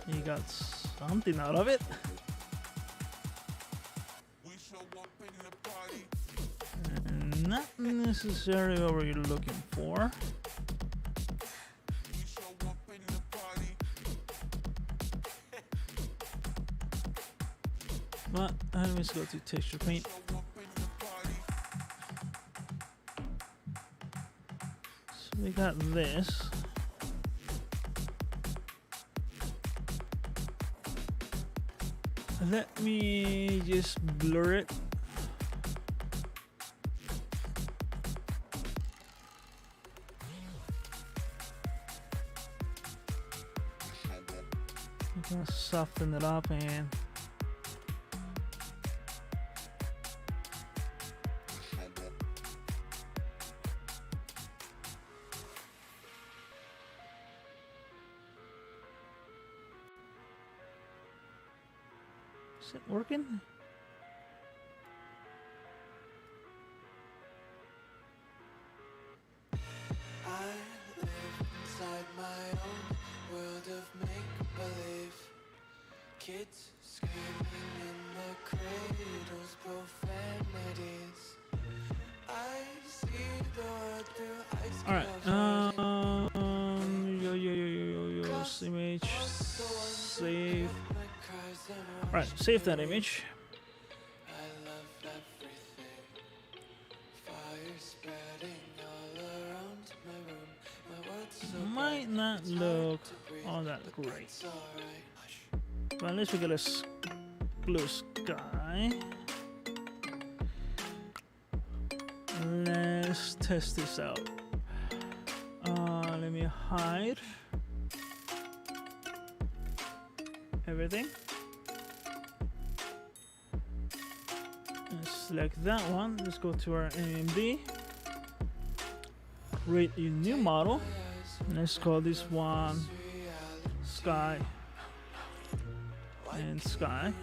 You got something out of it. Not necessarily what you're looking for. But let me go to texture paint. So we got this. Let me just blur it. I'm gonna soften it up and is it working? I live inside my own world of make-believe. Kids screaming in the cradles, profanities. I see the world through ice All right. cubes. Image. Save. All right. Save that image. I love everything. Fire spreading all around my room. My world's so Might not look all that great, it's alright. but at least we get a blue sky. Let's test this out. Let me hide everything and select that one. Let's go to our MMD, create a new model, and let's call this one sky and sky.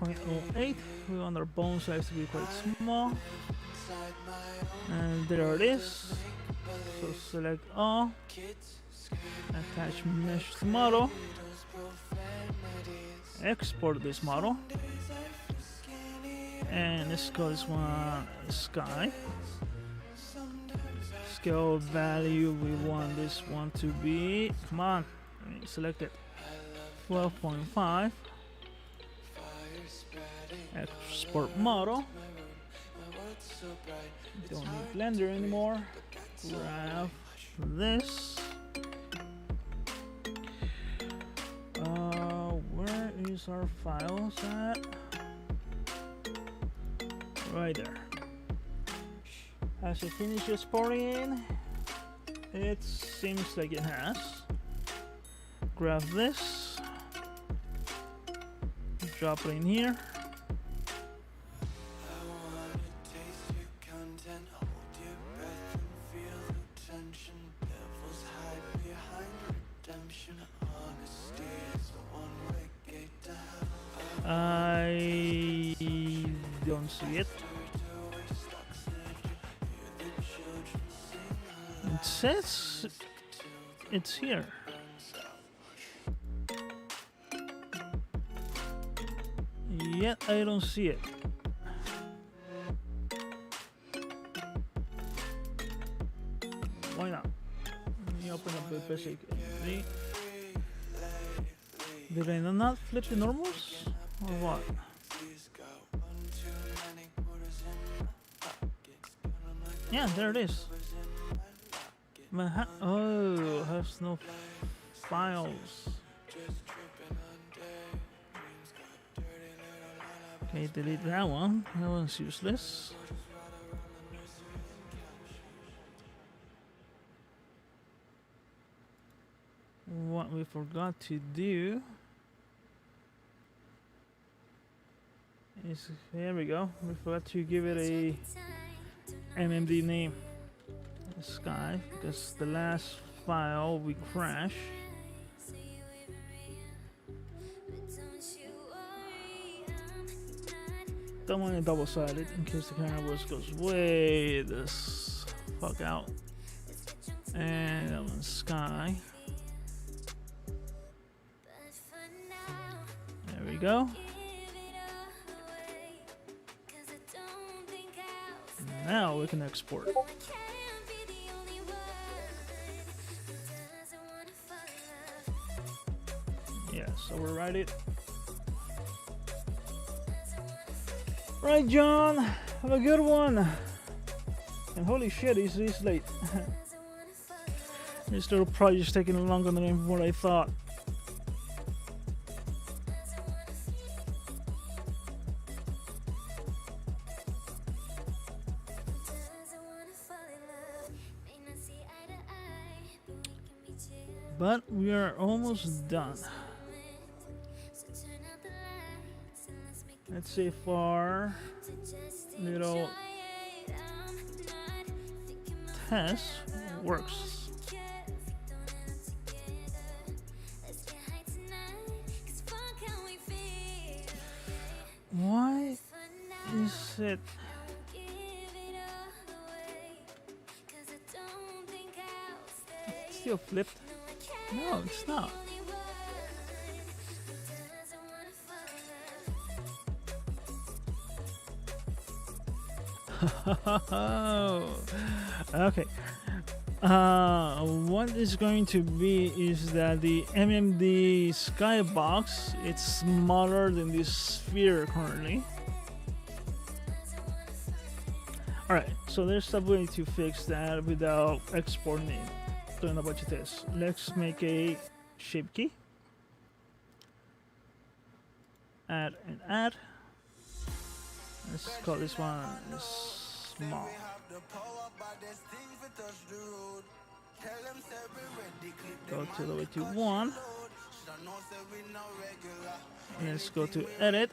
0.08. We want our bone size to be quite small, and there it is. So select all, attach mesh to model, export this model, and let's call this one sky. Scale value, we want this one to be, come on, let me select it, 12.5. Export model. Don't need Blender anymore. Grab this. Where is our files at? Right there. Has it finished exporting in? It seems like it has. Grab this. Drop it in here. I don't see it. It says it's here. Yet I don't see it. Why not? Let me open up the basic. Did I not flip the normals? Or what? Yeah, there it is. Oh, has no files. Okay, delete that one. That one's useless. What we forgot to do is, here we go. We forgot to give it a MMD name. Sky, because the last file we crashed. Don't want it double-sided in case the camera goes way this fuck out. And that one's Sky. There we go. Now we can export. Yeah, so we'll write it. Right, John, have a good one. And holy shit, he's late. This little project's taking longer than what I thought. But we are almost done. Let's see if our little test works. Why is it? It's still flipped. No, it's not. Okay. What is going to be is that the MMD skybox, it's smaller than this sphere currently. Alright, so there's a way to fix that without exporting it. Don't know what it is. Let's make a shape key. Add and add. Let's call this one small. Go to the way to 1. Let's go to edit.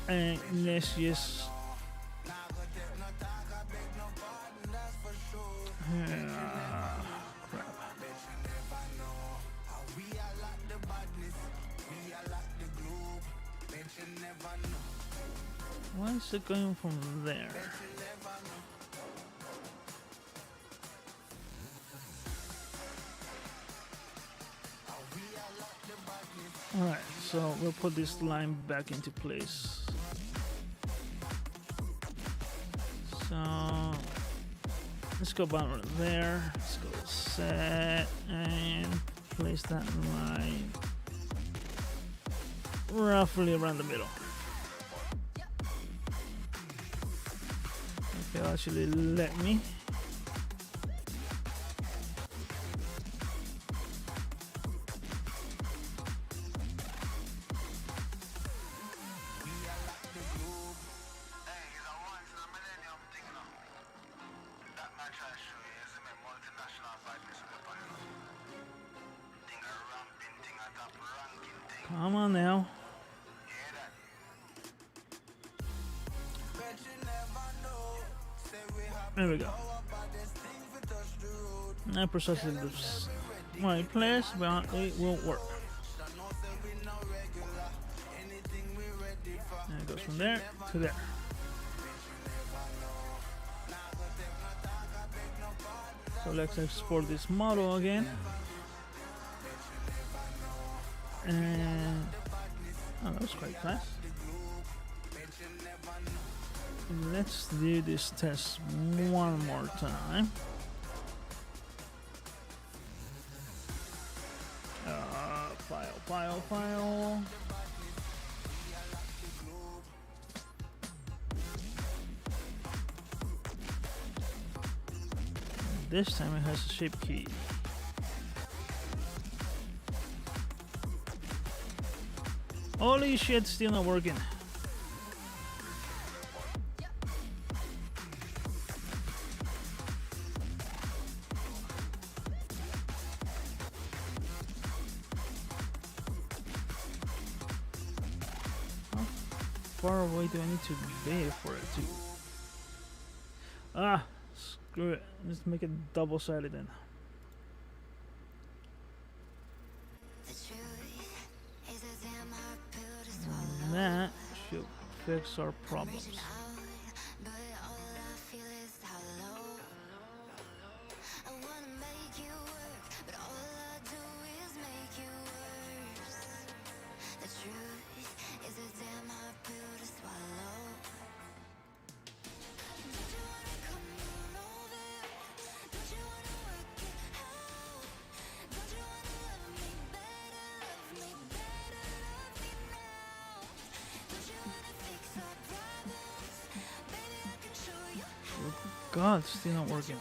And let's just crap. Why is it going from there? Alright, so we'll put this line back into place. So let's go back right there. Let's go set and place that line roughly around the middle. Okay, actually let me. Come on now. There we go. Now precisely the right place, but it won't work. there to there. So let's export this model again. And oh, that was quite fast. Let's do this test one more time. File. This time it has a shape key. Holy shit, still not working. How far away do I need to be for it to... Ah, screw it. Let's make it double-sided then. And that should fix our problems. God, it's still not working.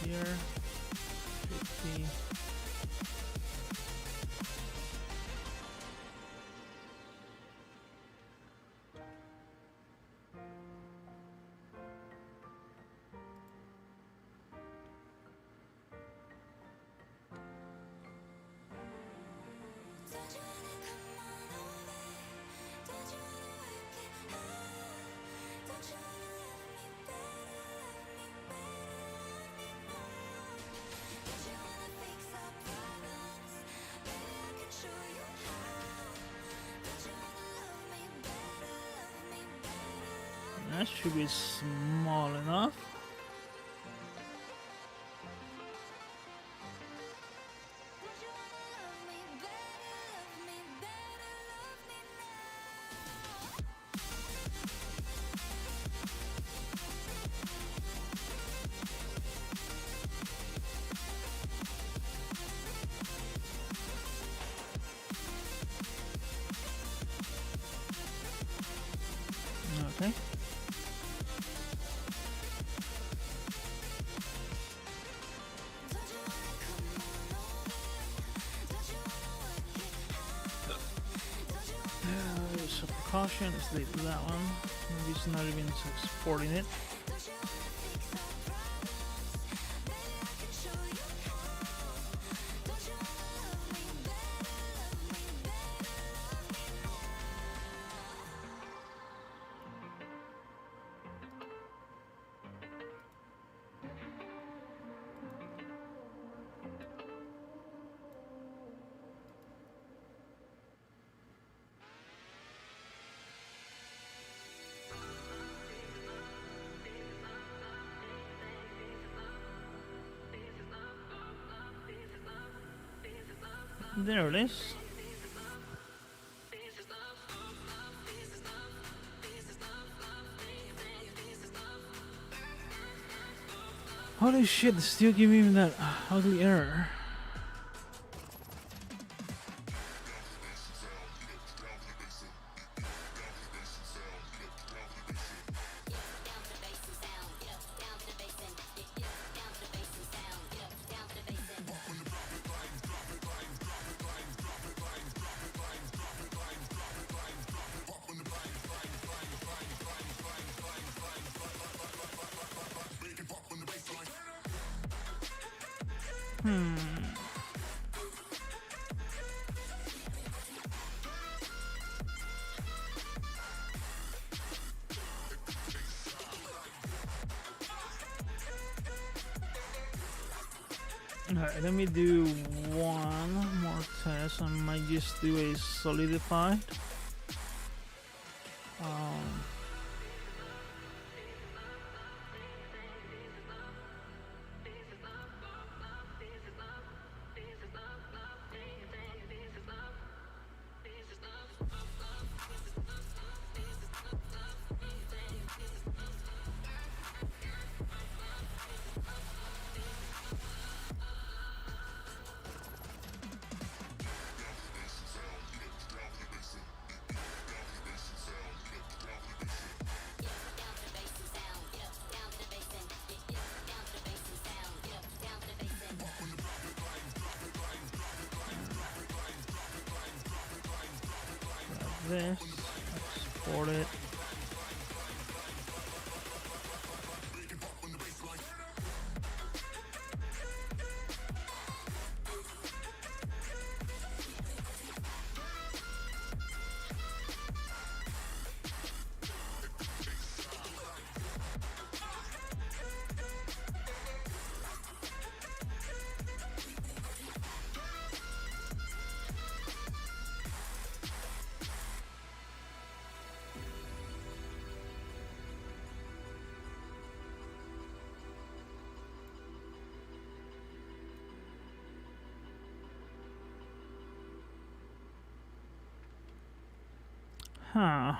Here, 50. That should be small enough. Okay. So precaution, let's delete that one. Maybe it's not even exporting it. There it is. Holy shit, it's still giving me that ugly error. Alright, let me do one more test. I might just do a solidified. Um, this, export it. Huh.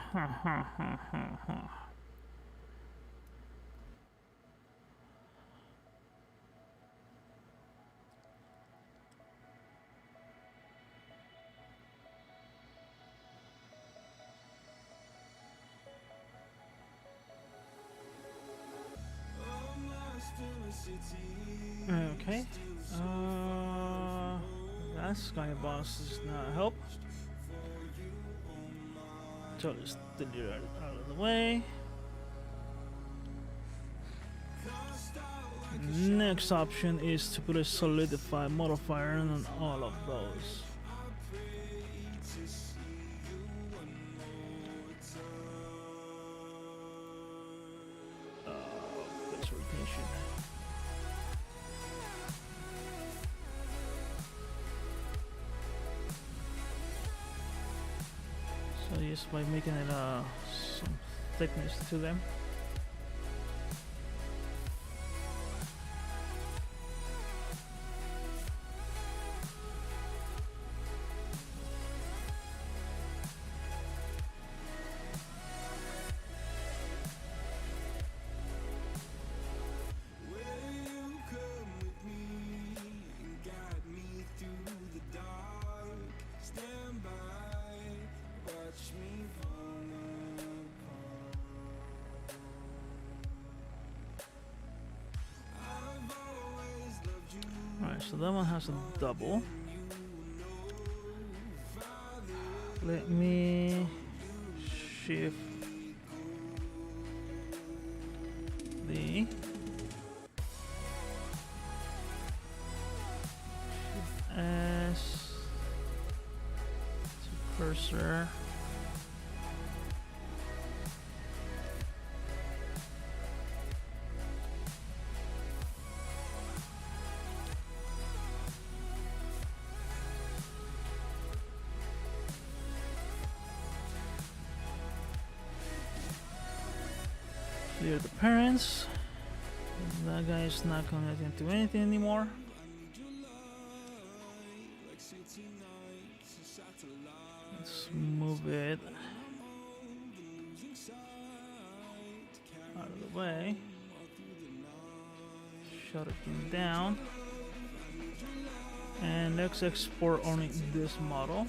Okay. That Sky Boss is not help. So let's delete it out of the way. Next option is to put a solidify modifier on all of those. Base rotation. So just by making it some thickness to them. Alright, so that one has a double. Let me shift the S to cursor. Clear the parents. That guy is not connecting to anything anymore. Let's move it out of the way. Shut it down. And let's export only this model.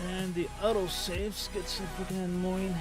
And the auto saves gets freaking annoying.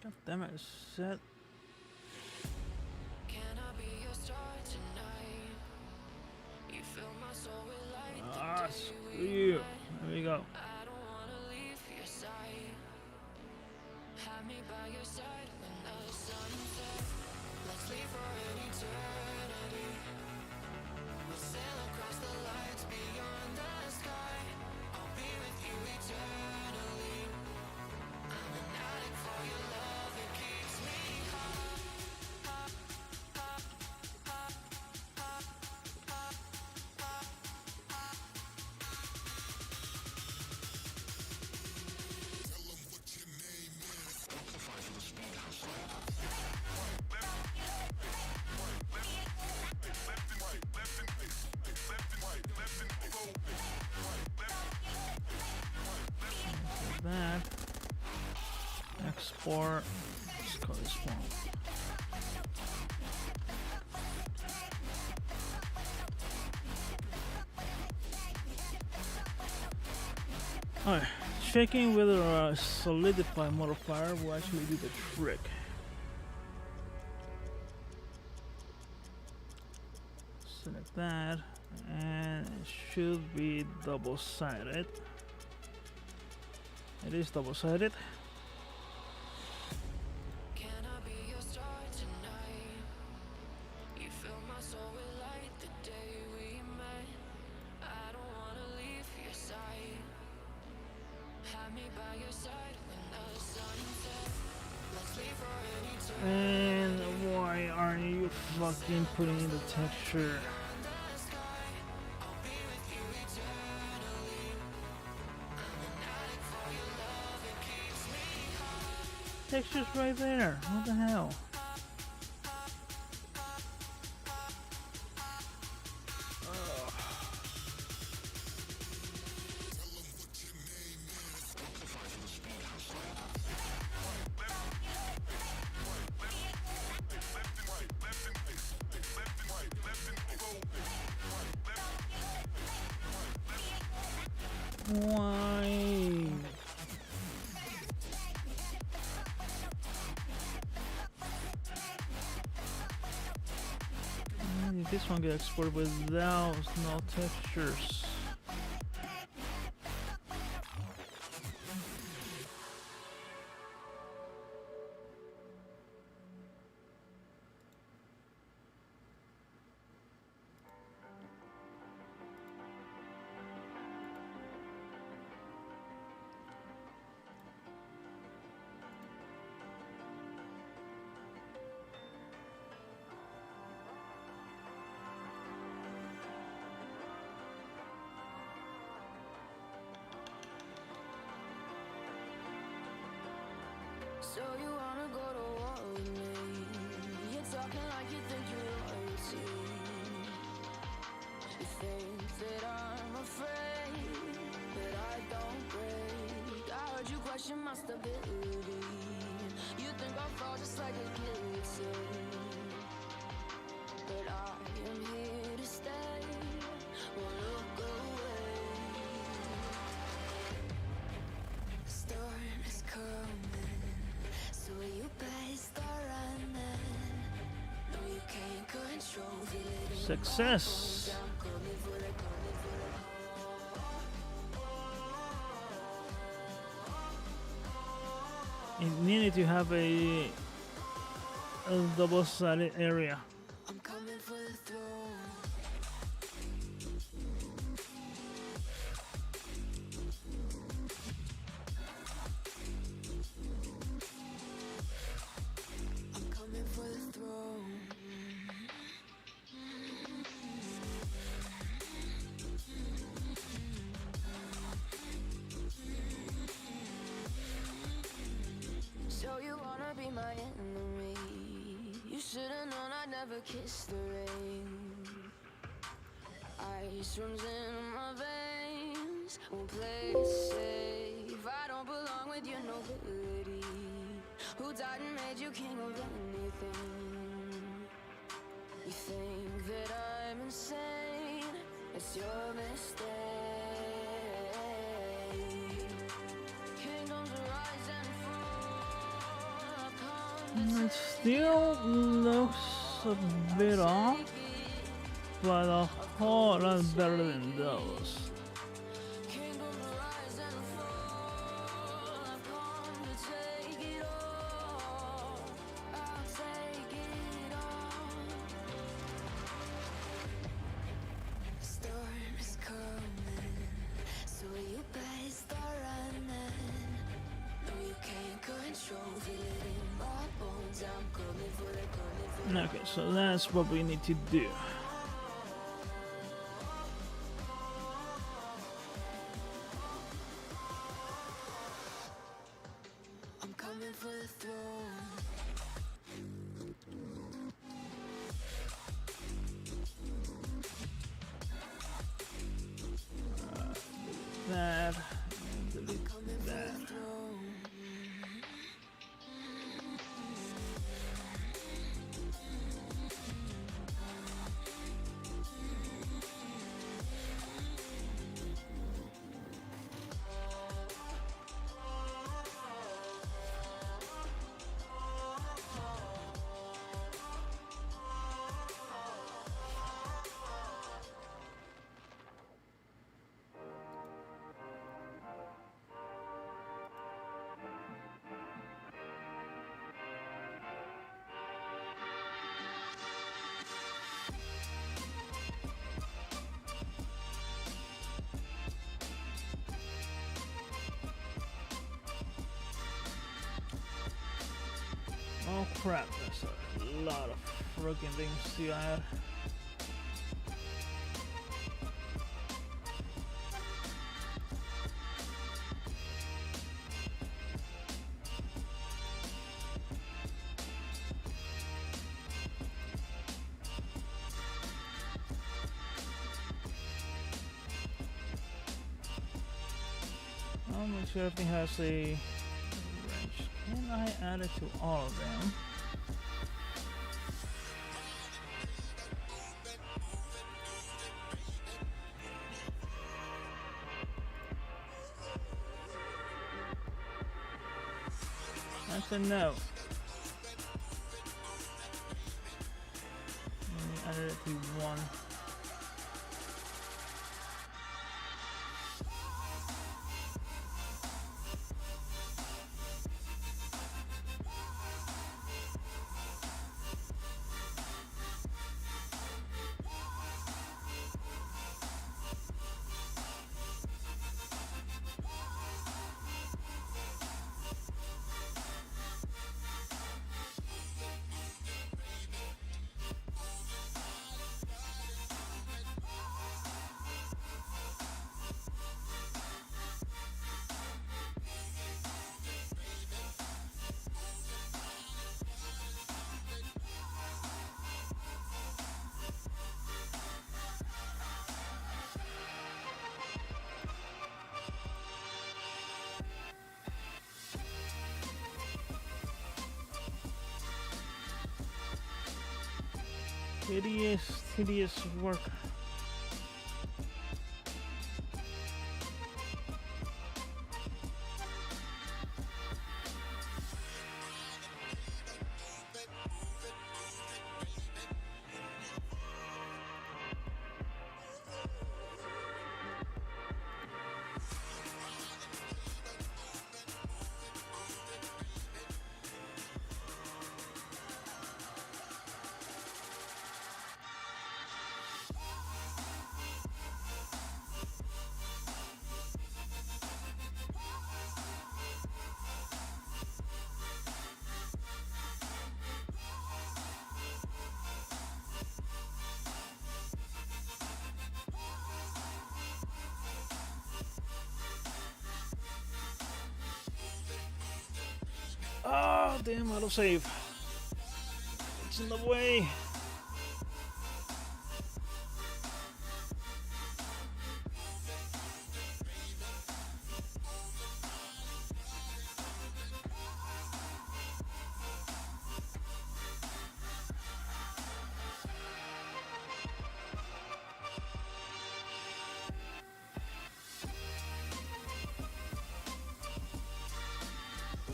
God damn it, set. Can I be your star tonight? You fill my soul with light the Ah, day screw we you. met. There we go. I don't wanna leave your side. Have me by your side when the sun sets. Let's leave for an eternity. We'll sail across the lights beyond the sky. I'll be with you eternally. I'm an addict for your love, it keeps me high. That. Export. Let's call this one. Alright, checking whether a solidify modifier will actually do the trick. Select that, and it should be double-sided. It is double-sided. Can I be your star tonight? You fill my soul with light the day we met. I don't wanna leave your side. Have me by your side when the sun sets. Let's leave for an eternity. And why aren't you fucking putting in the texture? The sky, I'll be with you eternally. I'm an addict for your love, it keeps me high. Texture's right there. What the hell? Why? This one gets exported without no textures. So you wanna go to war with me? You're talking like you think you're royalty. You think that I'm afraid, but I don't break. I heard you question my stability. You think I'll fall just like a guillotine, but I am here to stay. Won't look away. The storm is coming, so you better start running. No, you can't control it. Success. I'm coming for the It needed to have a double-sided area. I'm coming for the throne. I'm coming for the throne. So you wanna be my enemy? You should've known I'd never kiss the rain. Ice runs in my veins, won't play it safe. I don't belong with your nobility. Who died and made you king of anything? You think that I'm insane? It's your mistake. Kingdoms rise and fall. I've It still looks a bit off, but a whole lot better than those. Storm is coming, so you better start running. No, you can't control, feel it in my bones. I'm coming for the coming for Okay, so that's what we need to do. I'm coming for the throne. That and delete that. Oh crap, that's a lot of freaking things to add. I'll make sure everything has a wrench. Can I add it to all of them? That's a no. Let me add it to one. Tedious work. Oh, damn, autosave. It's in the way.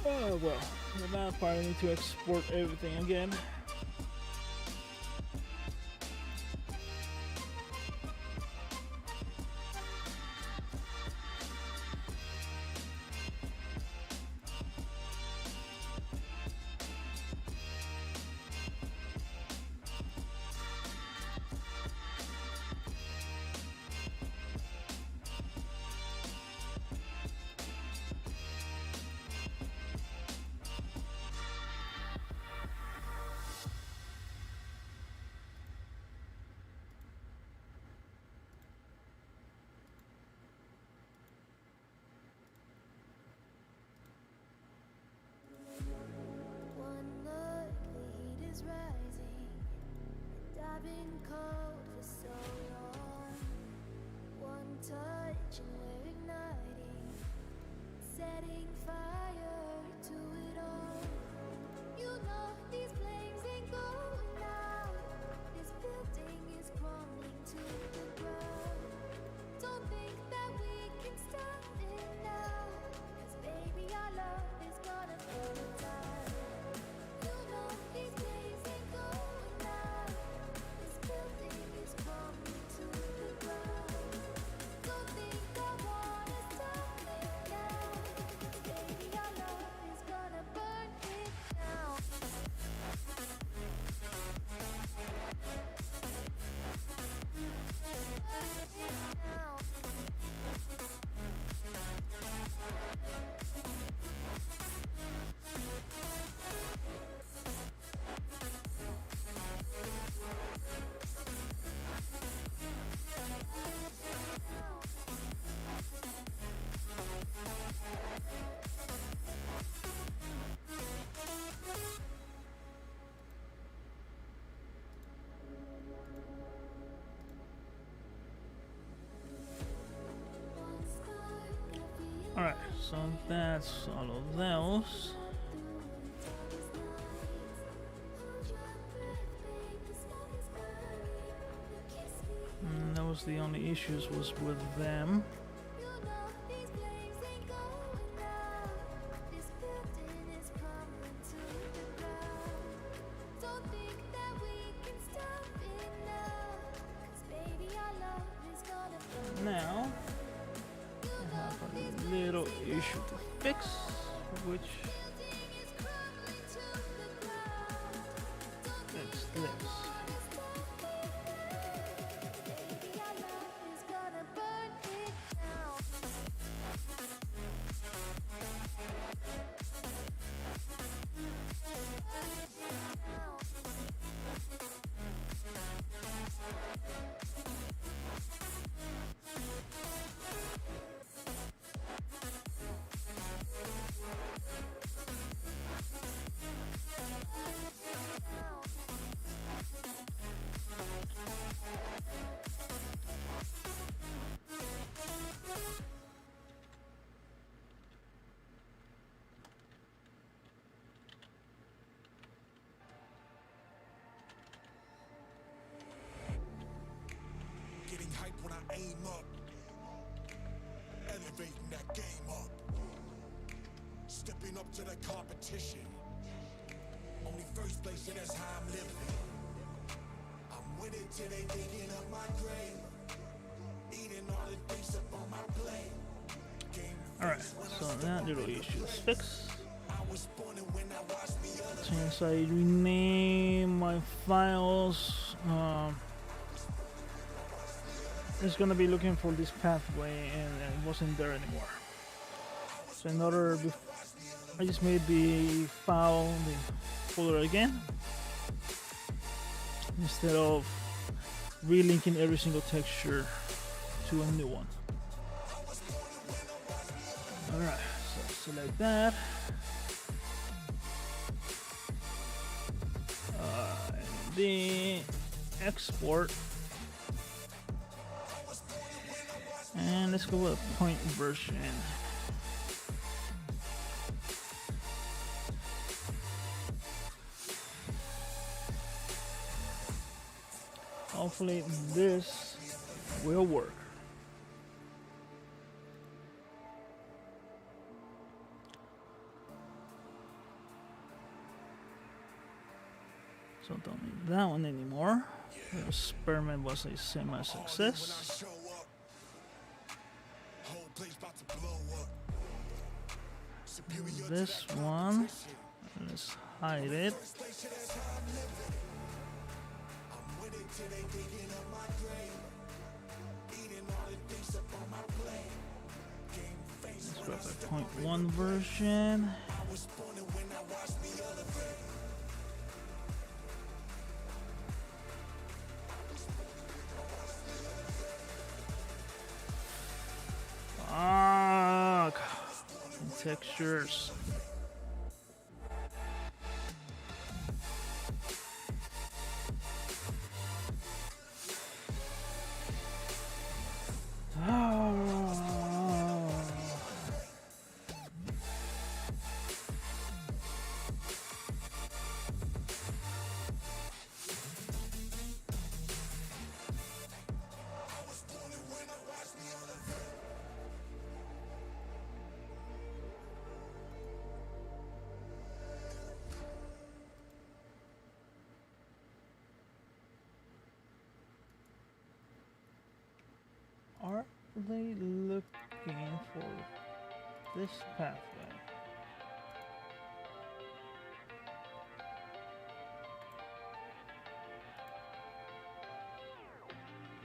Oh well, for that part I need to export everything again. One look, the heat is rising, and I've been cold for so long. One touch and we're igniting, setting fire to it all. You know these flames ain't going out. This building is crumbling to the ground. Don't think that we can stop it now, 'cause baby our love is gonna burn it down. You know these flames ain't going out. This building is crumbling to the ground. Don't think I wanna stop it now, 'cause baby our love is gonna burn it down. Alright, so that's all of those. That was the only issues was with them. You know these flames ain't going out. This building is crumbling to the ground. Don't think that we can stop it now, 'cause baby our love is gonna burn. Now, I have a little issue to fix, which Building is crumbling to the ground. Don't is think this. wanna stop it now. Baby our love is gonna burn it down. Getting hype when I aim up. Elevating that game up. Stepping up to the competition. Only first place, and that's how I'm living. I'm winning till they digging up my grave. Eating all the things up on my plate. Game Alright, so that little issue is fixed. I was born and when I watched the other Since I rename my files, it's gonna be looking for this pathway and it wasn't there anymore. So in order, I just made the file, the folder again, instead of relinking every single texture to a new one. Alright, so select that. The export, and let's go with point version. Hopefully this will work. So don't need that one anymore. The experiment was a semi-success. This one, let's hide it. Let's grab the 0.1 version. Fuck. And textures. Are they looking for this pathway?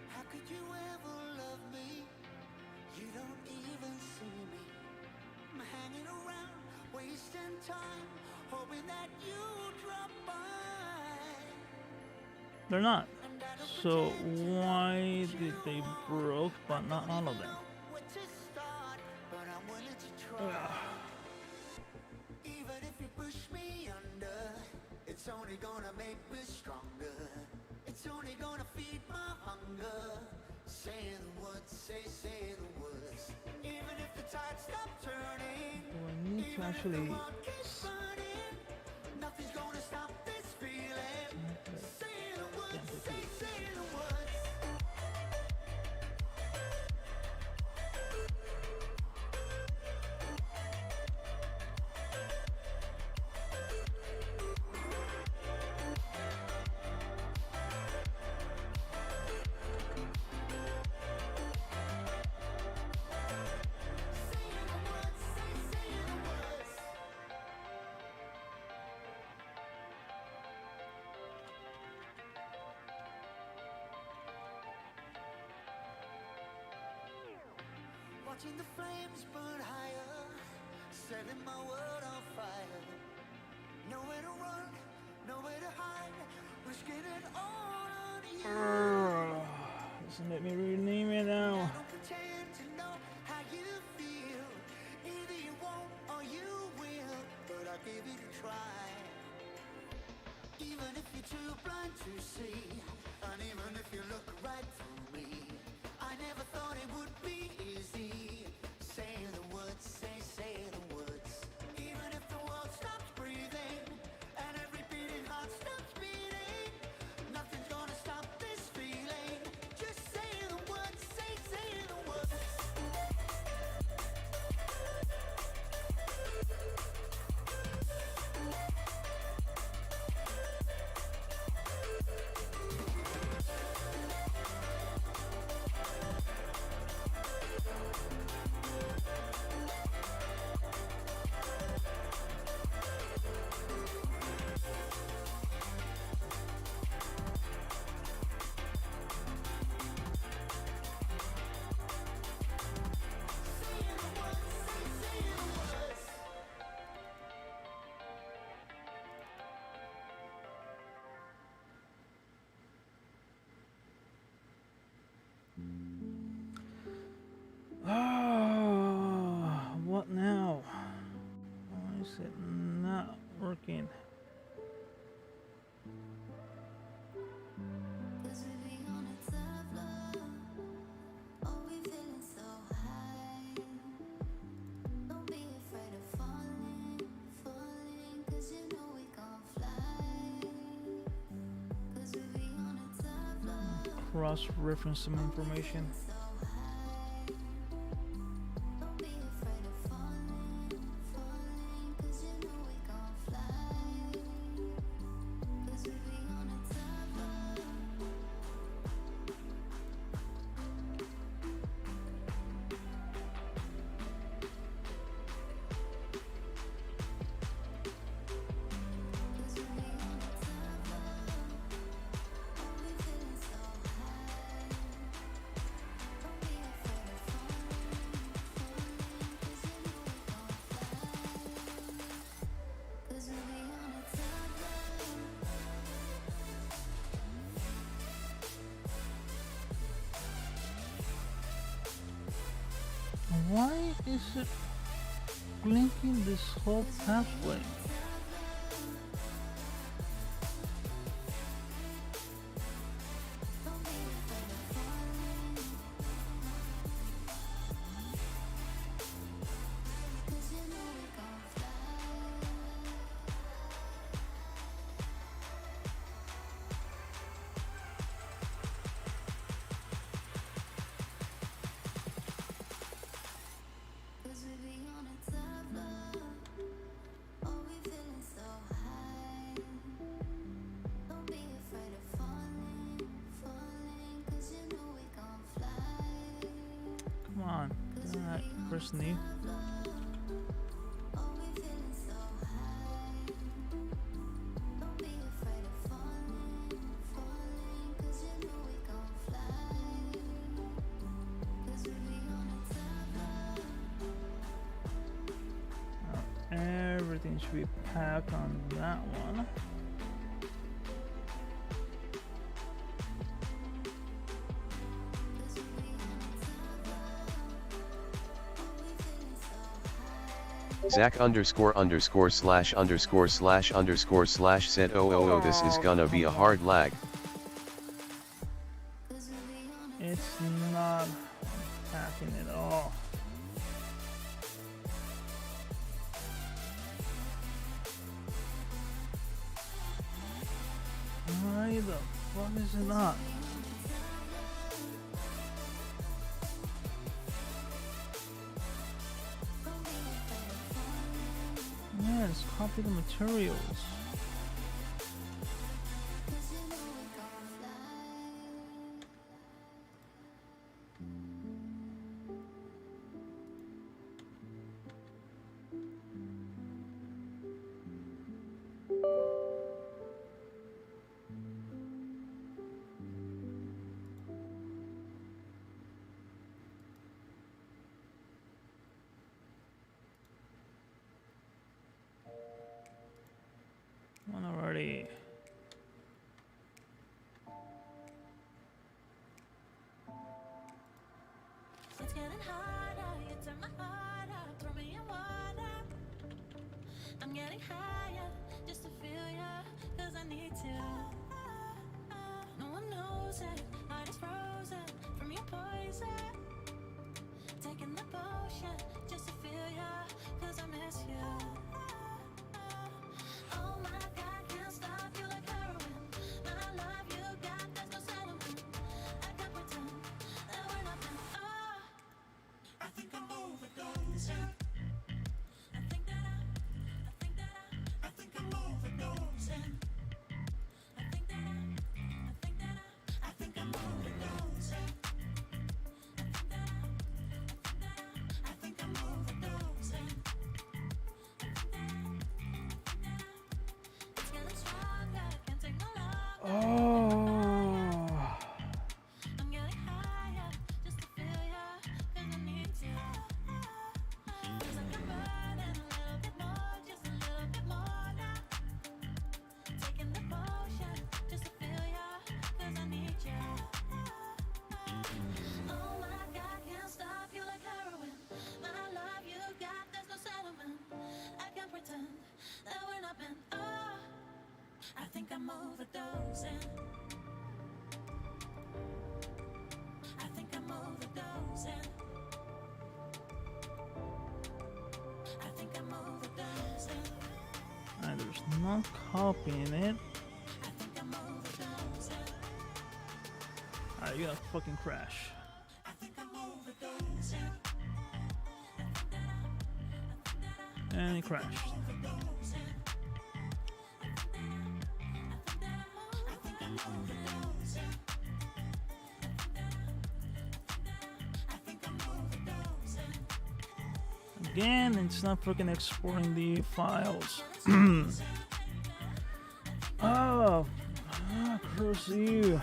How could you ever love me? You don't even see me. I'm hanging around, wasting time, hoping that you drop by. They're not. So why did they broke but not all of them? Even if you push me under, it's only gonna make me stronger. It's only gonna feed my hunger. Say the words, say the words. Even if the tide stops turning, Do I need to even if actually the world keeps burning, nothing's gonna stop this feeling. Say the words, say the words. Watching the flames burn higher, setting my world on fire. Nowhere to run, nowhere to hide, risking it all on you. Doesn't let me rename it now. I don't pretend to know how you feel. Either you won't or you will, but I'll give it a try. Even if you're too blind to see, and even if you look right through me, I never thought it would be easy. Say the words, say the words. Even if the world stops breathing and every beating heart stops beating, nothing's gonna stop this feeling. Just say the words, say the words. What now? Why is it not working? Cause we be on a tough love. Oh, we feeling so high. Don't be afraid of falling, cause you know we gon' fly. Cause we be on a tough love. Cross-reference some information. So high. Don't be afraid of falling, cause you know we gon' fly. Cause we be on is it blinking this whole pathway? Come on, press new. Everything should be packed on that one. Zach__/_// said, oh, this is gonna be a hard lag. It's not packing at all. Why the fuck is it not? Yes, copy the materials. One already. It's getting harder, you turn my heart up, throw me in water. I'm getting higher, just to feel ya, cause I need to. No one knows it, heart is frozen from your poison. Taking the potion, just to feel ya, cause I miss you. Oh my God, can't stop you like heroin. My love you got, there's no settlement. I can't pretend that we're nothing. Oh, I think I'm overdosing. I think I'm overdosing. I think I'm overdosing. I think I'm overdosing. It's getting stronger, can't take no longer. Oh. I'm getting higher, just to feel ya, cause I need to. Feels like I'm burning a little bit more, just a little bit more now. Taking the potion, just to feel ya, cause I need ya. Oh my God, can't stop you like heroin. My love you got, there's no settlement. I can't pretend that we're not meant. Oh, I think I'm overdosing. I think I'm overdosing. I think I'm overdosing. And there's no copying it. I think I'm overdosing. Alright, you're gonna fucking crash. I think I'm overdosing. And he crashed. Overdosing. I think I'm overdosing. I think I'm overdosing. Again, it's not fucking exporting the files. Oh, curse you.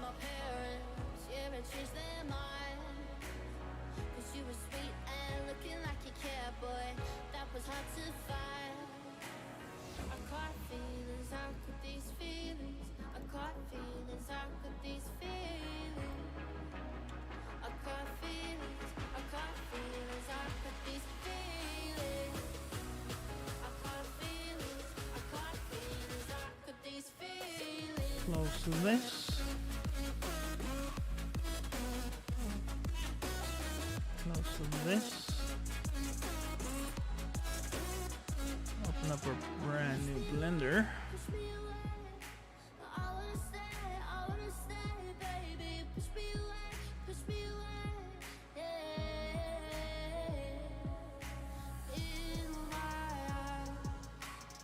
my parents, yeah, and changed their mind. Cause you were sweet and looking like you cared, boy, that was hard to find. I caught feelings, how could these feelings? I caught feelings, how could these feelings? I caught feelings, I caught feelings, how could these feelings? I caught feelings, I caught feelings, how could these feelings? Close to this. Close to this. Open up a brand new blender. Push me away, I wanna stay, baby. Push me away, yeah. In my eyes,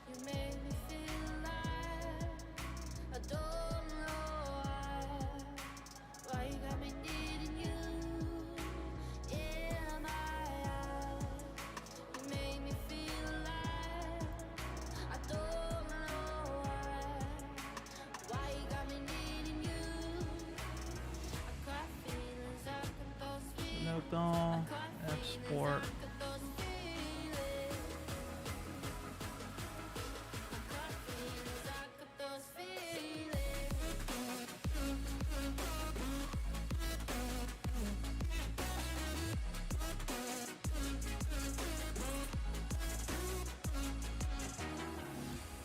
you made me feel alive. I don't know why you got me needing you. In my eyes, you made me feel alive. I don't know why you got me needing you. I caught feelings, I got those feelings. Select export. I got those feelings. I caught feelings, I got those feelings.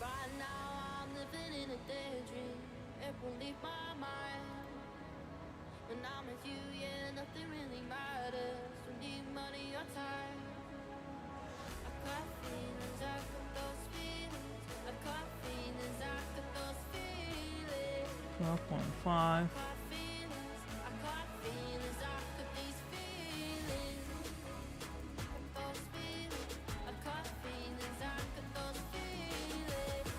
Right now I'm living in a daydream. It won't leave my mind. When I'm with you, yeah, nothing really matters. Don't need money or time. I got feelings, I got those feelings. I got feelings, I got those feelings. 12.5. Got feelings, I got feelings, I got these feelings. Those feelings, I got feelings, I got those feelings.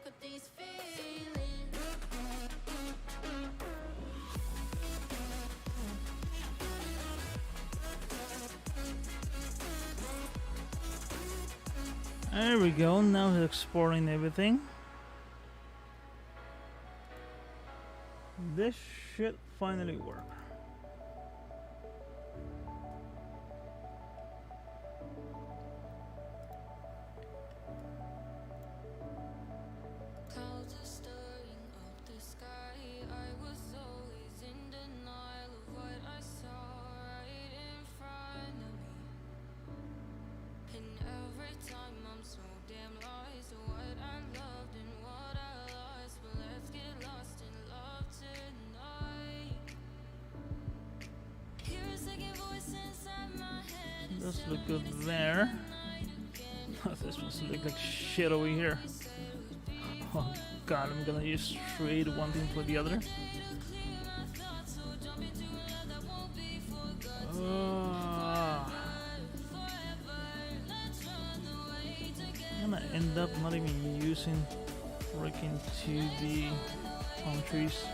Got these feelings. There we go. Now it's exporting everything. This should finally work. Clouds are stirring up the sky. I was always in denial of what I saw right in front of me. And every time I'm so damn lost to what I loved and what I lost. But let's get lost in love tonight. Hear a second voice inside my head. Does look good there. This must look like shit over here. Oh god, I'm gonna use trade one thing for the other. I'm gonna end up not even using freaking 2D palm trees.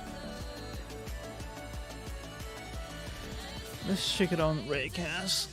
Let's check it on Raycast.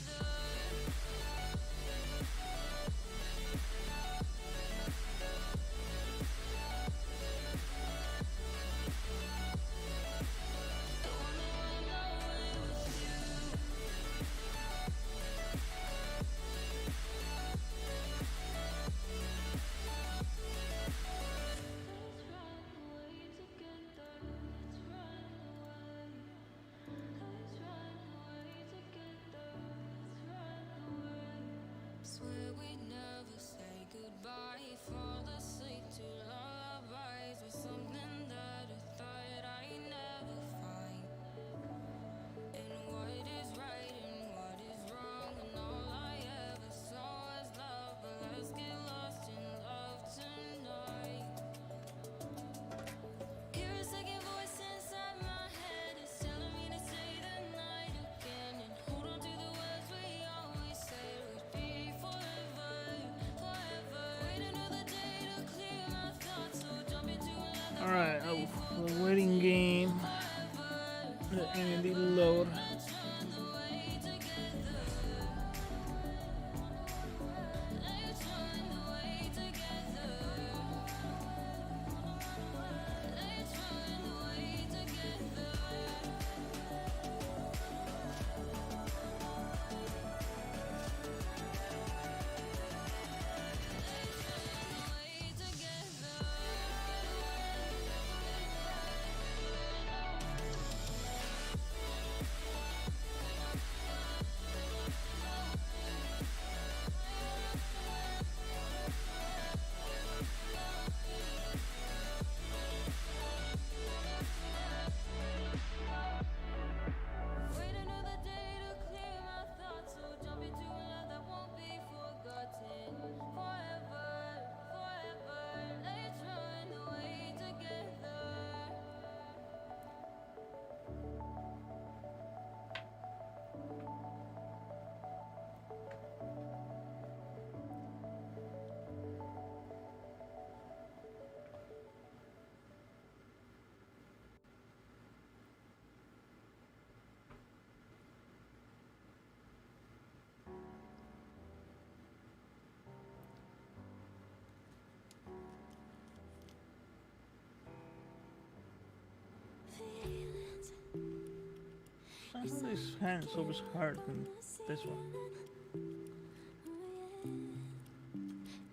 this hand is always hard than this one?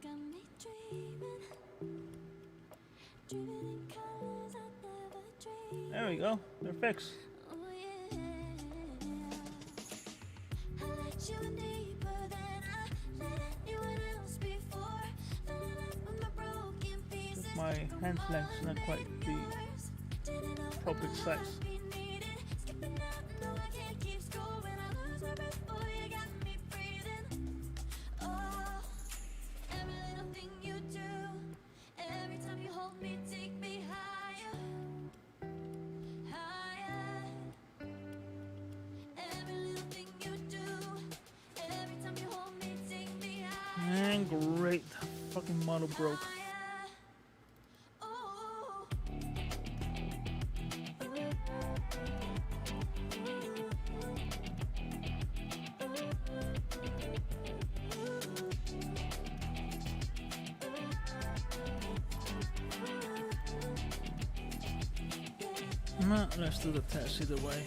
Got me dreaming, dreaming in colors I never dreamed. There we go. They're fixed. Oh yeah, I let you in deeper than I let anyone else before. Filling up with my broken pieces. My hand length's not quite the Didn't know appropriate size. be needed. Skipping out, no, I can't keep score when I lose my breath. Boy, you got me breathing. Oh, every little thing you do, every time you hold me, take me higher, higher. Every little thing you do, every time you hold me, take me higher, And great. Fucking model broke. higher. Oh. Nah, let's do the test either way.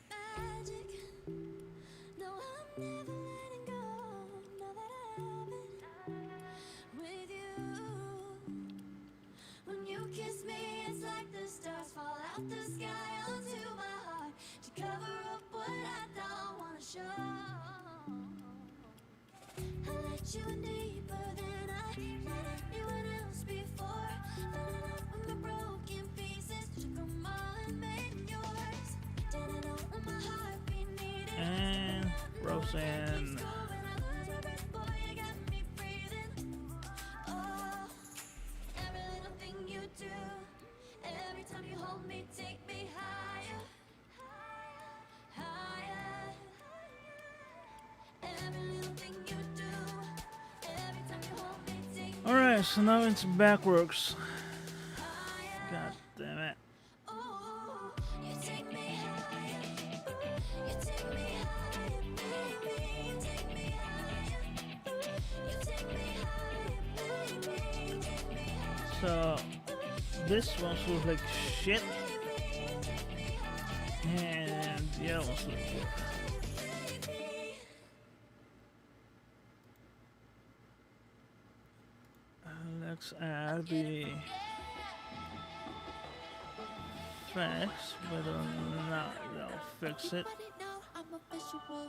Magic. No, I'm never letting go. Now that I've been with you. When you kiss me, it's like the stars fall out the sky onto my heart to cover up what I don't wanna show. I let you in deeper than I let anyone else before. Filling up with my broken pieces, took 'em all and made yours. Didn't know what my heart be needed. And Roseanne. Every time you hold me, take me higher, higher. Every little thing you do, every time you hold me, take me Alright, so now it's backwards. higher. God damn it. Oh, you take me higher. You take me higher, baby. You take me higher. You take me higher, baby. You take me higher. So this one looks like shit. And the other one's look good. Let's add the facts, whether or not they'll fix it. Everybody know I'm a visual.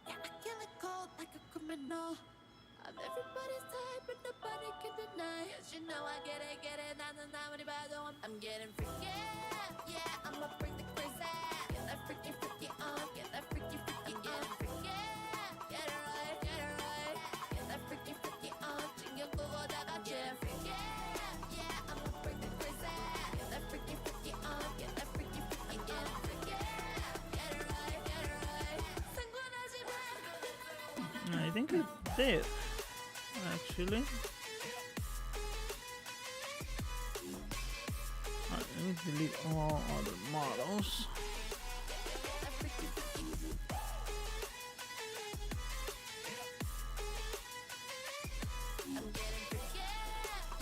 Yeah, I kill it cold like a criminal. I'm everybody's type, but nobody can deny. 'Cause you know I get it, I'm getting freaky. Yeah, I'ma bring the crazy. Get that freaky, freaky on. Get that freaky, freaky, get freaky. Get it right, get it right. Get that freaky, freaky on. 챙겨 보고다가 get freaky. Yeah, I'ma bring the crazy. Get that freaky, freaky on. Get that freaky, freaky, get freaky. Get it right, get it right. 상관하지 마. I think it did, actually. Alright, let me delete all other models. I'm getting freaky.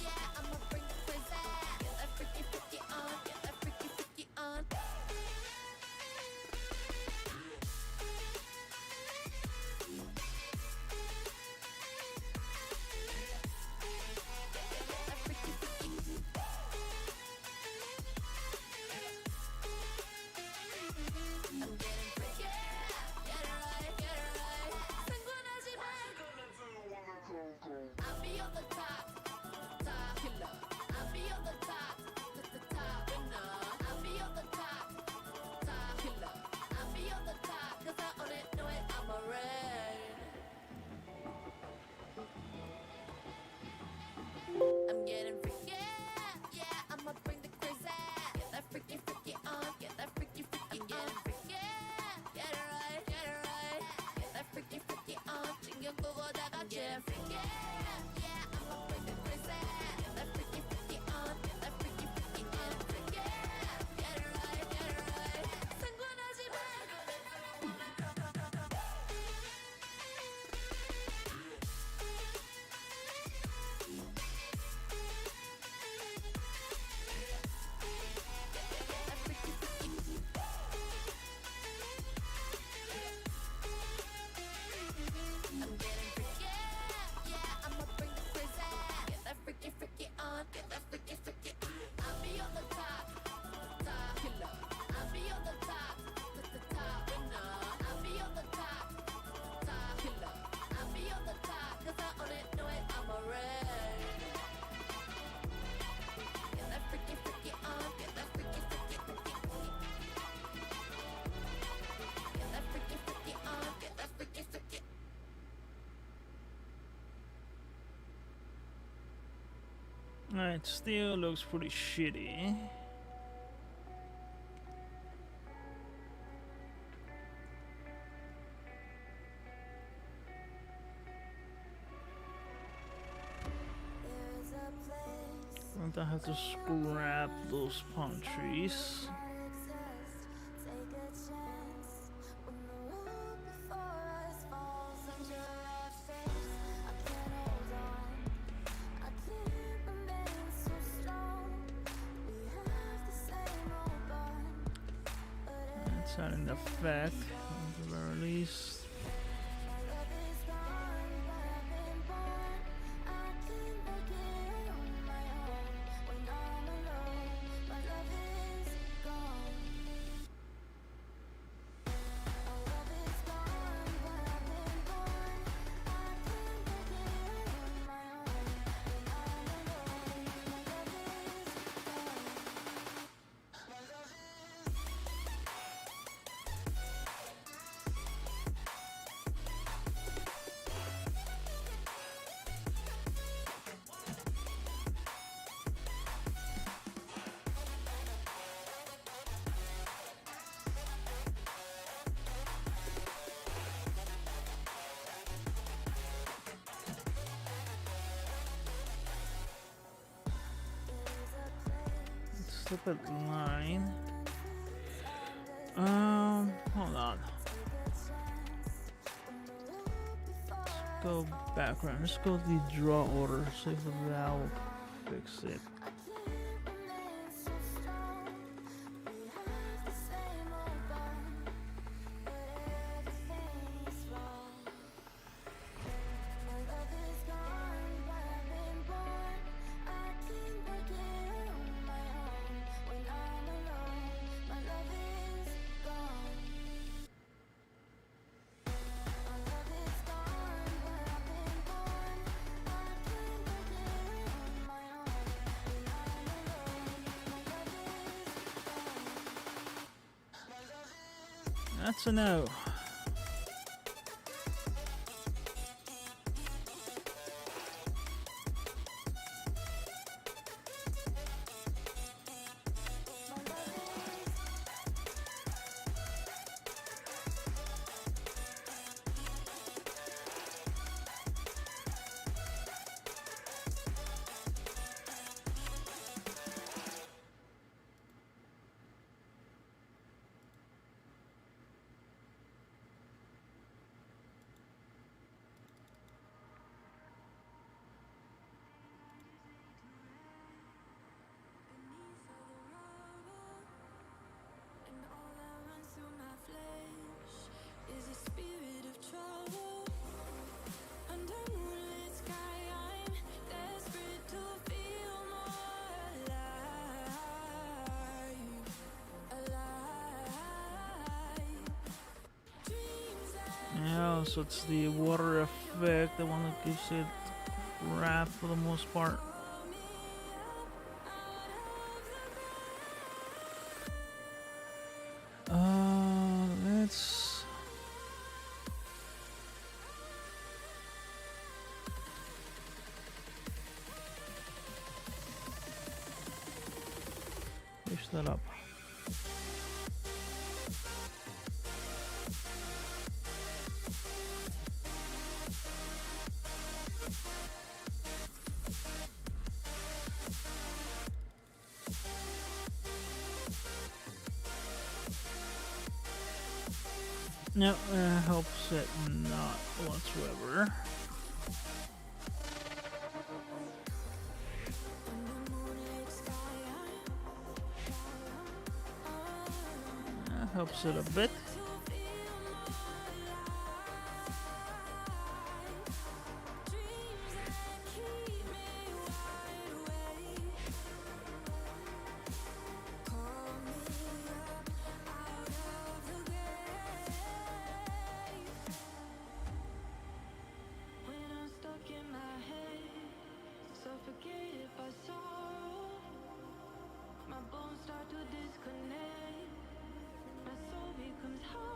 Yeah, I'ma bring the crazy. Get that freaky, freaky on. Get that freaky, freaky on. It still looks pretty shitty. There's a place And I have to scrap those palm trees. exist. Take a chance when the road before us falls under our face. I can't hold on. I can't remain so strong. We have the same old bond, but It's had an effect at the very least. my love is gone. But I've been born. I can make it on my own. When I'm alone, my love is gone. My love is gone, but I've been born. I can make it on my own. When I'm alone, my love is gone. My love is. Stupid line. Hold on. Let's go background. Let's go to the draw order. See if that will fix it. I can't remain so strong. We have the same old bond, but everything's wrong. My love is gone, but I've been born. I can make it on my own. When I'm alone, my love is gone. My love is gone, but I've been born. I can make it on my own. When I'm alone, my love is gone. My love is. That's a no. Beneath all the rubble, and all that runs through my flesh is a spirit of trouble. Under moonlit sky, I'm desperate to feel more alive, alive. Dreams that Yeah, so it's the water effect, the one that gives it crap for the most part. pull me up out of the Let's push that up. No, helps it not whatsoever. moonlit sky, Helps it a bit. to feel more alive. Dreams that keep me wide awake. Call me up out of the grave. When I'm stuck in my head, suffocated by sorrow, my bones start to disconnect. My soul becomes hollow.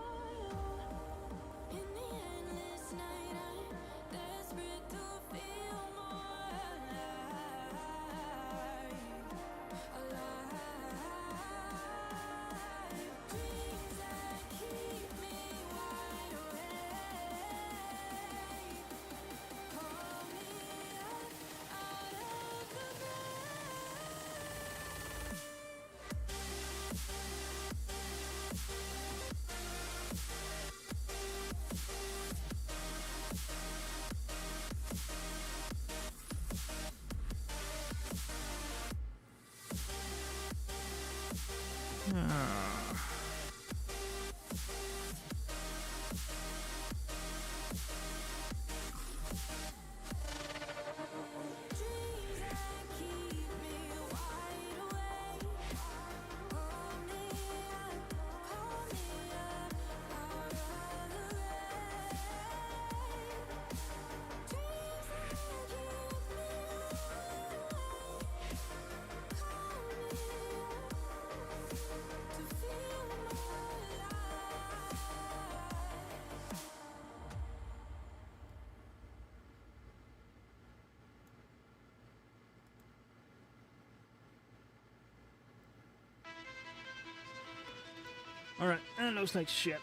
Alright, that looks like shit.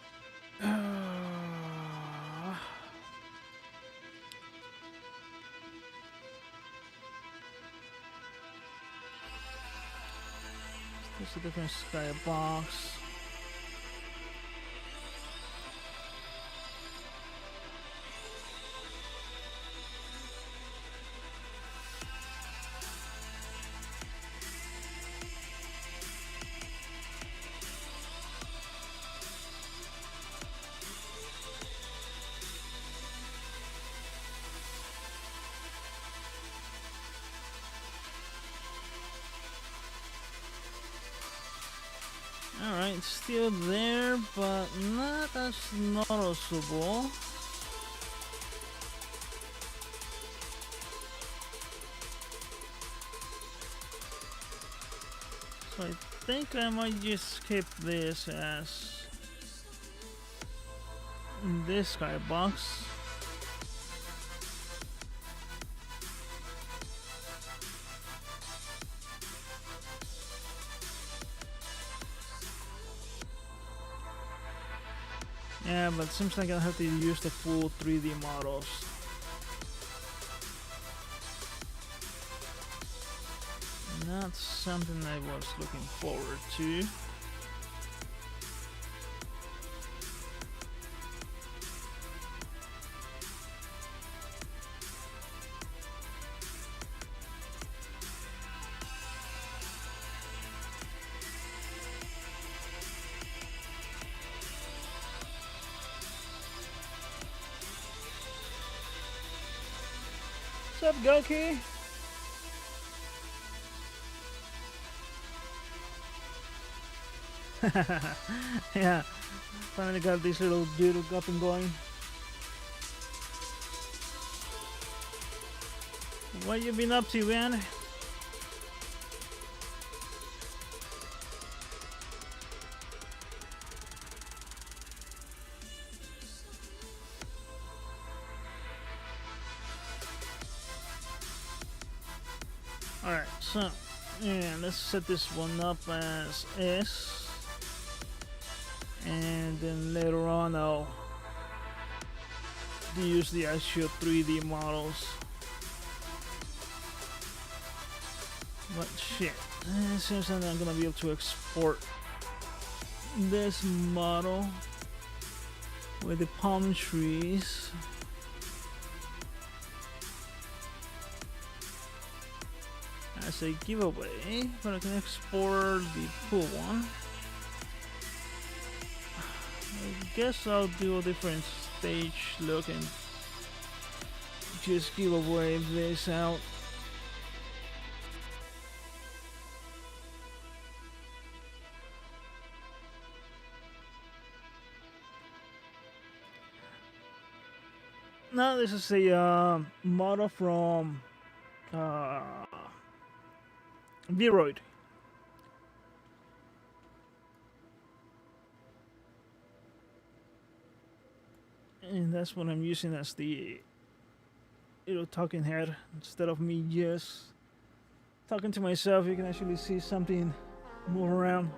There's a different skybox. Alright, still there, but not as noticeable. So I think I might just skip this as this skybox. Yeah, but it seems like I'll have to use the full 3D models. Not something I was looking forward to. What's up, Goki? Yeah, finally got this little dude up and going. What you been up to, man? Alright, so yeah, let's set this one up as S, and then later on I'll use the actual 3D models. But shit, it seems like I'm gonna be able to export this model with the palm trees. As a giveaway, but I can export the pool one. I guess I'll do a different stage look and just give away this out. Now this is a model from Viroid. And that's what I'm using as the little talking head. Instead of me just talking to myself, you can actually see something move around.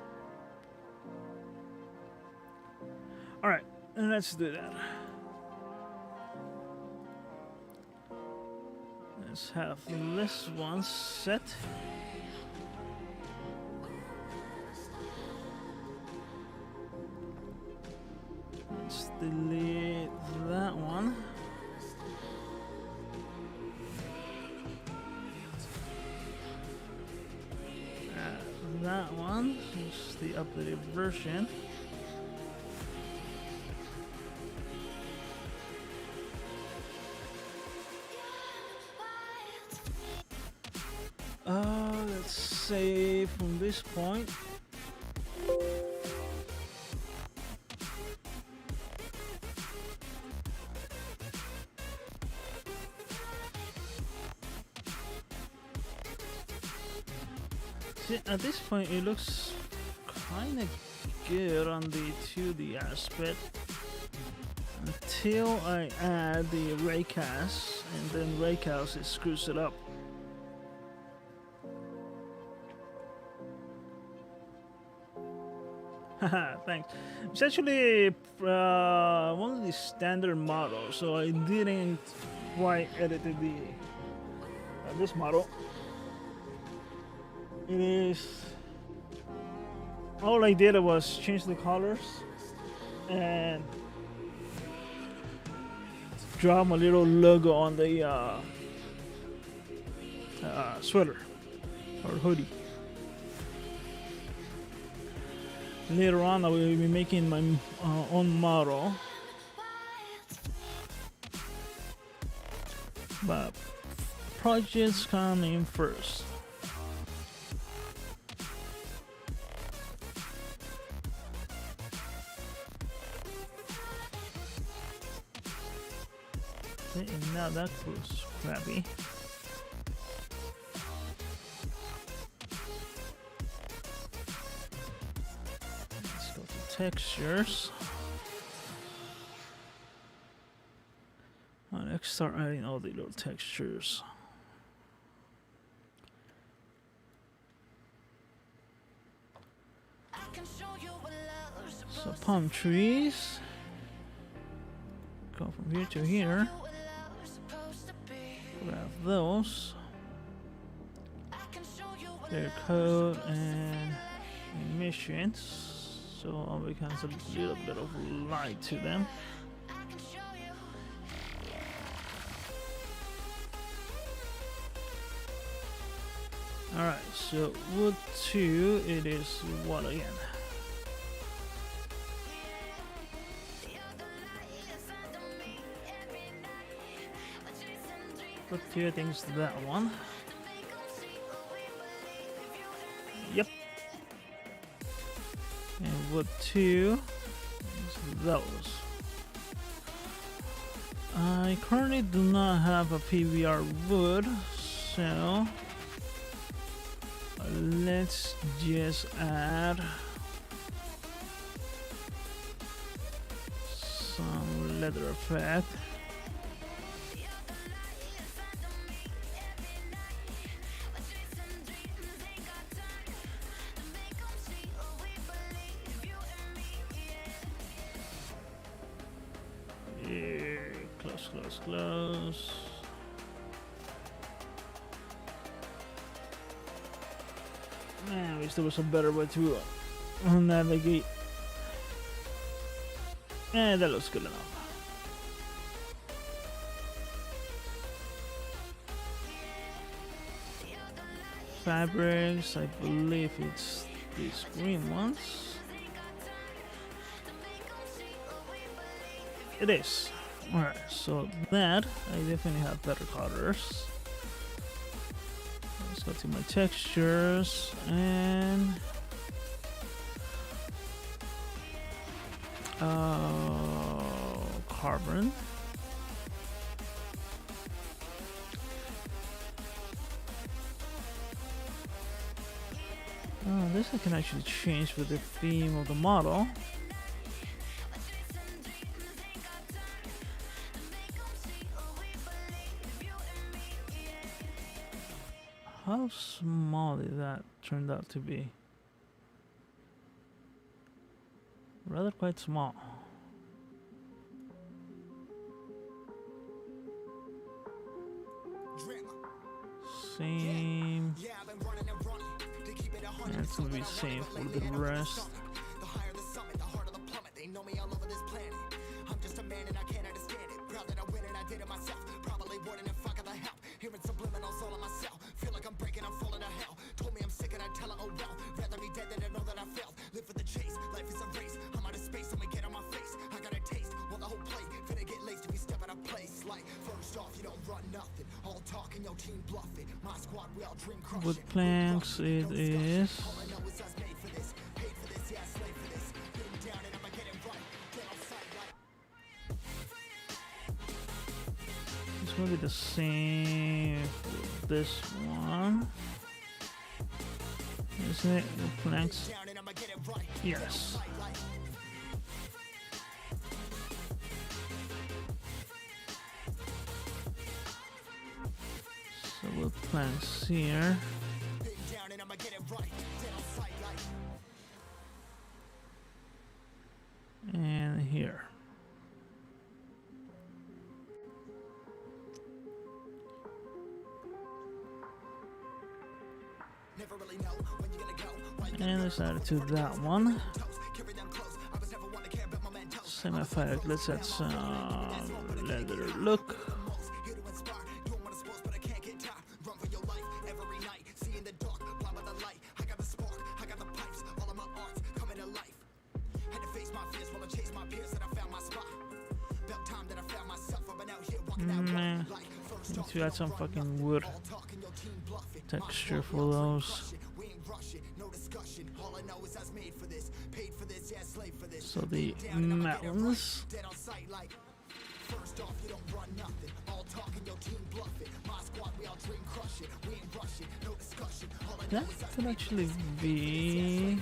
Alright, and let's do that. Let's have this one set. Let's delete that one. That one is the updated version. Let's say from this point. See, at this point it looks kind of good on the 2D aspect until I add the raycast, and then raycast it screws it up. Thanks. It's actually one of the standard models, so I didn't quite edit the this model. It is all I did was change the colors and drop a little logo on the sweater or hoodie. Later on, I will be making my own model, but projects come in first. Okay, and now that was crappy. Let's go to textures. Let's start adding all the little textures. I can show you what love's So supposed to palm trees. Go from here to here. be, what love's supposed to be. Grab those. I can show you what Their love's code supposed to and emissions. So I'll become a little bit of light to them. I can show you. Alright, so wood 2, it is what again? Wood 2, I think it's that one. Yep. And wood 2 is those. I currently do not have a PBR wood, so let's just add some leather effect. Yeah, close, close, close. Man, I wish there was a better way to navigate. And that looks good enough. Fabrics, I believe it's these green ones. It is. Alright, so that, I definitely have better colors. Let's go to my textures and carbon. Oh, this I can actually change with the theme of the model. How small did that turn out to be? Rather quite small. Same. And it's gonna be same for the rest. The higher the summit, the harder the plummet. They know me all over this planet. I'm just a man and I can't understand it. Proud that I win and I did it myself. Probably wouldn't if I got the help. Hearing subliminals all on myself. Feel like I'm breaking, I'm falling to hell. Told me I'm sick and I tell her, oh well. Rather be dead than to know that I failed. Live for the chase, life is a race. I'm out of space, I'ma get on my face. I got a taste, well the whole plate. Finna get laced if you step out of place. Like, first off, you don't run nothing. All talking, your team bluffing. My squad, we all dream crushing. Wood planks it is. All I know is us made for this. Paid for this, yeah, slave for this. Been down and I'ma get it right. Get on sight like. It's gonna be the same for this one. Isn't it? The planks? Down and I'ma get it right. Yes. So wood planks here. Been down and I'ma get it right. Get on sight like. here. And let's add it to that one. Same effect. Let's add some leather look. Need to add some fucking wood texture for those. So the mountains. That could actually be.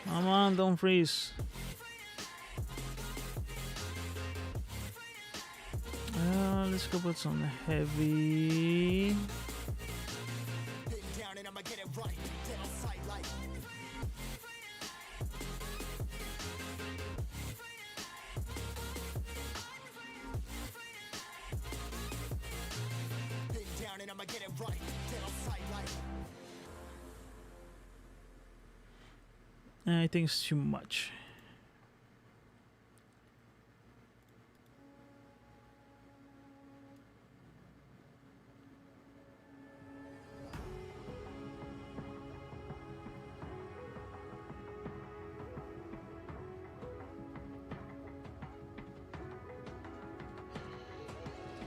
Come on, don't freeze. Let's go put some heavy. I think it's too much.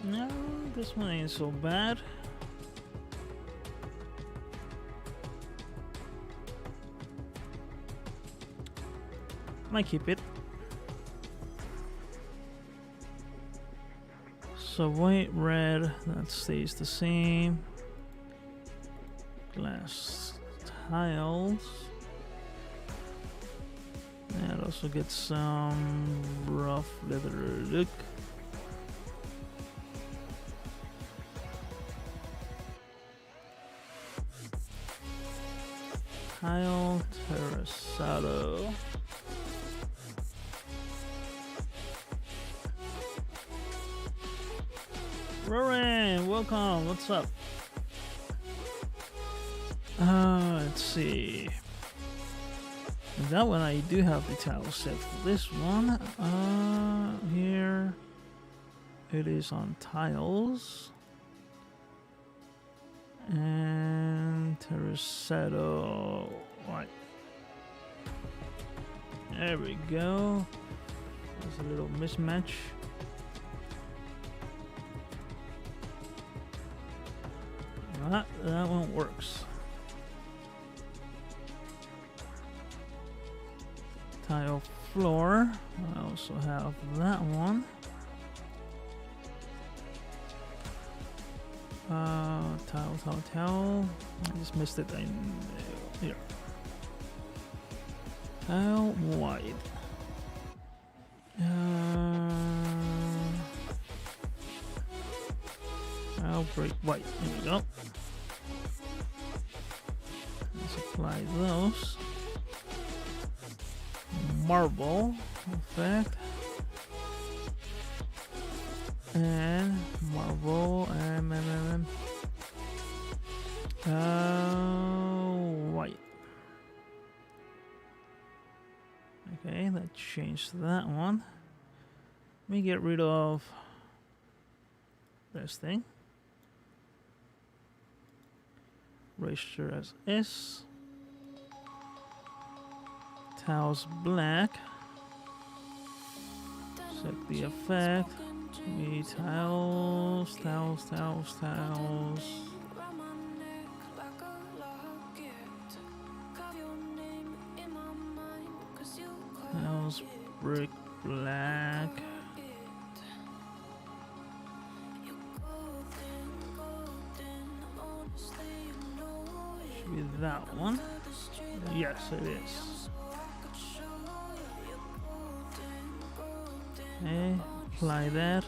No, this one ain't so bad. Might keep it. So white, red, that stays the same. Glass tiles. And also get some rough leather look. Tile terrassado. Roran, welcome. What's up? Let's see. That one I do have the tile set for this one. Here it is on tiles. And terrassado white. There we go. There's a little mismatch. That one works. Tile floor. I also have that one. Tile. I just missed it. Here. Tile white. I'll break white. There we go. Let's apply those. Marble effect. And marble and white. Okay, that changed that one. Let me get rid of this thing. Register as S. Tiles black. Set the effect. Me tiles. Tiles brick black. Should be that one. Yes, it is. Okay, apply that.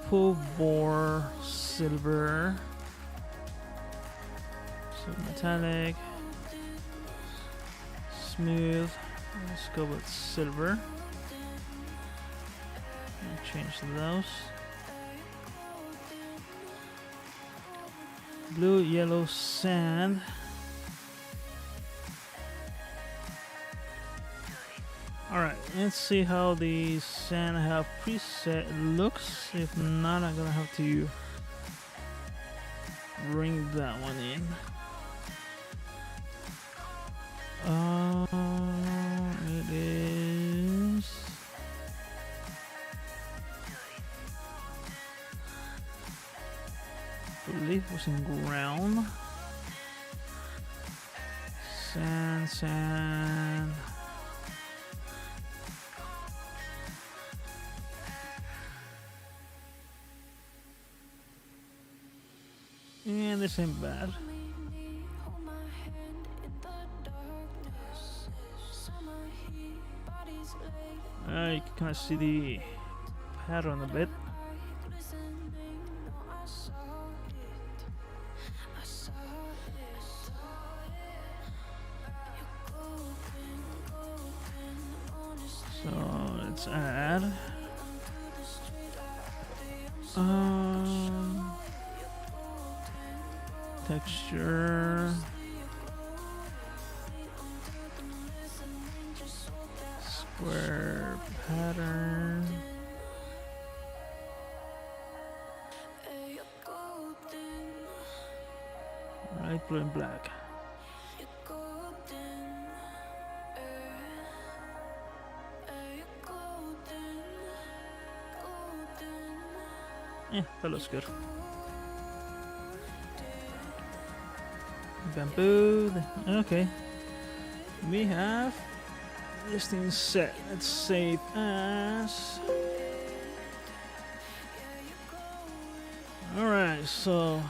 Full bore silver. So metallic. smooth. Let's go with silver. And change those. Blue, yellow, sand. Alright, let's see how the sand have preset looks. If not, I'm gonna have to bring that one in. It is I believe it was in ground. Sand. And this ain't bad. You can kind of see the pattern a bit. So let's add texture, square pattern. Right, blue and black. Yeah, that looks good. Bamboo. Okay. We have this thing set. Let's save as. Alright, so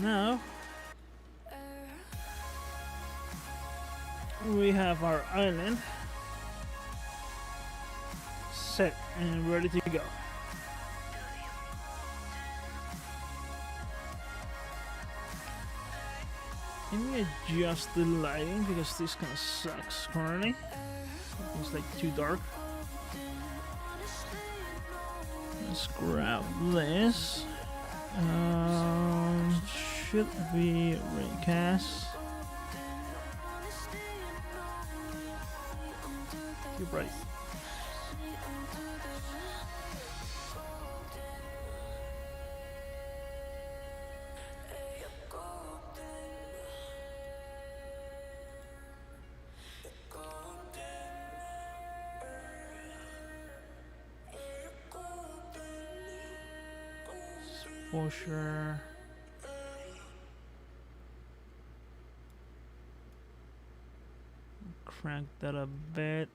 now we have our island set and ready to go. Let me adjust the lighting because this kind of sucks currently. It's like too dark. Let's grab this. Should be raycast. Too bright. For sure. Crank that a bit.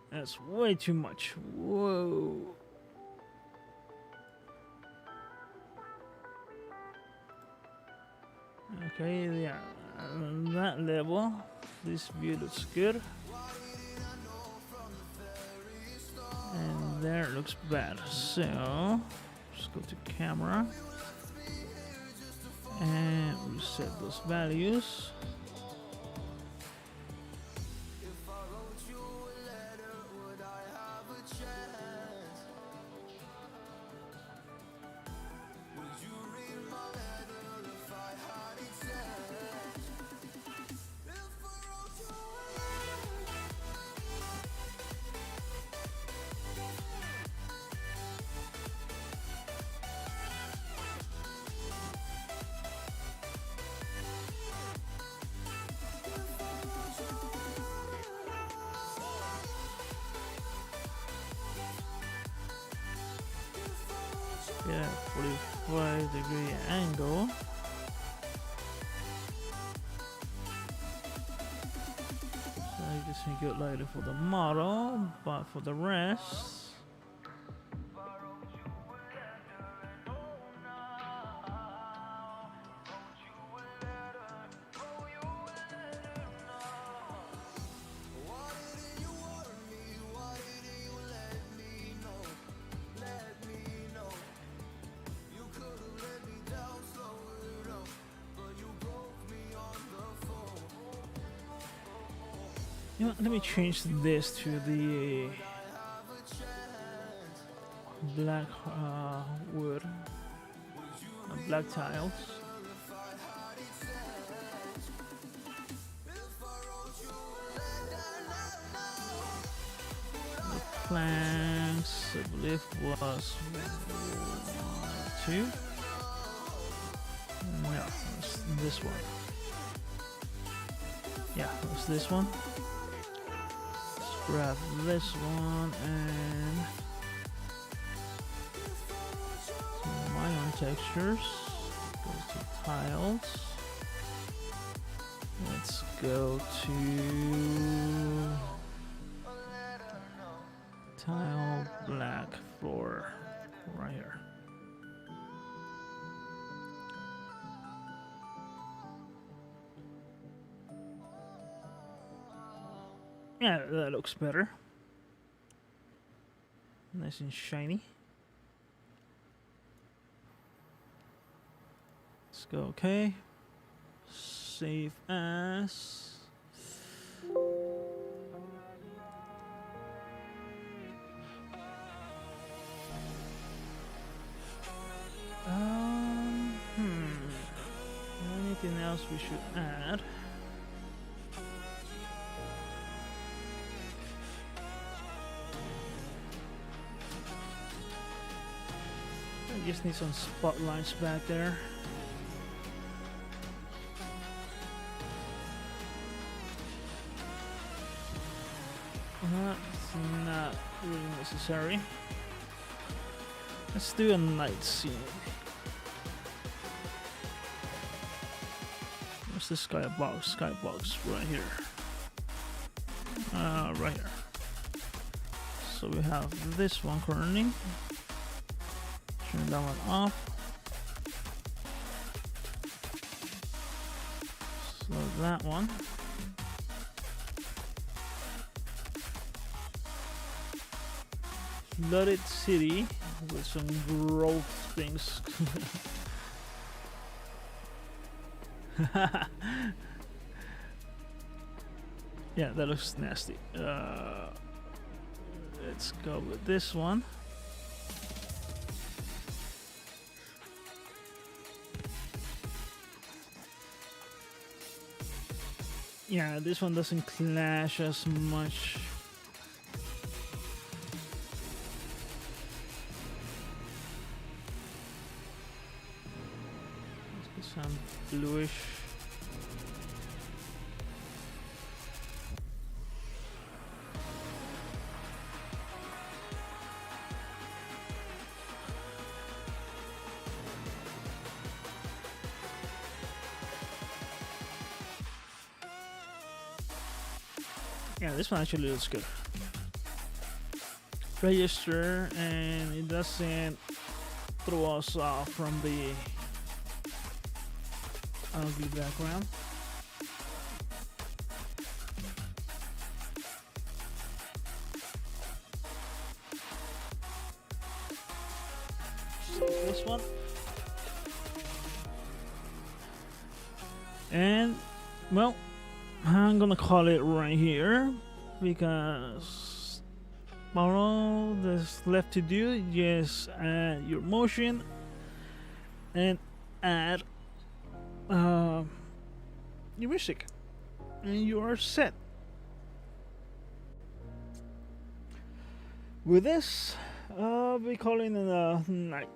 That's way too much. Whoa. Okay, yeah, on that level, this view looks good. And there it looks bad. So just go to camera and reset those values. Yeah, 45-degree angle. So I just make it lighter for the model, but for the rest. You know, let me change this to the black wood, black tiles. The planks, I believe, was 2. No, it's this one. Yeah, it's this one. Let's grab this one and my own textures. Go to tiles. Let's go to tile black floor right here. Yeah, that looks better. Nice and shiny. Let's go okay. Save as. Anything else we should add? I just need some spotlights back there. That's not really necessary. Let's do a night scene. Where's the skybox? Skybox right here. Right here. So we have this one currently. Turn that one off. So that one. Flooded city with some growth things. Yeah, that looks nasty. Let's go with this one. Yeah, this one doesn't clash as much. Let's get some bluish. Yeah, this one actually looks good. Register, and it doesn't throw us off from the ugly background. So this one. And, well, I'm gonna call it right here because all that's left to do is just add your motion and add your music, and you are set. With this, I'll be calling it a night.